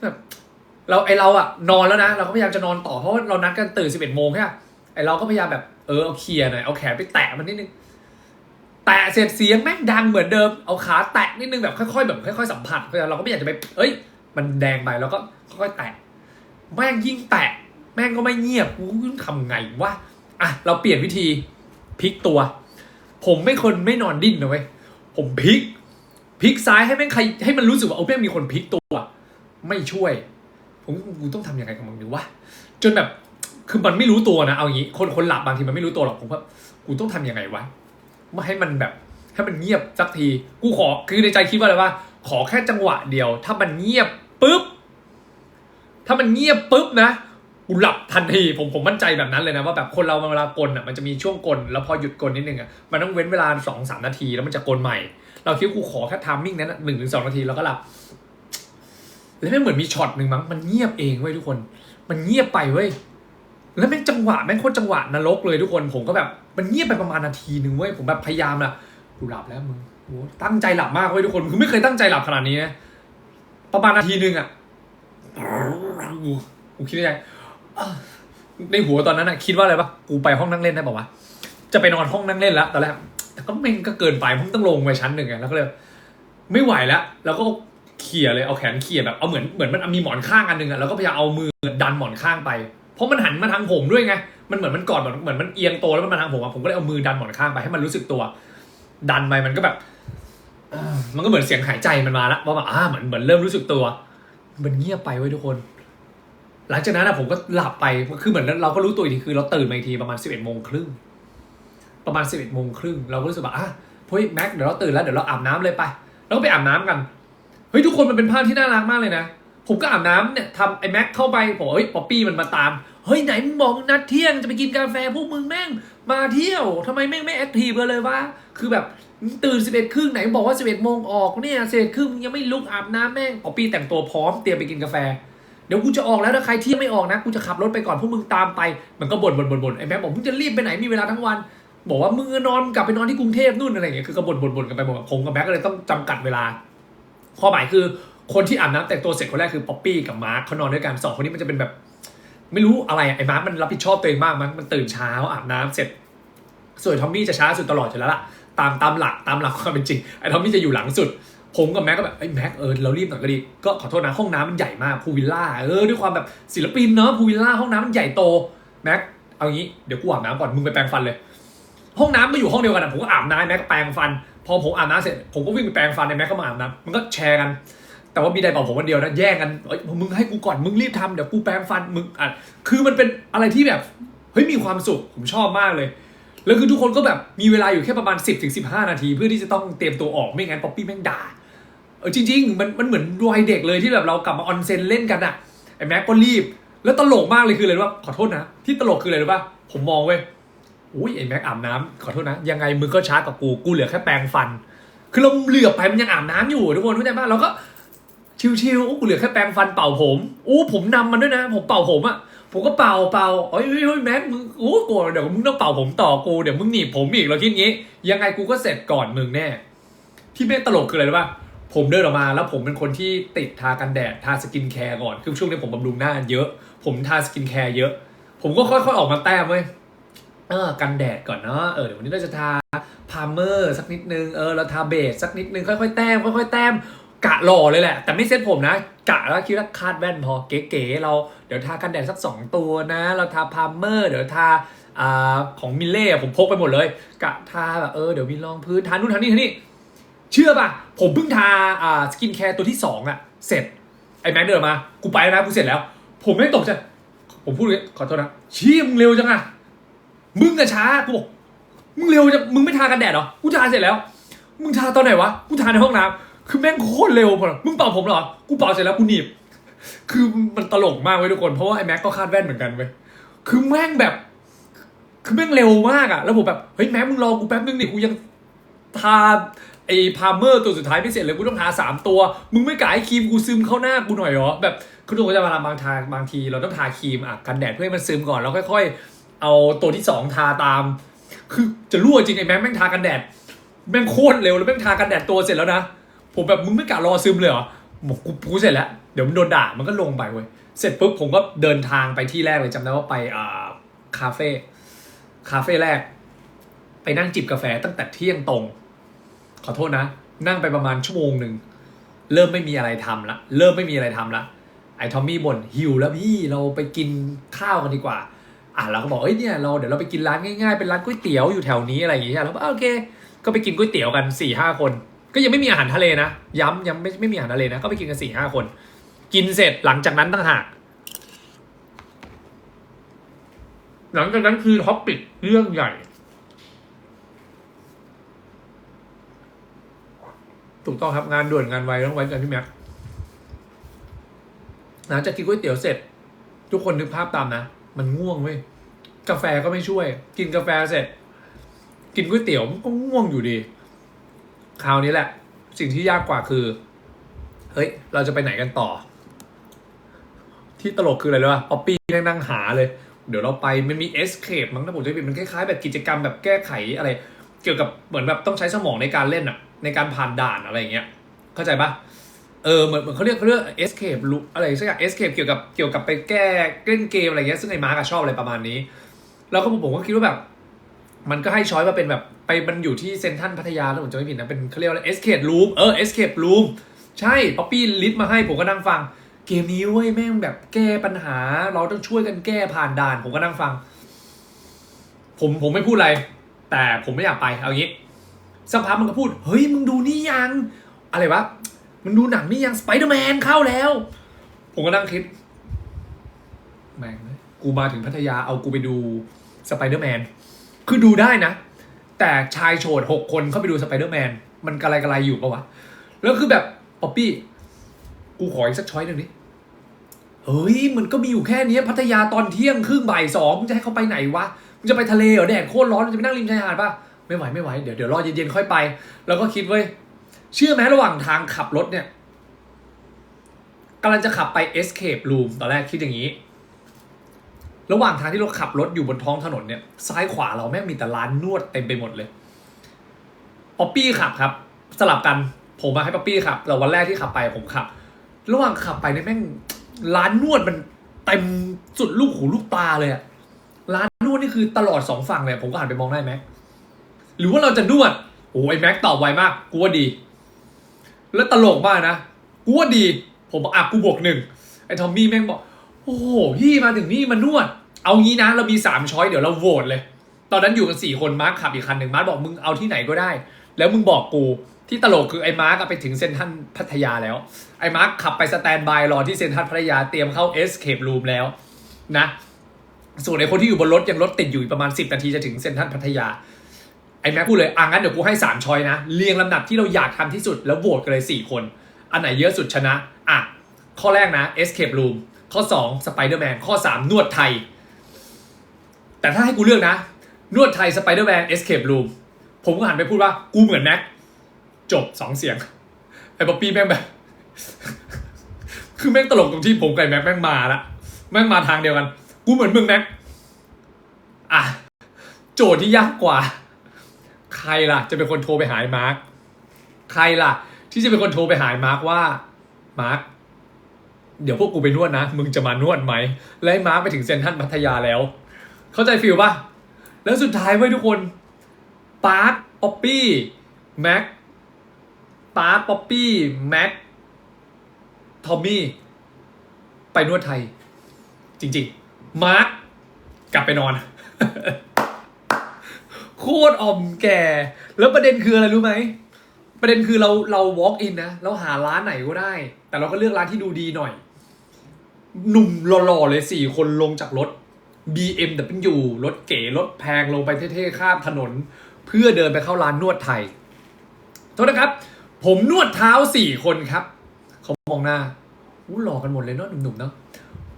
แบบเรานอนแล้วนะเราก็พยายามจะนอนต่อเพราะว่าเรานัดกันตื่น11 โมงใช่ไหมเราก็พยายามแบบเอาเคลียร์หน่อยเอาแขนไปแตะมันนิดนึงแตะเสร็จเสียงแม่งดังเหมือนเดิมเอาขาแตะนิดนึงแบบค่อยๆสัมผัสเราก็ไม่อยากจะไปมันแดงไปแล้วก็ค่อยๆแตะแม่งยิ่งแตะแม่งก็ไม่เงียบกูทำไงวะเราเปลี่ยนวิธีพลิกตัวผมไม่นอนดิ้นนะเว้ยผมพลิกซ้ายให้แม่งใครให้มันรู้สึกว่าแม่งมีคนพลิกตัวไม่ช่วยกูต้องทำยังไงกับมึงดีวะจนแบบคือมันไม่รู้ตัวนะเอาอย่างนี้คนหลับบางทีมันไม่รู้ตัวหรอกผมว่ากูต้องทำยังไงวะไม่ให้มันแบบให้มันเงียบสักทีกูขอคือในใจคิดว่าอะไรว่าขอแค่จังหวะเดียวถ้ามันเงียบปุ๊บนะกูหลับทันทีผมมั่นใจแบบนั้นเลยนะว่าแบบคนเราเวลากลมันจะมีช่วงกลแล้วพอหยุดกลนิดนึงมันต้องเว้นเวลา 2-3 นาทีแล้วมันจะกลใหม่เราคิดว่ากูขอแค่ไทมิ่งนั้น 1-2 นาทีแล้วก็หลับแล้วไม่เหมือนมีช็อตนึงมั้งมันเงียบเองเว้ยทุกคนมันเงียบไปเว้ย แล้วแม่งจังหวะแม่งโคตรจังหวะนรกเลยทุกคนผมก็แบบมันเงียบไปประมาณนาทีนึงเว้ยผมแบบพยายามนะกูหลับแล้วมึงโอ้ตั้งใจหลับมากเว้ยทุกคนคือไม่เคยตั้งใจหลับขนาดนี้นะประมาณนาทีนึงอ่ะกูคิดในใจในหัวตอนนั้นอ่ะคิดว่าอะไรปะกูไปห้องนั่งเล่นได้ป่าวะจะไปนอนห้องนั่งเล่นแล้วตอนแรกแต่ก็แม่งก็เกินไปมึงต้องลงไปชั้นหนึ่งไงแล้วก็เลยไม่ไหวแล้วแล้วก็เขี่ยเลยเอาแขนเขี่ยแบบเอาเหมือนมันมีหมอนข้างอันนึงอ่ะแล้วก็พยายามเอามือดันหมอนข้างไปเพราะมันหันมาทางผมด้วยไงมันเหมือนมันกอดเหมือนมันเอียงตัวแล้วมันมาทางผมอ่ะผมก็เลยเอามือดันหมอนข้างไปให้มันรู้สึกตัวดันไปมันก็แบบมันก็เหมือนเสียงหายใจมันมาแล้วว่าแบบเหมือนเริ่มรู้สึกตัวมันเงียบไปเว้ยทุกคนหลังจากนั้นผมก็หลับไปคือเหมือนเราก็รู้ตัวอีกทีคือเราตื่นมาอีกทีประมาณ11:30ประมาณ11:30เราก็รู้สึกว่าเฮ้ยแม็กเดี๋ยวเราตื่นแล้วเดี๋ยวเราอาบน้ำเลยไปแล้วก็ไปอาบน้ำกันเฮ้ยทุกคนมันเป็นภาพที่น่ารักมากเลยนะผมก็อาบน้ำเนี่ยทำไอ้แม็กเข้าไปบอกเฮ้ยป๊อปปี้มันมาตามเฮ้ยไหนมึงบอกนัดเที่ยงจะไปกินกาแฟพวกมึงแม่งมาเที่ยวทำไมแม่งไม่แอคทีฟกันเลยวะคือแบบตื่น11:30ไหนบอกว่า11:00ออกเนี่ย11:30ยังไม่ลุกอาบน้ำแม่งป๊อปปี้แต่งตัวพร้อมเตรียมไปกินกาแฟเดี๋ยวกูจะออกแล้วถ้าใครเที่ยงไม่ออกนะกูจะขับรถไปก่อนพวกมึงตามไปมันก็บ่นไอ้แม็กบอกมึงจะรีบไปไหนมีเวลาทั้งวันบอกว่ามึงนอนกลับไปนอนที่กรุงเทพนู่นอะไรอย่างเงี้ยคือก็บ่นกันไปหมดผมกับแม็กก็เลยต้องจำกัดเวลาข้อหมายคือคนที่อาบน้ำแต่งตัวเสร็จคนแรกคือป๊อปปี้กับมาร์คเขานอนด้วยกัน2คนนี้มันจะเป็นแบบไม่รู้อะไรไอ้มาร์คมันรับผิดชอบตัวเองมากมันตื่นเช้าอาบน้ำเสร็จส่วนทอมมี่จะช้าสุดตลอดอยู่แล้วล่ะตามหลักความเป็นจริงไอ้ทอมมี่จะอยู่หลังสุดผมกับแม็กก็แบบไอ้แม็กเรารีบหน่อยก็ดีก็ขอโทษนะห้องน้ำมันใหญ่มากพูวิลล่าด้วยความแบบศิลปินเนาะพูวิลล่าห้องน้ำมันใหญ่โตแม็กเอางี้เดี๋ยวกูอาบน้ำก่อนมึงไปแปรงฟันเลยห้องน้ำมาอยู่ห้องเดียวกันผมก็อาบน้ำแม็กก็แปรงฟันพอผมอาบน้ำเสร็จผมก็วิ่งไปแปรงฟันในแม็กก็มาอาบน้ำมันก็แชร์กันแต่ว่ามีใดบอกผมคนเดียวนะแย่งกันมึงให้กูก่อนมึงรีบทำเดี๋ยวกูแปรงฟันมึงคือมันเป็นอะไรที่แบบเฮ้ยมีความสุขผมชอบมากเลยแล้วคือทุกคนก็แบบมีเวลาอยู่แค่ประมาณ10-15 นาทีเพื่อที่จะต้องเตรียมตัวออกไม่งั้นป๊อปปี้แม่งด่าจริงๆมันเหมือนวัยเด็กเลยที่แบบเรากลับมาออนเซ็นเล่นกันอะไอ้แม็กก็รีบแล้วตลกมากเลยคืออะไรว่าขอโทษนะที่ตลกคืออะไรรู้ป่ะผมมองเว้ยอุ้ยไอ้แม็กอาบน้ำขอโทษนะยังไงมึงก็ช้ากว่ากูเหลือแค่แปรงฟันคือเราเหลือบไปมันยังอาบน้ำอยู่ทุกคนเข้าใจป่ะเราก็ชิวๆกูเหลือแค่แปรงฟันเป่าผมผมนำมันด้วยนะผมเป่าผมอะผมก็เป่าเฮ้ยแม็กมึงโกรธเดี๋ยวมึงต้องเป่าผมต่อกูเดี๋ยวมึงหนีบผมอีกเราคิดงี้ยังไงกูก็เสร็จก่อนมึงแน่ที่แม่ตลกคืออะไรรู้ป่ะผมเดินออกมาแล้วผมเป็นคนที่ติดทากันแดดทาสกินแคร์ก่อนคือช่วงนี้ผมบำรุงหน้าเยอะผมทาสกินแคร์เยอะผมก็ค่อยๆออกมาแต้มเว้ยกันแดดก่อนเนาะเดี๋ยววันนี้เราจะทาพาร์เมอร์สักนิดนึงเราทาเบสสักนิดนึงค่อยๆแต้มกะหล่อเลยแหละแต่ไม่เซ็ตผมนะกะแล้วคิดว่าคาดแว่นพอเก๋ๆเราเดี๋ยวทากันแดดสัก2ตัวนะเราทาพาร์เมอร์เดี๋ยวทาของมิเล่ผมพกไปหมดเลยกะทาแบบเดี๋ยวมีรองพื้นทานู่นทานี่เชื่อป่ะผมเพิ่งทาสกินแคร์ตัวที่2อ่ะเสร็จไอ้แม็กเดินมากูไปแล้วนะกูเสร็จแล้วผมไม่ตกใจผมพูดเลยขอโทษนะชี้มึงเร็วจังอะมึงอะช้ากูบอกมึงเร็วจังมึงไม่ทากันแดดเหรอกูทาเสร็จแล้วมึงทาตอนไหนวะกูทาในห้องน้ำคือแม่งโคตรเร็วพอมึงเป่าผมเหรอกูเป่าเสร็จแล้วกูหนีบคือมันตลกมากเว้ยทุกคนเพราะว่าไอ้แม็กก็คาดแว่นเหมือนกันเว้ยคือแม่งแบบคือแม่งเร็วมากอะแล้วผมแบบเฮ้ยแม็กมึงรอกูแป๊บนึงดิกูยังทาไอ้พาร์เมอร์ตัวสุดท้ายไม่เสร็จเลยกูต้องทา3ตัวมึงไม่กะให้ครีมกูซึมเข้าหน้ากูหน่อยเหรอแบบคือทุกคนจะมาบางทีเราต้องทาครีมกันแดดเพื่อให้มันซึมก่อนแล้วค่อยๆเอาตัวที่2ทาตามคือจะรั่วจริงไอ้แม่งทากันแดดแม่งโคตรเร็วแล้วแม่งทากันแดดตัวเสร็จแล้วนะผมแบบมึงไม่กะรอซึมเลยเหรอบอกกูเสร็จแล้วเดี๋ยวมันโดนด่ามันก็ลงไปเว้ยเสร็จปุ๊บผมก็เดินทางไปที่แรกเลยจำได้ว่าไปคาเฟ่แรกไปนั่งจิบกาแฟตั้งแต่เที่ยงตรงขอโทษนะนั่งไปประมาณชั่วโมงหนึ่งเริ่มไม่มีอะไรทำละไอ้ทอมมี่บ่นหิวแล้วพี่เราไปกินข้าวกันดีกว่าเราก็บอกเเนี่ยเดี๋ยวเราไปกินร้านง่ายๆเป็นร้านก๋วยเตี๋ยวอยู่แถวนี้อะไรอย่างเงี้ยแล้วโอเคก็ไปกินก๋วยเตี๋ยวกัน 4-5 คนก็ยังไม่มีอาหารทะเลนะย้ำยังไม่มีอาหารทะเลนะก็ไปกินกัน 4-5 คนกินเสร็จหลังจากนั้นต่างหากหลังจากนั้นคือท็อปปิกเรื่องใหญ่ถูกต้องครับงานด่วนงานไวต้องไว้กันพี่แม็กหลังจากกินก๋วยเตี๋ยวเสร็จทุกคนนึกภาพตามนะมันง่วงเว้ยกาแฟก็ไม่ช่วยกินกาแฟเสร็จกินก๋วยเตี๋ยวมันก็ง่วงอยู่ดีคราวนี้แหละสิ่งที่ยากกว่าคือเฮ้ยเราจะไปไหนกันต่อที่ตลกคืออะไรรู้ป่ะป๊อปปี้นั่งหาเลย เดี๋ยวเราไปมันมี escape มั้งถ้าผมจะไม่ผิดมันคล้ายๆแบบกิจกรรมแบบแก้ไขอะไรเกี่ยวกับเหมือนแบบต้องใช้สมองในการเล่นอะในการผ่านด่านอะไรอย่างเงี้ยเข้าใจปะเหมือนเขาเรียกescape อะไรสักอย่าง escape เกี่ยวกับไปแก้เล่นเกมอะไรเงี้ยซึ่งไอ้มาร์กชอบอะไรประมาณนี้แล้วก็ผมก็คิดว่าแบบมันก็ให้ช้อยมาเป็นแบบไปมันอยู่ที่เซ็นทรัลพัทยาถ้าผมจำไม่ผิดนะเป็นเขาเรียกว่า escape room escape room ใช่ป๊อปปี้ลิสต์มาให้ผมก็นั่งฟังเกมนี้เว้ยแม่งแบบแก้ปัญหาเราต้องช่วยกันแก้ผ่านด่านผมก็นั่งฟังผมไม่พูดอะไรแต่ผมไม่อยากไปเอางี้สักพักมันก็พูดเฮ้ยมึงดูนี่ยังอะไรวะมึงดูหนังนี่ยังสไปเดอร์แมนเข้าแล้วผมก็นั่งคิดแม่งกูมาถึงพัทยาเอากูไปดูสไปเดอร์แมนคือดูได้นะแต่ชายโฉด6 คนเข้าไปดูสไปเดอร์แมนมันกระไรอยู่ปะวะแล้วคือแบบป๊อปปี้กูขออีกสักช้อยหนึ่งดิเฮ้ยมันก็มีอยู่แค่นี้พัทยาตอนเที่ยงครึ่งบ่าย2มึงจะให้เขาไปไหนวะมึงจะไปทะเลเหรอแดดโคตรร้อนจะไปนั่งริมชายหาดปะไม่ไหวเดี๋ยวรอเย็นๆค่อยไปแล้วก็คิดเว้ยเชื่อไหมระหว่างทางขับรถเนี่ยกำลังจะขับไป escape room ตอนแรกคิดอย่างนี้ระหว่างทางที่เราขับรถอยู่บนท้องถนนเนี่ยซ้ายขวาเราแม่งมีแต่ร้านนวดเต็มไปหมดเลยป๊อปปี้ขับครับสลับกันผมมาให้ป๊อปปี้ขับแต่วันแรกที่ขับไปผมขับระหว่างขับไปเนี่ยแม่งร้านนวดมันเต็มสุดลูกหูลูกตาเลยอะร้านนวดนี่คือตลอด2 ฝั่งเลยผมก็หันไปมองได้ไหมหรือว่าเราจะนวดโอ้ยแม็กตอบไวมากกูว่าดีแล้วตลกมากนะกูว่าดีผมบอกกูบวก1ไอ้ทอมมี่แม่งบอกโอ้โหพี่มาถึงนี่มานวดเอางี้นะเรามี3 ช้อยเดี๋ยวเราโหวตเลยตอนนั้นอยู่กัน4 คนมาร์คขับอีกคันหนึ่งมาร์คบอกมึงเอาที่ไหนก็ได้แล้วมึงบอกกูที่ตลกคือไอ้มาร์คไปถึงเซ็นทรัลพัทยาแล้วไอ้มาร์คขับไปสแตนบายรอที่เซ็นทรัลพัทยาเตรียมเข้า escape room แล้วนะส่วนไอ้คนที่อยู่บนรถยังรถติดอยู่ประมาณ10 นาทีจะถึงเซ็นทรัลพัทยาไอ้แม็กพูดเลยงั้นเดี๋ยวกูให้3 ช้อยนะเรียงลำดับที่เราอยากทำที่สุดแล้วโหวตกันเลย4 คนอันไหนเยอะสุดชนะข้อแรกนะ escape room ข้อ2 Spider-Man ข้อ3นวดไทยแต่ถ้าให้กูเลือกนะนวดไทย Spider-Man escape room ผมก็หันไปพูดว่ากูเหมือนแม็กจบ2 เสียงไอ้ป๊อปปี้แม่งแบบคือแม่งตลกตรงที่ผมกับแม็กแม่งมาละแม่งมาทางเดียวกันกูเหมือนมึงแม็กโจทย์ที่ยากกว่าใครล่ะจะเป็นคนโทรไปหาไอ้มาร์คใครล่ะที่จะเป็นคนโทรไปหาไอ้มาร์คว่ามาร์คเดี๋ยวพวกกูไปนวดนะมึงจะมานวดไหมและไอ้มาร์คไปถึงเซ็นทรัลพัทยาแล้วเข้าใจฟีลป่ะแล้วสุดท้ายเว้ยทุกคนปาร์คป๊อปปี้แม็กปาร์คป๊อปปี้แม็กทอมมี่ไปนวดไทยจริงๆมาร์คกลับไปนอน โคตรอ่อมแก่แล้วประเด็นคืออะไรรู้ไหมประเด็นคือเรา walk in นะเราหาร้านไหนก็ได้แต่เราก็เลือกร้านที่ดูดีหน่อยหนุ่มหล่อๆเลย4 คนลงจากรถ BMW รถเก๋รถแพงลงไปเท่ๆข้ามถนนเพื่อเดินไปเข้าร้านนวดไทยโทษนะครับผมนวดเท้า4 คนครับเขามองหน้าหล่อกันหมดเลยเนาะหนุ่มๆเนาะ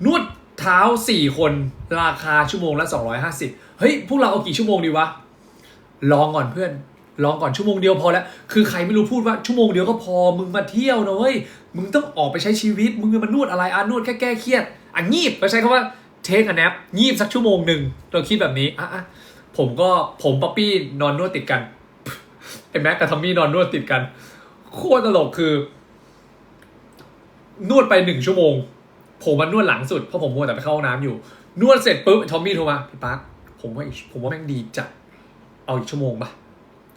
นวดเท้า4 คนราคาชั่วโมงละ250เฮ้ยพวกเราเอากี่ชั่วโมงดีวะลองก่อนเพื่อนลองก่อนชั่วโมงเดียวพอแล้วคือใครไม่รู้พูดว่าชั่วโมงเดียวก็พอมึงมาเที่ยวนะเว้ยมึงต้องออกไปใช้ชีวิตมึงมานวดอะไรนวดแค่แก้เครียดงีบเราใช้คำว่าเทคอะแนปงีบสักชั่วโมงหนึ่งเราคิดแบบนี้ผมป๊อปปี้นอนนวดติดกันไอ้แม็กกับทอมมี่นอนนวดติดกันโคตรตลกคือนวดไป1 ชั่วโมงผมมันนวดหลังสุดเพราะผมมัวแต่ไปเข้าห้องน้ำอยู่นวดเสร็จปุ๊บทอมมี่โทรมาพี่ปั๊กผมว่าแม่งดีจัดเอาอีกชั่วโมงป่ะ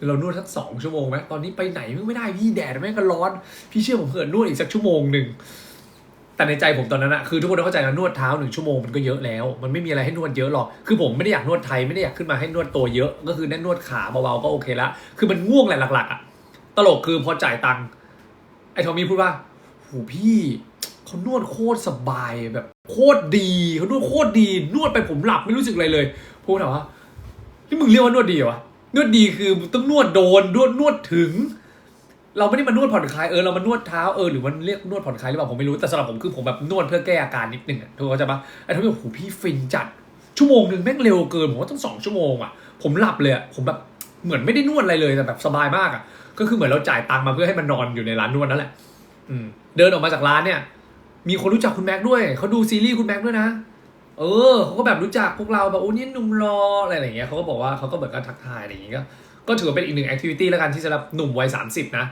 เรานวดสัก2 ชั่วโมงไหมตอนนี้ไปไหนไม่ได้พี่แดดแม่งก็ร้อนพี่เชื่อผมเผื่อนวดอีกสักชั่วโมงหนึ่งแต่ในใจผมตอนนั้นอะคือทุกคนต้องเข้าใจนะนวดเท้า1 ชั่วโมงมันก็เยอะแล้วมันไม่มีอะไรให้นวดเยอะหรอกคือผมไม่ได้อยากนวดไทยไม่ได้อยากขึ้นมาให้นวดตัวเยอะก็คือแน่นนวดขาเบาๆก็โอเคละคือมันง่วงแหละหลักๆอะตลกคือพอจ่ายตังค์ไอ้ทอมมี่พูดว่าโหพี่เขานวดโคตรสบายแบบโคตรดีเขานวดโคตรดีนวดไปผมหลับไม่รู้สึกอะไรเลยพูดถามว่านี่มึงเรียกว่านวดดีเหรอวะนวดดีคือต้องนวดโดนนวดถึงเราไม่ได้มานวดผ่อนคลายเรามานวดเท้าหรือมันเรียกนวดผ่อนคลายหรือเปล่าผมไม่รู้แต่สำหรับผมคือผมแบบนวดเพื่อแก้อาการนิดนึงถูกเข้าใจปะไอ้ทุกอย่างโหพี่ฟินจัดชั่วโมงนึงแม่งเร็วเกินผมว่าต้อง2 ชั่วโมงผมหลับเลยผมแบบเหมือนไม่ได้นวดอะไรเลยแต่แบบสบายมากก็คือเหมือนเราจ่ายตังค์มาเพื่อให้มันนอนอยู่ในร้านนวดนั่นแหละเดินออกมาจากร้านเนี่ยมีคนรู้จักคุณแม็กด้วยเขาดูซีรีส์คุณแม็กด้วยนะ เขาก็แบบรู้จักพวกเราแบบโอ้นี่หนุ่มรออะไรอย่างเงี้ยเขาก็บอกว่าเขาก็เหมือนกันทักทายอะไรอย่างเงี้ยก็ถือว่าเป็นอีกหนึ่งแอคทิวิตี้แล้วกันที่สำหรับหนุ่มวัย30นะ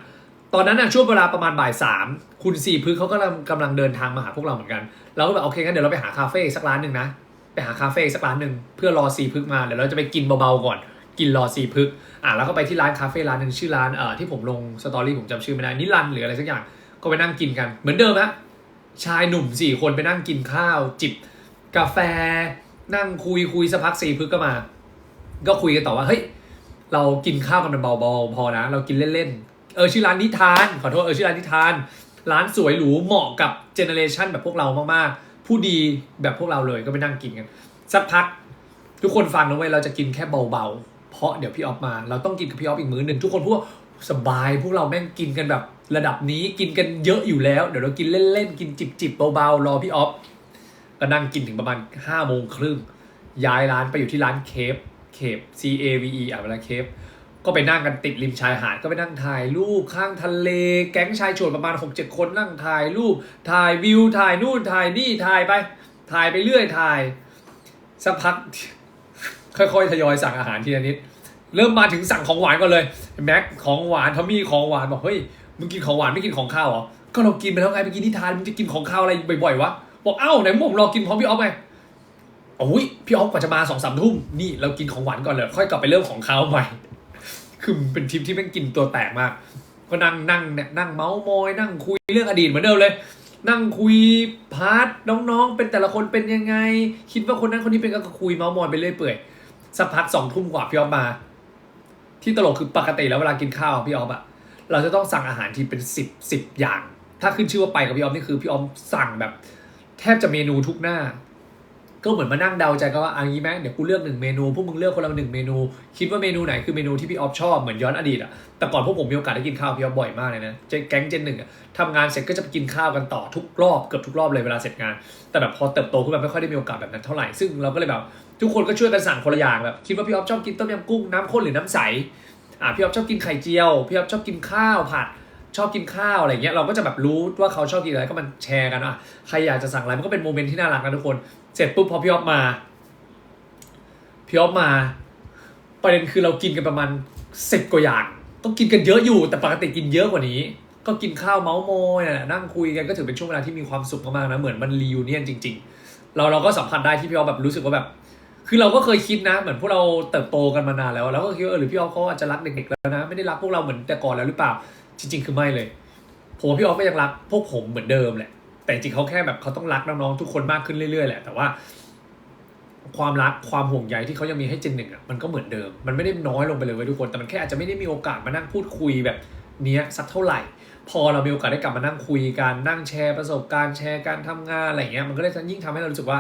ตอนนั้นน่ะช่วงเวลาประมาณบ่าย3คุณสี่พึกเขากำลังเดินทางมาหาพวกเราเหมือนกันเราก็แบบโอเคงั้นเดี๋ยวเราไปหาคาเฟ่สักร้านหนึ่งนะไปหาคาเฟ่สักร้านหนึ่งเพื่อรอสี่พึกมาเดี๋ยวเราจะไปกินเบาๆก่อนกินรอสี่พึกแล้วก็ไปที่ร้านคาเฟ่ร้านหนึ่งชื่อร้านที่ผมลงสตอรี่ผมจำชื่อไม่ได้นิรันดร์หรืออะไรสักอย่างก็ไปนั่งกินกันเหมือนเดิมฮะชายหนุ่ม4คนไปนั่งกินข้าวจิบกาแฟนั่งคุยสักพักสี่พึกก็มาก็คุยกันต่อว่าเฮ้ยเรากินข้าวกันเป็นเบาๆพอนะเรากินเล่นๆชื่อร้านนิทานขอโทษชื่อร้านนิทานร้านสวยหรูเหมาะกับเจเนอเรชันแบบพวกเรามากๆผู้ดีแบบพวกเราเลยก็ไปนั่งกินกันสักพักทุกคนฟังนะเว้ยเราจะกินแค่เบาๆเพราะเดี๋ยวพี่ออฟมาเราต้องกินกับพี่ออฟอีกมื้อหนึ่งทุกคนพูดว่าสบายพวกเราแม่งกินกันแบบระดับนี้กินกันเยอะอยู่แล้วเดี๋ยวเรากินเล่นๆกินจิบๆเบาๆรอพี่ออฟก็นั่งกินถึงประมาณ5:30ย้ายร้านไปอยู่ที่ร้านเคฟCAVEเวลาเคฟก็ไปนั่งกันติดริมชายหาดก็ไปนั่งถ่ายรูปข้างทะเลแก๊งชายโฉดประมาณ 6-7 คนนั่งถ่ายรูปถ่ายวิวถ่ายนู่นถ่ายนี่ถ่ายไปเรื่อยถ่ายสักพักค่อยๆทยอยสั่งอาหารทีละนิดเริ่มมาถึงสั่งของหวานก่อนเลยแม็กของหวานทอมมี่ของหวานบอกเฮ้ยมึงกินของหวานไม่กินของข้าวเหรอก็เรากินไปแล้วไงไปกินที่ทานมึงจะกินของข้าวอะไรบ่อยๆวะบอกเอ้าไหนผมรอกินพร้อมพี่ออฟไงโอ้ยพี่ออฟกว่าจะมา2-3 ทุ่มนี่เรากินของหวานก่อนเลยค่อยกลับไปเริ่มของข้าวใหม่คือเป็นทริปที่แม่งกินตัวแตกมากก็นั่งเมาส์มอยนั่งคุยเรื่องอดีตเหมือนเดิมเลยนั่งคุยพาร์ทน้องๆเป็นแต่ละคนเป็นยังไงคิดว่าคนนั้นคนนี้เป็นก็คุยเมาส์มอยไปเรื่อยเปื่อยสักพัก2 ทุ่มกว่าพี่ออฟมาที่ตลกคือปกติแล้วเวลากินข้าวพี่ออฟอะเราจะต้องสั่งอาหารทีเป็น10อย่างถ้าขึ้นชื่อว่าไปกับพี่ออฟนี่คือพี่ออฟสั่งแบบแทบจะเมนูทุกหน้าก็เหมือนมานั่งเดาใจกันว่าอันนี้แม่เดี๋ยวกูเลือก1 เมนูพวกมึงเลือกคนละ1 เมนูคิดว่าเมนูไหนคือเมนูที่พี่ออฟชอบเหมือนย้อนอดีตอะแต่ก่อนพวกผมมีโอกาสได้กินข้าวพี่ออฟบ่อยมากเลยนะแก๊งGen 1อะทำงานเสร็จก็จะไปกินข้าวกันต่อทุกรอบเกือบทุกรอบเลยเวลาเสร็จงานแต่แบบพอเติบโตขึ้นมาไม่ค่อยได้มีโอกาสแบบนั้นเท่าไหร่ซึ่งเราก็เลยแบบทุกคนก็ช่วยกันสั่งคนละอย่างแบบคิดว่าพี่ออฟชอบกินต้มยำกุ้งน้ำข้นหรือน้ำใสพี่ออฟชอบกินไข่เจียวพี่ออฟชอบกินข้าวผัดชอบกินข้าวอะไรเงี้ยเราก็จะแบบรู้ว่าเขาชอบกินอะไรก็มันแชร์กันใครอยากจะสั่งอะไรมันก็เป็นโมเมนต์ที่น่ารักนะทุกคนเสร็จปุ๊บพอพี่ออฟมาประเด็นคือเรากินกันประมาณ10 กว่าอย่างต้องกินกันเยอะอยู่แต่ปกติกินเยอะกว่านี้ก็กินข้าวเมาส์มอยนั่งคุยกันก็ถือเป็นช่วงเวลาที่มีความสุขมากๆนะเหมือนมันรียูเนียนจริงๆเราก็สัมผัสได้ที่พี่ออฟแบบรู้สึกว่าแบบคือเราก็เคยคิดนะเหมือนพวกเราเติบโตกันมานานแล้วก็คิดว่าหรือพี่ออฟเขาอาจจะรักเด็กๆแล้วนะไม่ได้รักพวกเราเหมือนแต่ก่อนแล้วหรือเปล่าจริงๆคือไม่เลยผมพี่ออฟก็ยังรักพวกผมเหมือนเดิมแหละแต่จริงเขาแค่แบบเขาต้องรักน้องๆทุกคนมากขึ้นเรื่อยๆแหละแต่ว่าความรักความห่วงใยที่เขายังมีให้Gen 1มันก็เหมือนเดิมมันไม่ได้น้อยลงไปเลยเว้ยทุกคนแต่มันแค่อาจจะไม่ได้มีโอกาสมานั่งพูดคุยแบบเนี้ยสักเท่าไหร่พอเรามีโอกาสได้กลับมานั่งคุยกันนั่งแชร์ประสบการณ์แชร์การทำงานอะไรเงี้ยมันก็เลยยิ่งทำให้เรารู้สึกว่า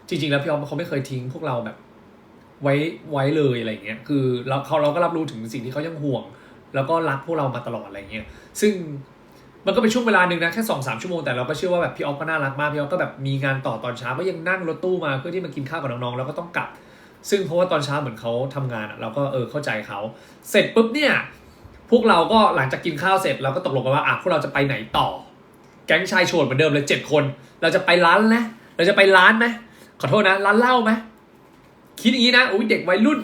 จริงๆแล้วพี่ออฟเขาไม่เคยทิ้งพวกเราแบบไว้เลยอะไรเงี้ยคือเราก็รับรู้ถึงสิ่งที่เขายังห่วงแล้วก็รักพวกเรามาตลอดอะไรเงี้ยซึ่งมันก็เป็นช่วงเวลาหนึ่งนะแค่2-3 ชั่วโมงแต่เราก็เชื่อว่าแบบพี่ออฟก็น่ารักมากพี่ออฟก็แบบมีงานต่อตอนเช้าก็ยังนั่งรถตู้มาเพื่อที่มากินข้าวกับน้องๆแล้วก็ต้องกลับซึ่งเพราะว่าตอนเช้าเหมือนเขาทำงานเราก็เข้าใจเขาเสร็จปุ๊บเนี่ยพวกเราก็หลังจากกินข้าวเสร็จเราก็ตกลงกันว่าพวกเราจะไปไหนต่อแก๊งชายโฉดเหมือนเดิมเลย7 คนเราจะไปร้านนะเราจะไปร้านไหมขอโทษนะร้านเหล้าไหมคิดอย่างนี้นะอุ้ยเด็กวัยรุ่น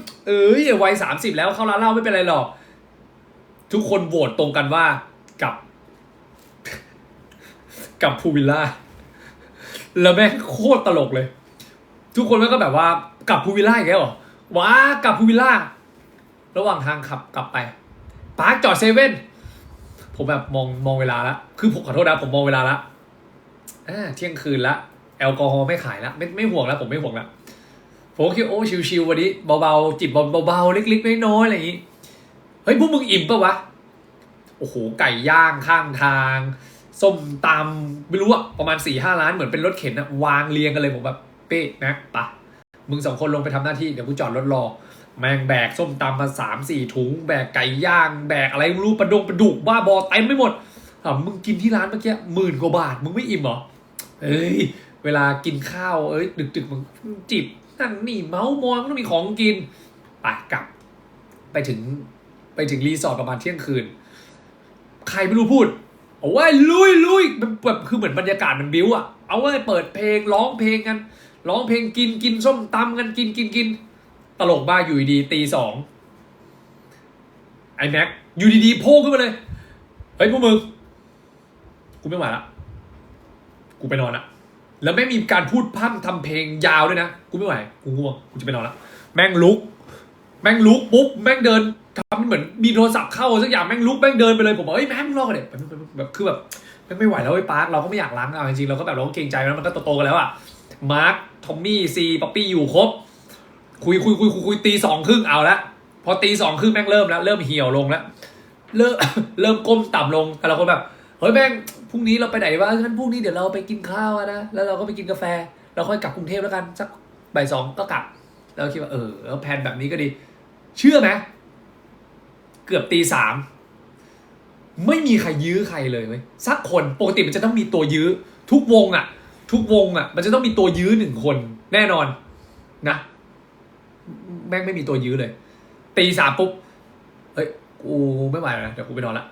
วัย30แล้วเข้าร้านเหล้าไม่เป็นไรหรอกทุกคนโหวตตรงกันว่ากับพูวิลล่าแล้วแม่งโคตรตลกเลยทุกคนก็แบบว่ากับพูวิลล่าอีกแล้วเหรอว้ากับพูวิลล่าระหว่างทางขับกลับไปปาร์คจอดเซเว่นผมแบบมองเวลาแล้วคือผมขอโทษนะผมมองเวลาแล้วเที่ยงคืนละแอลกอฮอล์ไม่ขายแล้วไม่ห่วงแล้วผมไม่ห่วงแล้วผมคิดโอ้ชิวๆวันนี้เบาๆจิบเบาๆเล็กๆน้อยๆอะไรอย่างงี้เฮ้ยพวกมึงอิ่มปะวะโอ้โหไก่ย่างข้างทางส้มตำไม่รู้อะประมาณ 4-5 ร้านเหมือนเป็นรถเข็นนะวางเรียงกันเลยผมแบบเป๊ะนะปะมึง2 คนลงไปทำหน้าที่เดี๋ยวกูจอดรถรอแม่งแบกส้มตำมา 3-4 ถุงแบกไก่ย่างแบกอะไรไม่รู้ปลาดุกบ้าบอเต็มไม่หมดมึงกินที่ร้านเมื่อกี้10,000 กว่าบาทมึงไม่อิ่มเหรอเวลากินข้าวดึกๆมึงจิบนั่งนี่เมาส์มอยมันต้องมีของกินไปกลับไปถึงรีสอร์ทประมาณเที่ยงคืนใครไม่รู้พูดโอ้ยลุยแบบคือเหมือนบรรยากาศมันบิ้วเอาไว้เปิดเพลงร้องเพลงกัน ร้องเพลงกินส้มตำกันกินตลกบ้าอยู่ดีตี 2ไอ้แม็กอยู่ดีๆโผล่ขึ้นมาเลยเฮ้ยพวกมึงกูไม่ไหวละกูไปนอนละแล้วไม่มีการพูดพร่ำทำเพลงยาวด้วยนะกูไม่ไหวกูง่วงกูจะไปนอนละแม่งลุกปุ๊บแม่งเดินทำเหมือนมีโทรศัพท์เข้าสักอย่างแม่งลุกแม่งเดินไปเลยผมบอกเฮ้ยแม่งรอกันเด็แบบคือแบบไม่ไหวแล้วไอ้ปาร์คเราก็ไม่อยากล้างเอาจริงๆเราก็แบบเราก็เกรงใจมันก็โตๆกันแล้วอะมาร์คทอมมี่ซีป๊อปปี้อยู่ครบคุยตี 2:30เอาละพอตี 2:30แม่งเริ่มแล้วเริ่มเหี่ยวลงแล้วเริ่มก้มต่ำลงแต่เราคนแบบเฮ้ยแม่งพรุ่งนี้เราไปไหนวะงั้นพรุ่งนี้เดี๋ยวเราไปกินข้าวนะแล้วเราก็ไปกินกาแฟเราค่อยกลับกรุงเทพแล้วกันสักบ่าย 2ก็กลับแล้วคิดว่าแล้วแผนแบบนี้ก็ดีเชื่อไหมเกือบตี 3ไม่มีใครยื้อใครเลยเว้ยสักคนปกติมันจะต้องมีตัวยื้อทุกวงอ่ะมันจะต้องมีตัวยื้อ1 คนแน่นอนนะแม่งไม่มีตัวยื้อเลยตี 3ปุ๊บเฮ้ยกูไม่ไหวแล้วนะเดี๋ยวกูไปนอนละ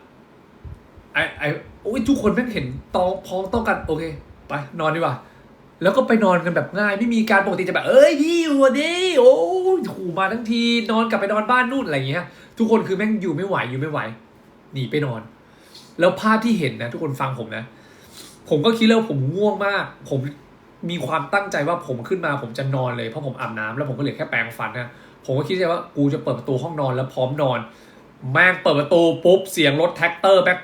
โอ้ยทุกคนแม่งเห็นพ้องต้องกันโอเคไปนอนดีกว่าแล้วก็ไปนอนกันแบบง่ายไม่มีการปกติจะแบบพี่อยู่ดิโอ้ยขู่มาทั้งทีนอนกลับไปนอนบ้านนู่นอะไรอย่างเงี้ยทุกคนคือแม่งอยู่ไม่ไหวหนีไปนอนแล้วภาพที่เห็นนะทุกคนฟังผมนะผมก็คิดแล้วผมง่วงมากผมมีความตั้งใจว่าผมขึ้นมาผมจะนอนเลยเพราะผมอาบน้ำแล้วผมก็เหลือแค่แปรงฟันนะผมก็คิดว่ากูจะเปิดประตูห้องนอนแล้วพร้อมนอนแม่งเปิดประตูปุ๊บเสียงรถแท็กเตอร์แบ็ค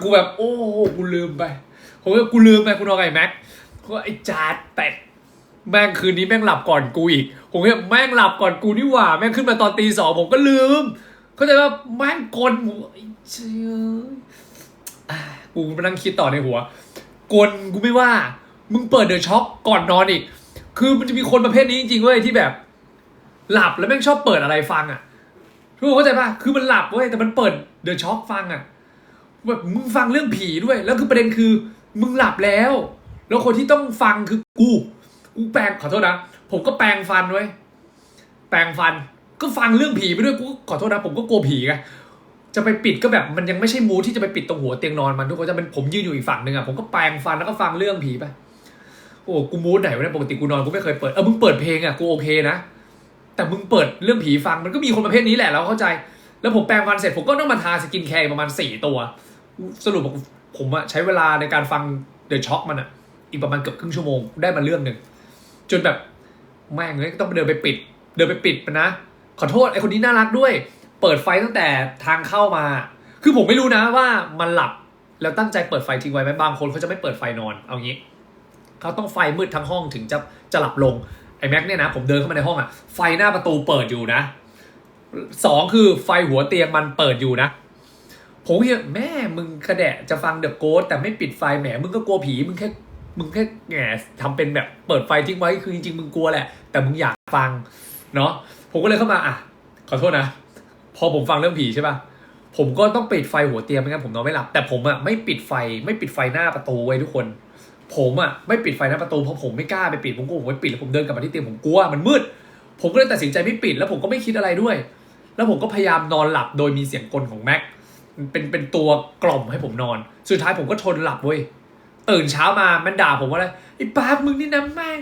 กูแบบโอ้กูลืมไปผมก็กูลืมไปกูนอนไอ้แม็กก็ไอ้จาดแต่แม่งคืนนี้แม่งหลับก่อนกูอีกผมก็แม่งหลับก่อนกูนี่หว่าแม่งขึ้นมาตอนตี 2ผมก็ลืมเข้าใจว่าแม่งกลเชื่อกูมานั่งคิดต่อในหัวกลกูไม่ว่ามึงเปิดเดอะช็อคก่อนนอนอีกคือมันจะมีคนประเภทนี้จริงๆเว้ยที่แบบหลับแล้วแม่งชอบเปิดอะไรฟังอ่ะทุกคนเข้าใจป่ะคือมันหลับเว้ยแต่มันเปิดเดอะช็อคฟังอ่ะแบบมึงฟังเรื่องผีด้วยแล้วคือประเด็นคือมึงหลับแล้วคนที่ต้องฟังคือกูแปรงขอโทษนะผมก็แปรงฟันไว้แปรงฟันก็ฟังเรื่องผีไปด้วยกูขอโทษนะผมก็กลัวผีไงจะไปปิดก็แบบมันยังไม่ใช่มูที่จะไปปิดตรงหัวเตียงนอนมันทุกคนจะเป็นผมยืนอยู่อีกฝั่งหนึ่งอ่ะผมก็แปรงฟันแล้วก็ฟังเรื่องผีไปโอ้กูมูดไหนวะเนี่ยปกติกูนอนกูไม่เคยเปิดมึงเปิดเพลงอ่ะกูโอเคนะแต่มึงเปิดเรื่องผีฟังมันก็มีคนประเภทนี้แหละเราเข้าใจแล้วผมแปรงฟันเสร็จผมก็ต้องมาทาสกินแคร์ประมาณ4 ตัวสรุปผมอะใช้เวลาในการฟังเดอะช็อคมันอะอีกประมาณเกือบครึ่งชั่วโมงได้มาเรื่องหนึ่งจนแบบแม่งเลยต้องเดินไปปิดมันนะขอโทษไอคนนี้น่ารักด้วยเปิดไฟตั้งแต่ทางเข้ามาคือผมไม่รู้นะว่ามันหลับแล้วตั้งใจเปิดไฟทิ้งไว้ไหมบางคนเขาจะไม่เปิดไฟนอนเอางี้เขาต้องไฟมืดทั้งห้องถึงจะหลับลงไอ้แม็กเนี่ยนะผมเดินเข้ามาในห้องอะไฟหน้าประตูเปิดอยู่นะ2คือไฟหัวเตียงมันเปิดอยู่นะผมเห็นแม่มึงกระแดะจะฟังเดอะโกสต์แต่ไม่ปิดไฟแหมมึงก็กลัวผีมึงแค่แหมทำเป็นแบบเปิดไฟทิ้งไว้คือจริงๆมึงกลัวแหละแต่มึงอยากฟังเนาะผมก็เลยเข้ามาขอโทษนะพอผมฟังเรื่องผีใช่ป่ะผมก็ต้องปิดไฟหัวเตียงไม่งั้นผมนอนไม่หลับแต่ผมไม่ปิดไฟหน้าประตูไว้ทุกคนผมไม่ปิดไฟหน้าประตูเพราะผมไม่กล้าไปปิดผมกลัวผมไปปิดแล้วผมเดินกลับมาที่เตียงผมกลัวมันมืดผมก็เลยตัดสินใจไม่ปิดแล้วผมก็ไม่คิดอะไรด้วยแล้วผมก็พยายามนอนหลับโดยมีเสียงกลของแม็กเป็นตัวกล่อมให้ผมนอนสุดท้ายผมก็ทนหลับเว้ยตื่นเช้ามามันด่าผมว่าอะไรไอ้ปาร์คมึงนี่นะแม่ง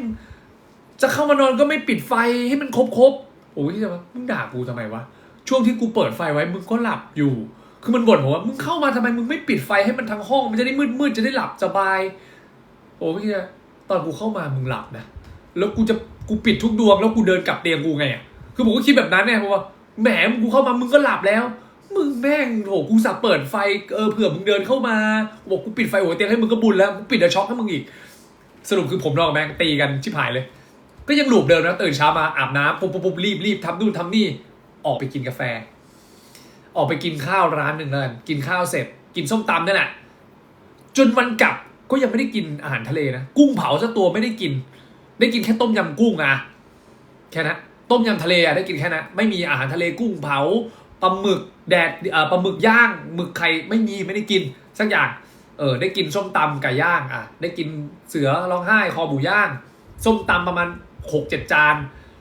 จะเข้ามานอนก็ไม่ปิดไฟให้มันครบโอ้ยจะมึงด่ากูทำไมวะช่วงที่กูเปิดไฟไว้มึงก็หลับอยู่คือมันบ่นผมว่ามึงเข้ามาทำไมมึงไม่ปิดไฟให้มันทั้งห้องมันจะได้มืดจะได้หลับสบายโอ้ยตอนกูเข้ามามึงหลับนะแล้วกูปิดทุกดวงแล้วกูเดินกลับเตียงกูไงคือผมก็คิดแบบนั้นเนี่ยเพราะว่าแหมกูเข้ามามึงก็หลับแล้วมึงแม่งโหกูสับเปิดไฟเผื่อมึงเดินเข้ามาบอกกูปิดไฟหัวเตียงให้มึงก็บุญแล้วกูปิดเดอะช็อคให้มึงอีกสรุปคือผมนอนกับแม่งตีกันชิบหายเลยก็ยังหลูบเดิมนะตื่นเช้ามาอาบน้ำปุ๊บรีบทำนู่นทำนี่ออกไปกินกาแฟออกไปกินข้าวร้านหนึ่งเลยกินข้าวเสร็จกินส้มตำนั่นแหละจนวันกลับก็ยังไม่ได้กินอาหารทะเลนะกุ้งเผาสักตัวไม่ได้กินแค่ต้มยำกุ้งแค่นั้นต้มยำทะเลได้กินแค่นั้นไม่มีอาหารทะเลกุ้งเผาปลาหมึกแดดปลาหมึกย่างหมึกไข่ไม่ได้กินสักอย่างได้กินส้มตำไก่ย่างได้กินเสือร้องไห้คอหมูย่างส้มตำประมาณ 6-7 จาน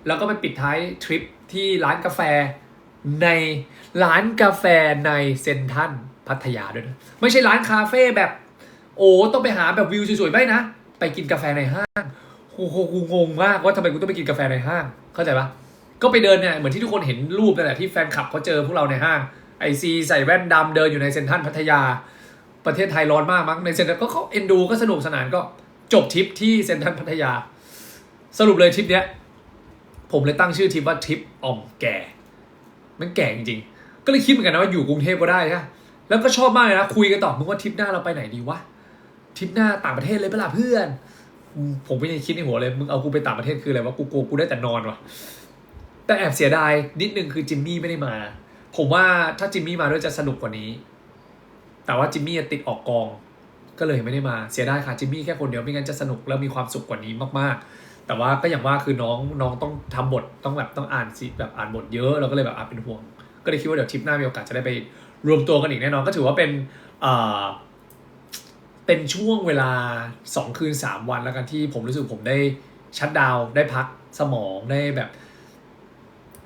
แล้วก็ไปปิดท้ายทริปที่ร้านกาแฟในเซ็นทรัลพัทยาด้วยนะไม่ใช่ร้านคาเฟ่แบบต้องไปหาแบบวิวสวยๆไม่นะไปกินกาแฟในห้าง กูงงมากว่าทำไมกูต้องไปกินกาแฟในห้างเข้าใจปะก็ไปเดินเนี่ยเหมือนที่ทุกคนเห็นรูปนั่นแหละที่แฟนคลับเขาเจอพวกเราในห้างไอซีใส่แว่นดำเดินอยู่ในเซ็นทรัลพัทยาประเทศไทยร้อนมากมั้งในเซ็นทรัลก็เขาเอ็นดูก็สนุกสนานก็จบทริปที่เซ็นทรัลพัทยาสรุปเลยทริปเนี้ยผมเลยตั้งชื่อทริปว่าทริปอ่อมแก่มันแก่จริงๆก็เลยคิดเหมือนกันนะว่าอยู่กรุงเทพก็ได้ใช่แล้วก็ชอบมากเลยนะคุยกันต่อมึงว่าทริปหน้าเราไปไหนดีวะทริปหน้าต่างประเทศเลยเปล่าเพื่อนผมไม่ได้คิดในหัวเลยมึงเอากูไปต่างประเทศคืออะไรวะกูได้แต่นอนวะแต่แอบเสียดายนิดนึงคือจิมมี่ไม่ได้มาผมว่าถ้าจิมมี่มาด้วยจะสนุกกว่านี้แต่ว่าจิมมี่ติดออกกองก็เลยไม่ได้มาเสียดายค่ะจิมมี่แค่คนเดียวไม่งั้นจะสนุกแล้วมีความสุขกว่านี้มากๆแต่ว่าก็อย่างว่าคือน้องต้องทำบทต้องแบบต้องอ่านสิแบบอ่านบทเยอะเราก็เลยแบบเป็นห่วงก็เลยคิดว่าเดี๋ยวทริปหน้ามีโอกาสจะได้ไปรวมตัวกันอีกแน่นอนก็ถือว่าเป็นช่วงเวลา2 คืน 3 วันแล้วกันที่ผมรู้สึกผมได้ชัตดาวน์ได้พักสมองได้แบบ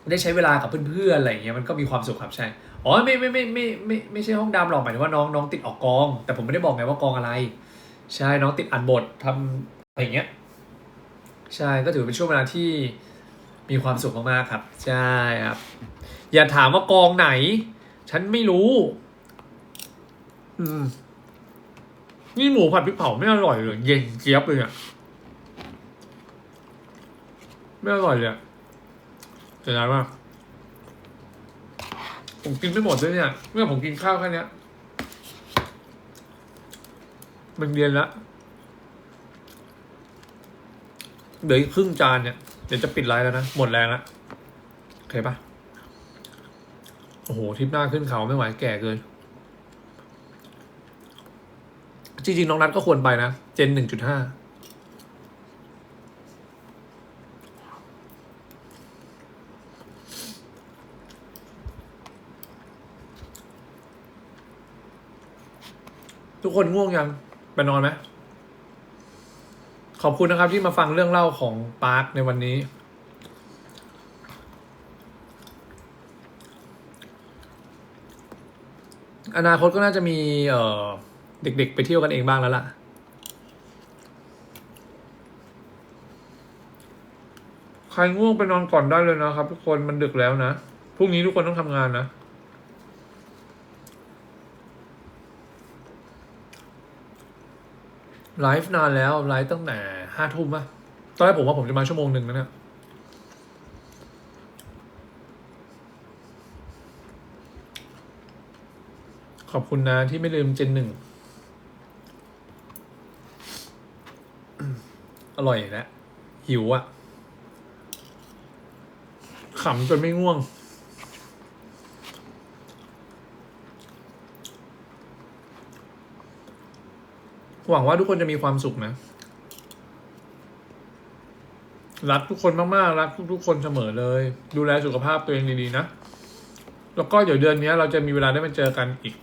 ได้ใช้เวลากับเพื่อนๆอะไรอย่างเงี้ยมันก็มีความสุขครับใช่อ๋อไม่ใช่ห้องดำหรอกหมายถึงว่าน้องติดออกกองแต่ผมไม่ได้บอกไงว่ากองอะไรใช่น้องติดอ่านบททำอะไรอย่างเงี้ยใช่ก็ถือเป็นช่วงเวลาที่มีความสุขมากๆครับใช่ครับอย่าถามว่ากองไหนฉันไม่รู้นี่หมูผัดพริกเผาไม่อร่อยเลยเย็นเจี๊ยบเลยอ่ะไม่อร่อยเลยอ่ะเสียดายมากผมกินไม่หมดด้วยเนี่ยเมื่อผมกินข้าวแค่นี้มันเย็นละเดี๋ยวอีกครึ่งจานเนี่ยเดี๋ยวจะปิดไลฟ์แล้วนะหมดแรงละโอเคปะโอ้โหทริปหน้าขึ้นเขาไม่ไหวแก่เกินจริงๆน้องนัทก็ควรไปนะเจน 1.5ทุกคนง่วงยังไปนอนไหมขอบคุณนะครับที่มาฟังเรื่องเล่าของปาร์คในวันนี้อนาคตก็น่าจะมีเด็กๆไปเที่ยวกันเองบ้างแล้วล่ะใครง่วงไปนอนก่อนได้เลยนะครับทุกคนมันดึกแล้วนะพรุ่งนี้ทุกคนต้องทำงานนะไลฟ์นานแล้วไลฟ์ตั้งแต่5 ทุ่มป่ะตอนแรกผมว่าผมจะมา1 ชั่วโมงนะเนี่ยขอบคุณนะที่ไม่ลืมเจน 1อร่อยแล้วหิวอะขำจนไม่ง่วงหวังว่าทุกคนจะมีความสุขนะรักทุกคนมากๆรักทุกๆคนเสมอเลยดูแลสุขภาพตัวเองดีๆนะแล้วก็เดี๋ยวเดือนนี้เราจะมีเวลาได้มาเจอกันอีก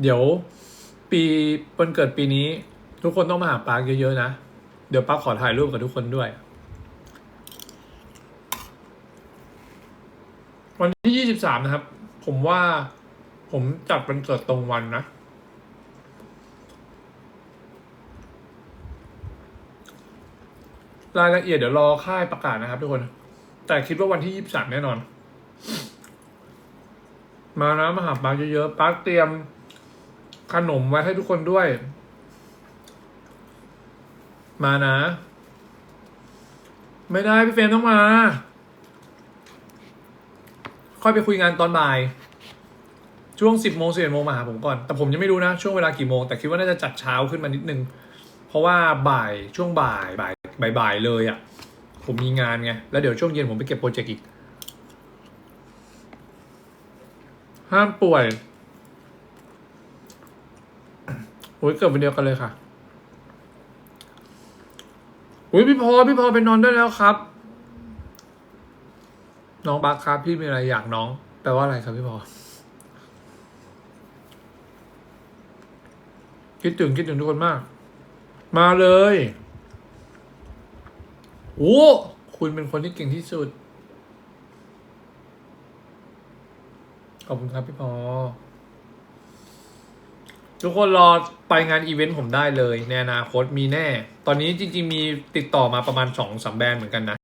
เดี๋ยววันเกิดปีนี้ทุกคนต้องมาหาปาร์คเยอะๆนะเดี๋ยวปาร์คขอถ่ายรูปกับทุกคนด้วยวันที่23นะครับผมว่าผมจัดวันเกิดตรงวันนะรายละเอียดเดี๋ยวรอค่ายประกาศนะครับทุกคนแต่คิดว่าวันที่23แน่นอนมานะมาหาปาร์คเยอะๆปาร์คเตรียมขนมไว้ให้ทุกคนด้วยมานะ ไม่ได้พี่เฟรมต้องมา ค่อยไปคุยงานตอนบ่าย ช่วง10 โมง 11 โมงมาหาผมก่อน แต่ผมยังไม่รู้นะช่วงเวลากี่โมง แต่คิดว่าน่าจะจัดเช้าขึ้นมานิดนึง เพราะว่าช่วงบ่ายเลยอ่ะ ผมมีงานไง แล้วเดี๋ยวช่วงเย็นผมไปเก็บโปรเจกต์อีก ห้ามป่วยโอ้ยเกิดวันเดียวกันเลยค่ะโอ้ยพี่พอไปนอนได้แล้วครับ น้องบักครับพี่มีอะไรอยากน้องแปลว่าอะไรครับพี่พอคิดถึงทุกคนมากมาเลยโอ้คุณเป็นคนที่เก่งที่สุด ขอบคุณครับพี่พอทุกคนรอไปงานอีเวนต์ผมได้เลยในอนาคตมีแน่ ตอนนี้จริงๆมีติดต่อมาประมาณ2-3 แบรนด์เหมือนกันนะ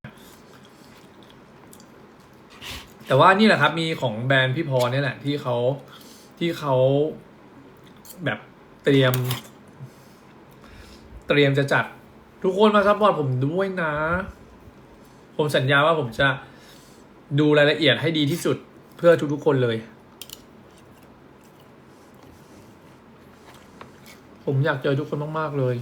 แต่ว่านี่แหละครับมีของแบรนด์พี่พอเนี่ยแหละที่เขาแบบเตรียมจะจัดทุกคนมาซัพพอร์ตผมด้วยนะ ผมสัญญาว่าผมจะดูรายละเอียดให้ดีที่สุดเพื่อทุกๆคนเลย ผมอยากเจอทุกคนมากๆเลย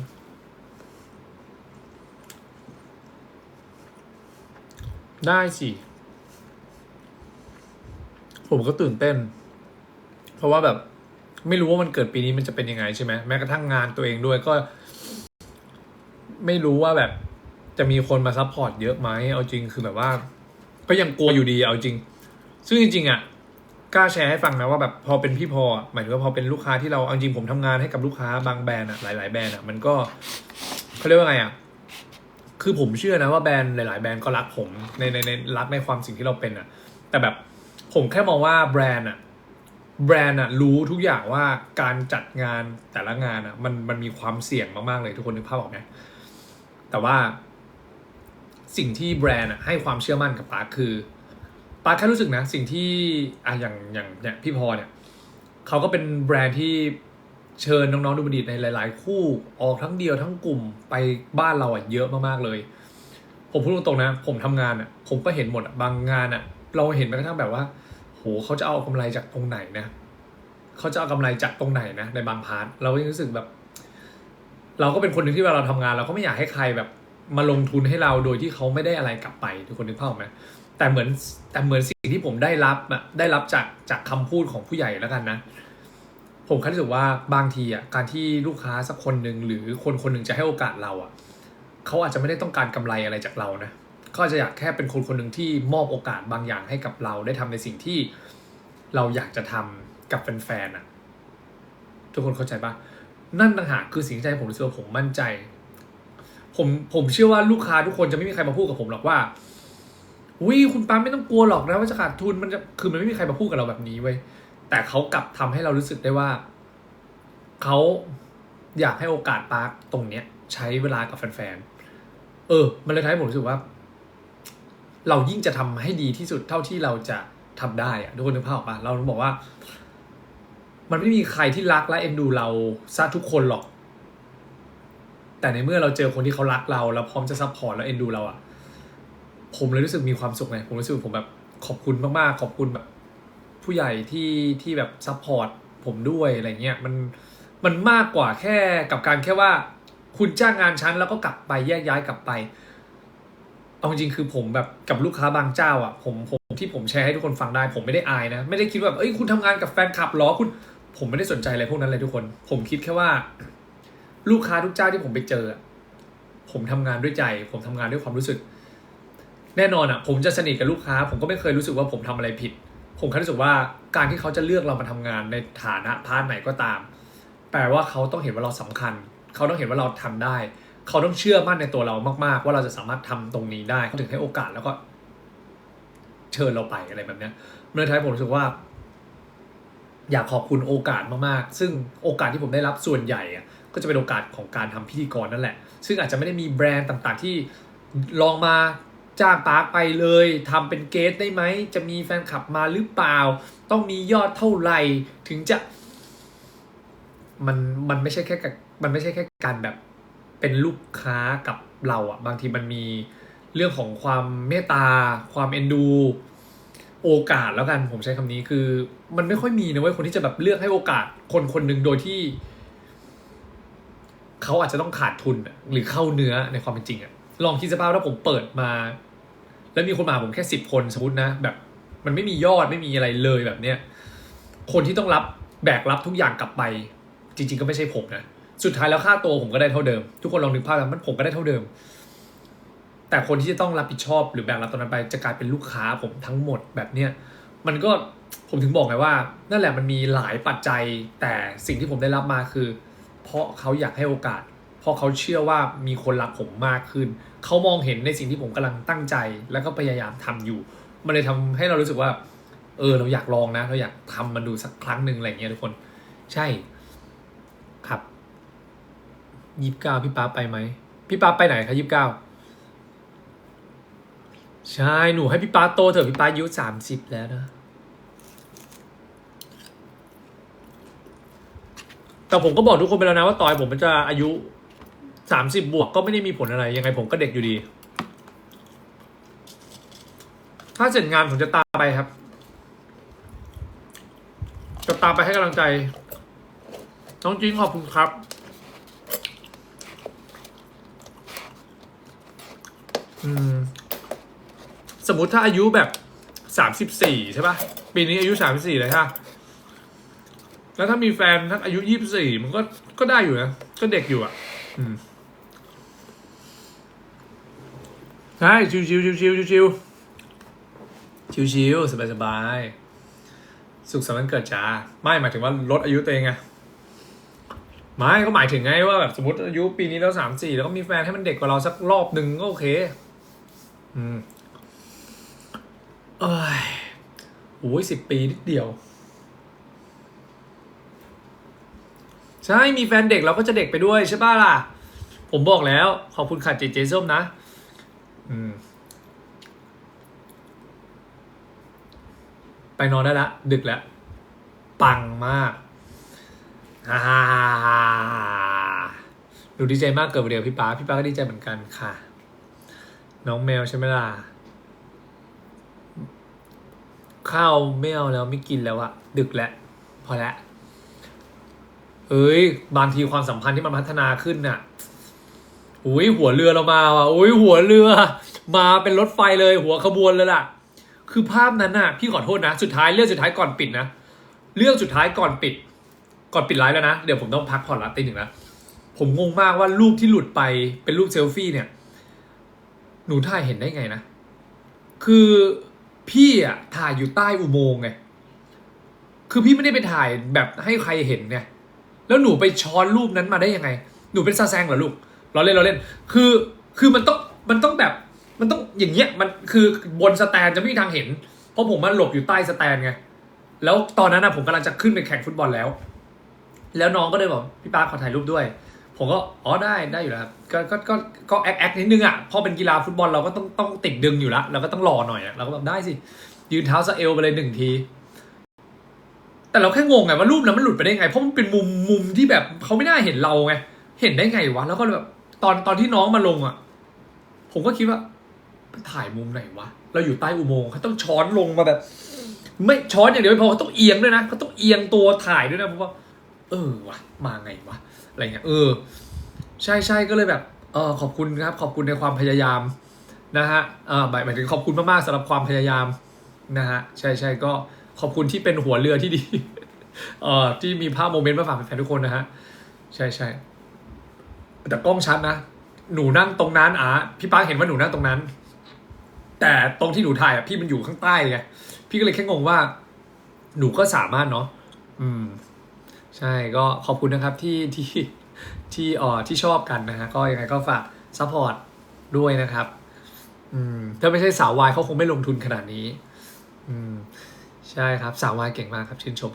ได้สิ ผมก็ตื่นเต้น เพราะว่าแบบไม่รู้ว่ามันเกิดปีนี้มันจะเป็นยังไงใช่ไหมแม้กระทั่งงานตัวเองด้วยก็ ไม่รู้ว่าแบบจะมีคนมาซัพพอร์ตเยอะไหมเอาจริงคือแบบว่า ก็ยังกลัวอยู่ดีเอาจริง ซึ่งจริงๆอ่ะกล้าแชร์ให้ฟังนะว่าแบบพอเป็นพี่พอหมายถึงว่าพอเป็นลูกค้าที่เราเอาจริงผมทำงานให้กับลูกค้าบางแบรนด์อ่ะหลายๆแบรนด์อ่ะมันก็เขาเรียกว่าไงอ่ะคือผมเชื่อนะว่าแบรนด์หลายๆแบรนด์ก็รักผมในรักในความสิ่งที่เราเป็นอ่ะแต่แบบผมแค่มองว่าแบรนด์อ่ะรู้ทุกอย่างว่าการจัดงานแต่ละงานอ่ะมันมีความเสี่ยงมากๆเลยทุกคนนึกภาพออกไหมแต่ว่าสิ่งที่แบรนด์ให้ความเชื่อมั่นกับปาร์คคือปาร์คแค่รู้สึกนะสิ่งที่อย่างเนี่ยพี่พอเนี่ยเขาก็เป็นแบรนด์ที่เชิญน้องๆดูบัณฑิตในหลายๆคู่ออกทั้งเดียวทั้งกลุ่มไปบ้านเราเยอะมากๆเลยผมพูดตรงๆนะผมทำงานผมก็เห็นหมดบางงานเราเห็นแม้กระทั่งแบบว่าโหเขาจะเอากำไรจากตรงไหนนะเขาจะเอากำไรจากตรงไหนนะในบางพาร์ทเราก็ยังรู้สึกแบบ เราก็เป็นคนหนึ่งที่เวลาเราทำงานเราก็ไม่อยากให้ใครแบบมาลงทุนให้เราโดยที่เขาไม่ได้อะไรกลับไปทุกคนนึกภาพออกไหมแต่เหมือนสิ่งที่ผมได้รับจากคำพูดของผู้ใหญ่แล้วกันนะผมแค่รู้สึกว่าบางทีการที่ลูกค้าสักคนหนึ่งหรือคนคนหนึ่งจะให้โอกาสเราเขาอาจจะไม่ได้ต้องการกำไรอะไรจากเรานะเขาอาจจะอยากแค่เป็นคนคนหนึ่งที่มอบโอกาสบางอย่างให้กับเราได้ทำในสิ่งที่เราอยากจะทำกับแฟนๆทุกคนเข้าใจปะ นั่นต่างหากคือสิ่งที่ใจผมรู้สึกว่าผมมั่นใจผมเชื่อว่าลูกค้าทุกคนจะไม่มีใครมาพูดกับผมหรอกว่าคุณปั๊มไม่ต้องกลัวหรอกนะว่าจะขาดทุนมันไม่มีใครมาพูดกับเราแบบนี้เว้ยแต่เขากลับทำให้เรารู้สึกได้ว่าเขาอยากให้โอกาสปาร์คตรงเนี้ยใช้เวลากับแฟนๆมันเลยทำให้ผมรู้สึกว่า เรายิ่งจะทำให้ดีที่สุดเท่าที่เราจะทำได้ทุกคนนึกภาพออกปะเราต้องบอกว่ามันไม่มีใครที่รักและเอ็นดูเราซะทุกคนหรอก แต่ในเมื่อเราเจอคนที่เขารักเราแล้วพร้อมจะซัพพอร์ตแล้วเอ็นดูเราผมเลยรู้สึกมีความสุขไงผมรู้สึกผมแบบขอบคุณมากๆขอบคุณแบบผู้ใหญ่ที่แบบซัพพอร์ตผมด้วยอะไรเงี้ยมันมากกว่าแค่กับการแค่ว่าคุณจ้างงานฉันแล้วก็กลับไปแยกย้ายกลับไปเอาจริงคือผมแบบกับลูกค้าบางเจ้าผมที่ผมแชร์ให้ทุกคนฟังได้ผมไม่ได้อายนะไม่ได้คิดว่าคุณทำงานกับแฟนคลับหรอผมไม่ได้สนใจอะไรพวกนั้นเลยทุกคนผมคิดแค่ว่าลูกค้าทุกเจ้าที่ผมไปเจอผมทำงานด้วยใจผมทำงานด้วยความรู้สึกแน่นอนผมจะสนิทกับลูกค้าผมก็ไม่เคยรู้สึกว่าผมทำอะไรผิดผมแค่รู้สึกว่าการที่เขาจะเลือกเรามาทำงานในฐานะพาร์ทไหนก็ตามแปลว่าเขาต้องเห็นว่าเราสำคัญเขาต้องเห็นว่าเราทำได้เขาต้องเชื่อมั่นในตัวเรามากๆว่าเราจะสามารถทำตรงนี้ได้เขาถึงให้โอกาสแล้วก็เชิญเราไปอะไรแบบนี้เมื่อท้ายผมรู้สึกว่าอยากขอบคุณโอกาสมากๆซึ่งโอกาสที่ผมได้รับส่วนใหญ่ก็จะเป็นโอกาสของการทำพิธีกรนั่นแหละซึ่งอาจจะไม่ได้มีแบรนด์ต่างๆที่ลองมาจ้างปาร์คไปเลยทำเป็นเกสได้ไหมจะมีแฟนคลับมาหรือเปล่าต้องมียอดเท่าไหร่ถึงจะมันไม่ใช่แค่การแบบเป็นลูกค้ากับเราบางทีมันมีเรื่องของความเมตตาความเอ็นดูโอกาสแล้วกันผมใช้คำนี้คือมันไม่ค่อยมีนะเว้ยคนที่จะแบบเลือกให้โอกาสคนหนึ่งโดยที่เขาอาจจะต้องขาดทุนหรือเข้าเนื้อในความเป็นจริงลองคิดสภาพถ้าผมเปิดมาแล้วมีคนมาผมแค่10 คนสมมตินะแบบมันไม่มียอดไม่มีอะไรเลยแบบเนี้ยคนที่ต้องแบกรับทุกอย่างกลับไปจริงๆก็ไม่ใช่ผมนะสุดท้ายแล้วค่าตัวผมก็ได้เท่าเดิมทุกคนลองนึกภาพนะมันผมก็ได้เท่าเดิมแต่คนที่จะต้องรับผิดชอบหรือแบกรับตรงนั้นไปจะกลายเป็นลูกค้าผมทั้งหมดแบบเนี้ยมันก็ผมถึงบอกไงว่านั่นแหละมันมีหลายปัจจัยแต่สิ่งที่ผมได้รับมาคือเพราะเขาอยากให้โอกาสเพราะเขาเชื่อว่ามีคนรักผมมากขึ้นเขามองเห็นในสิ่งที่ผมกำลังตั้งใจแล้วก็พยายามทำอยู่มันเลยทำให้เรารู้สึกว่า เราอยากลองนะเราอยากทำมันดูสักครั้งหนึ่งอะไรเงี้ยทุกคนใช่ครับ29พี่ป๊าไปไหมพี่ป๊าไปไหนคะ29ใช่หนูให้พี่ป๊าโตเถอะพี่ป๊าอายุ30แล้วนะแต่ผมก็บอกทุกคนไปแล้วนะว่าต่อยผมมันจะอายุ30บวกก็ไม่ได้มีผลอะไรยังไงผมก็เด็กอยู่ดีถ้าเสร็จงานผมจะตามไปครับจะตามไปให้กำลังใจน้องจริงขอบคุณครับสมมติถ้าอายุแบบ34ใช่ป่ะปีนี้อายุ34เลยค่ะแล้วถ้ามีแฟนทักอายุ24มันก็ได้อยู่นะก็เด็กอยู่อ่ะใช่ชิวชิวชิวชิวชิวชิวชิวชิวสบายสบายสุขสันต์วันเกิดจ้าไม่หมายถึงว่าลดอายุตัวเองไงไม่ก็หมายถึงไงว่าแบบสมมติอายุปีนี้แล้ว34แล้วก็มีแฟนให้มันเด็กกว่าเราสักรอบหนึ่งก็โอเคเอ้ยโอ้ย10 ปีนิดเดียวใช่มีแฟนเด็กเราก็จะเด็กไปด้วยใช่ป่ะล่ะผมบอกแล้วขอบคุณค่ะเจเจส้มนะไปนอนได้ละดึกแล้วปังมากฮ่าหนูดีใจมากเกิดวันเดียวพี่ป๊าก็ดีใจเหมือนกันค่ะน้องแมวใช่ไหมล่ะข้าวไม่เอาแล้วไม่กินแล้วอะดึกแล้วพอแล้วบางทีความสัมพันธ์ที่มันพัฒนาขึ้นน่ะหัวเรือเรามาว่ะหัวเรือมาเป็นรถไฟเลยหัวขบวนเลยล่ะคือภาพนั้นน่ะพี่ขอโทษนะสุดท้ายเรื่องสุดท้ายก่อนปิดนะเรื่องสุดท้ายก่อนปิดไลฟ์แล้วนะเดี๋ยวผมต้องพักผ่อนละตี 1นะผมงงมากว่ารูปที่หลุดไปเป็นรูปเซลฟี่เนี่ยหนูถ่ายเห็นได้ไงนะคือพี่อะถ่ายอยู่ใต้อุโมงค์ไงคือพี่ไม่ได้ไปถ่ายแบบให้ใครเห็นไงแล้วหนูไปช้อนรูปนั้นมาได้ยังไงหนูเป็นซาแซงเหรอลูกเราเล่นคือมันต้องแบบมันต้องอย่างเงี้ยมันคือบนสแตนจะไม่มีทางเห็นเพราะผมมันหลบอยู่ใต้สแตนไงแล้วตอนนั้นนะผมกำลังจะขึ้นไปแข่งฟุตบอลแล้วน้องก็เลยบอกพี่ป๊าขอถ่ายรูปด้วยผมก็ได้อยู่แล้วครับก็แอคนิดนึงอ่ะพอเป็นกีฬาฟุตบอลเราก็ต้องติดดึงอยู่แล้วเราก็ต้องรอหน่อยเราก็แบบได้สิยืนเท้าสะเอวไปเลย1 ที แต่เราแค่งงไงว่ารูปนั้นมันหลุดไปได้ไงเพราะมันเป็นมุมที่แบบเขาไม่น่าเห็นเราไงเห็นได้ไงวะแล้วก็แบบตอนที่น้องมาลงอ่ะผมก็คิดว่าถ่ายมุมไหนวะเราอยู่ใต้อุโมงค์เขาต้องช้อนลงมาแบบ ไม่ช้อนอย่างเดียวไม่พอเขาต้องเอียงด้วยนะเขาต้องเอียงตัวถ่ายด้วยนะผมว่าวะมาไงวะอะไรเงี้ยใช่ก็เลยแบบขอบคุณครับขอบคุณในความพยายามนะฮะหมายถึงขอบคุณมากๆสำหรับความพยายามนะฮะใช่ก็ขอบคุณที่เป็นหัวเรือที่ดี ที่มีภาพโมเมนต์มาฝากแฟนๆทุกคนนะฮะใช่แต่กล้องชัดนะหนูนั่งตรงนั้นพี่ป้าเห็นว่าหนูนั่งตรงนั้น แต่ตรงที่หนูถ่ายพี่มันอยู่ข้างใต้ไงพี่ก็เลยแค่งงว่าหนูก็สามารถเนาะใช่ก็ขอบคุณนะครับที่ชอบกันนะฮะก็ยังไงก็ฝากซัพพอร์ตด้วยนะครับถ้าไม่ใช่สาววายเขาคงไม่ลงทุนขนาดนี้ใช่ครับสาววายเก่งมากครับชื่นชม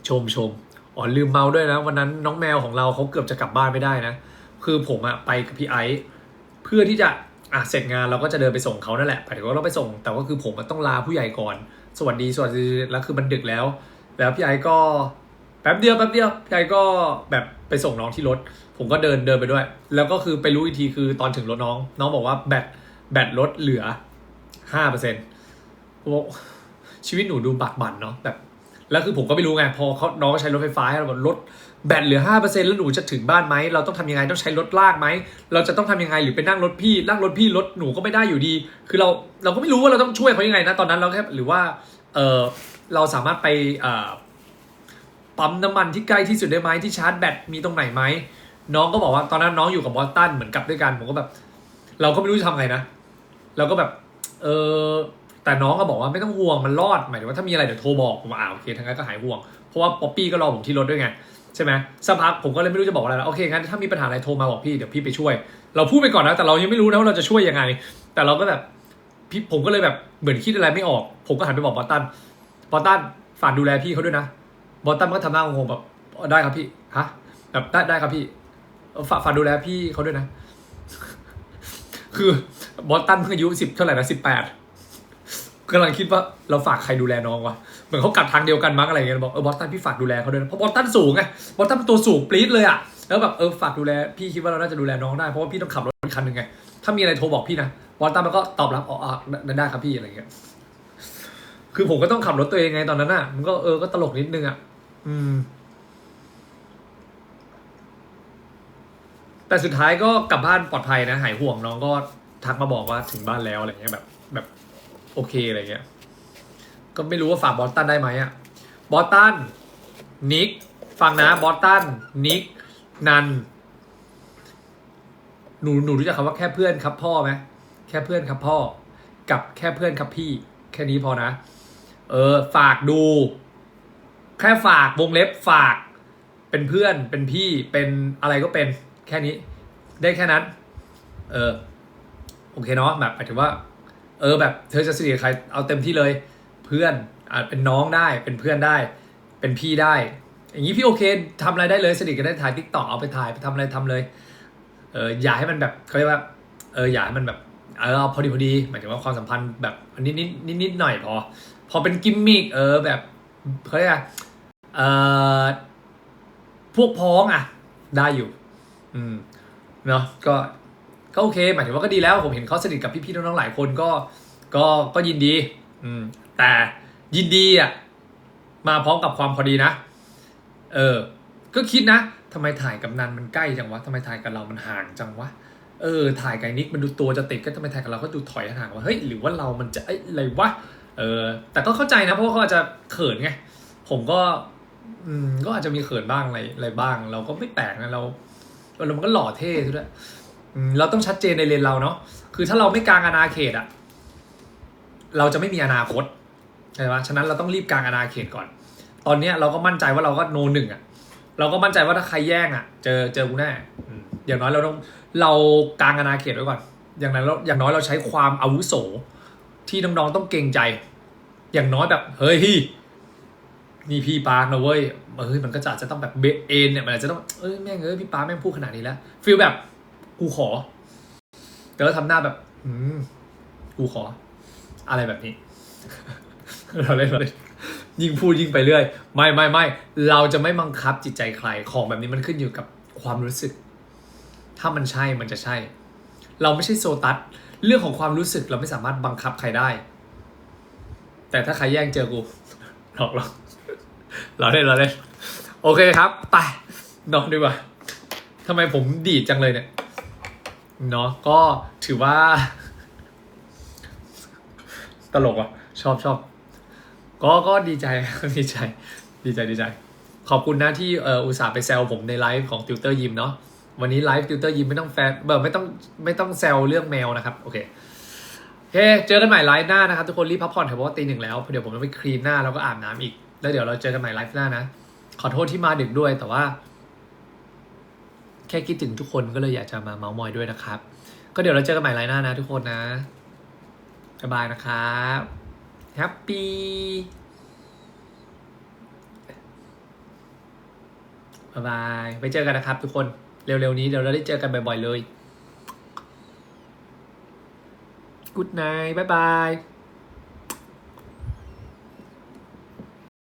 ชมลืมเมาด้วยนะวันนั้นน้องแมวของเราเขาเกือบจะกลับบ้านไม่ได้นะคือผมไปกับพี่ไอซ์เพื่อที่จะเสร็จงานเราก็จะเดินไปส่งเขานั่นแหละแต่ถือว่าเราไปส่งแต่ก็คือผมต้องลาผู้ใหญ่ก่อนสวัสดีแล้วคือมันดึกแล้วพี่ไอซ์ก็แป๊บเดียวพี่ไอซ์ก็แบบไปส่งน้องที่รถผมก็เดินไปด้วยแล้วก็คือไปรู้อีกทีคือตอนถึงรถน้องบอกว่าแบตรถเหลือ 5%โอ้ชีวิตหนูดูบักบั่นเนาะแบบแล้วคือผมก็ไม่รู้ไงพอน้องใช้รถไฟฟ้าเราบอกรถแบตเหลือ 5% แล้วหนูจะถึงบ้านไหมเราต้องทำยังไงต้องใช้รถลากไหมเราจะต้องทำยังไงหรือไปนั่งรถพี่รถหนูก็ไม่ได้อยู่ดีคือเราก็ไม่รู้ว่าเราต้องช่วยเขายังไงนะตอนนั้นเราแค่หรือว่าเราสามารถไปปั๊มน้ำมันที่ใกล้ที่สุดได้ไหมที่ชาร์จแบตมีตรงไหนไหมน้องก็บอกว่าตอนนั้นน้องอยู่กับบอสตันเหมือนกับด้วยกันผมก็แบบเราก็ไม่รู้จะทำไงนะเราก็แบบแต่น้องก็บอกว่าไม่ต้องห่วงมันรอดหมายถึงว่าถ้ามีอะไรเดี๋ยวโทรบอกผมโอเคทั้งนั้นก็หายห่วงเพราะว่าป๊อปปี้ก็รอผมที่รถด้วยไงใช่ไหมสักพักผมก็เลยไม่รู้จะบอกอะไรแล้วโอเคงั้นถ้ามีปัญหาอะไรโทรมาบอกพี่เดี๋ยวพี่ไปช่วยเราพูดไปก่อนนะแต่เรายังไม่รู้นะว่าเราจะช่วยยังไงแต่เราก็แบบ ผมก็เลยแบบเหมือนคิดอะไรไม่ออกผมก็หันไปบอกบอสตันฝากดูแลพี่เขาด้วยนะบอสตันก็ทำหน้างงๆแบบได้ครับพี่ฮะแบบได้ครับพี่ฝากดูแลพี่เขาด้วยนะ คือบอสตันเพิ่งอายุ10เท่าไหร่นะ18กำลังคิดว่าเราฝากใครดูแลน้องวะเหมือนเขากลับทางเดียวกันมั้งอะไรเงี้ยบอกบอสตันพี่ฝากดูแลเขาด้วยนะเพราะบอสตันสูงไงบอสตันเป็นตัวสูงปรี๊ดเลยอะแล้วแบบฝากดูแลพี่คิดว่าเราน่าจะดูแลน้องได้เพราะว่าพี่ต้องขับรถคันหนึ่งไงถ้ามีอะไรโทรบอกพี่นะบอสตันมันก็ตอบรับได้ครับพี่อะไรเงี้ยคือผมก็ต้องขับรถตัวเองไงตอนนั้นน่ะมันก็ก็ตลกนิดนึงอ่ะแต่สุดท้ายก็กลับบ้านปลอดภัยนะหายห่วงน้องก็ทักมาบอกว่าถึงบ้านแล้วอะไรเงี้ยแบบโอเคอะไรเงี้ยก็ไม่รู้ว่าฝากบอสตันได้ไหมอ่ะบอสตันนิกฟังนะบอสตันนิกนันหนูรู้จักคำว่าแค่เพื่อนครับพ่อไหมแค่เพื่อนครับพ่อกับแค่เพื่อนครับพี่แค่นี้พอนะฝากดูแค่ฝากวงเล็บฝากเป็นเพื่อนเป็นพี่เป็นอะไรก็เป็นแค่นี้ได้แค่นั้นโอเคเนาะแบบหมายถึงว่าแบบเธอจะสนิทกับใครเอาเต็มที่เลยเพื่อนเป็นน้องได้เป็นเพื่อนได้เป็นพี่ได้อย่างนี้พี่โอเคทำอะไรได้เลยสนิทกันได้ถ่ายTikTokเอาไปถ่ายไปทำอะไรทำเลยอย่าให้มันแบบเขาเรียกว่าอย่าให้มันแบบเอาพอดีหมายถึงว่าความสัมพันธ์แบบนิดหน่อยพอเป็นกิมมิกแบบเขาเรียกพวกพ้องได้อยู่เนาะก็โอเคหมายถึงว่าก็ดีแล้วผมเห็นเขาสนิทกับพี่ๆน้องๆหลายคนก็ยินดีแต่ยินดีมาพร้อมกับความพอดีนะก็คิดนะทำไมถ่ายกับนันมันใกล้จังวะทำไมถ่ายกับเรามันห่างจังวะถ่ายกับนิกมันดูตัวจะติดก็ทำไมถ่ายกับเราก็ดูถอยห่างว่าเฮ้ยหรือว่าเรามันจะอะไรวะแต่ก็เข้าใจนะเพราะว่าเขาอาจจะเขินไงผมก็อาจจะมีเขินบ้างอะไรบ้างเราก็ไม่แปลกนะเรามันก็หล่อเท่ด้วยเราต้องชัดเจนในเลนเราเนาะคือถ้าเราไม่กางอาณาเขตเราจะไม่มีอนาคตใช่ไหมฉะนั้นเราต้องรีบกางอาณาเขตก่อนตอนนี้เราก็มั่นใจว่าเราก็โนหนึ่งเราก็มั่นใจว่าถ้าใครแย่งเจอกูแน่อย่างน้อยเรากางอาณาเขตไว้ก่อนอย่างน้อยเราใช้ความอาวุโสที่น้องๆต้องเกรงใจอย่างน้อยแบบเฮ้ยนี่พี่ปาร์คนะเว้ยมันก็จะต้องแบบเอ็นเนี่ยมันอาจจะต้องแม่งพี่ปาร์คแม่งพูดขนาดนี้แล้วฟีลแบบกูขอแต่ก็ทำหน้าแบบกูขออะไรแบบนี้ เราเล่นยิ่งพูดยิ่งไปเรื่อยไม่เราจะไม่บังคับจิตใจใครของแบบนี้มันขึ้นอยู่กับความรู้สึกถ้ามันใช่มันจะใช่เราไม่ใช่โซตัสเรื่องของความรู้สึกเราไม่สามารถบังคับใครได้แต่ถ้าใครแย่งเจอกูหลอกเราเล่นโอเคครับไปนอนดีกว่าทำไมผมดีดจังเลยเนี่ยเนาะก็ถือว่าตลกอ่ะชอบก็ดีใจขอบคุณนะที่อุตส่าห์ไปแซวผมในไลฟ์ของติวเตอร์ยิมเนาะวันนี้ไลฟ์ติวเตอร์ยิมไม่ต้องไม่ต้องแซวเรื่องแมวนะครับโอเคเจอกันใหม่ไลฟ์หน้านะครับทุกคนรีบพักผ่อนเถอะเพราะว่าตี 1แล้วเดี๋ยวผมจะไปคลีนหน้าแล้วก็อาบน้ำอีกแล้วเดี๋ยวเราเจอกันใหม่ไลฟ์หน้านะขอโทษที่มาดึกด้วยแต่ว่าแค่คิดถึงทุกคนก็เลยอยากจะมาเม้ามอยด้วยนะครับก็เดี๋ยวเราเจอกันใหม่ไลฟ์หน้านะทุกคนนะบ๊ายบายนะครับแฮปปี้บ๊ายบายไปเจอกันนะครับทุกคนเร็วๆนี้เดี๋ยวเราได้เจอกันบ่อยๆเลย Good night บ๊ายบาย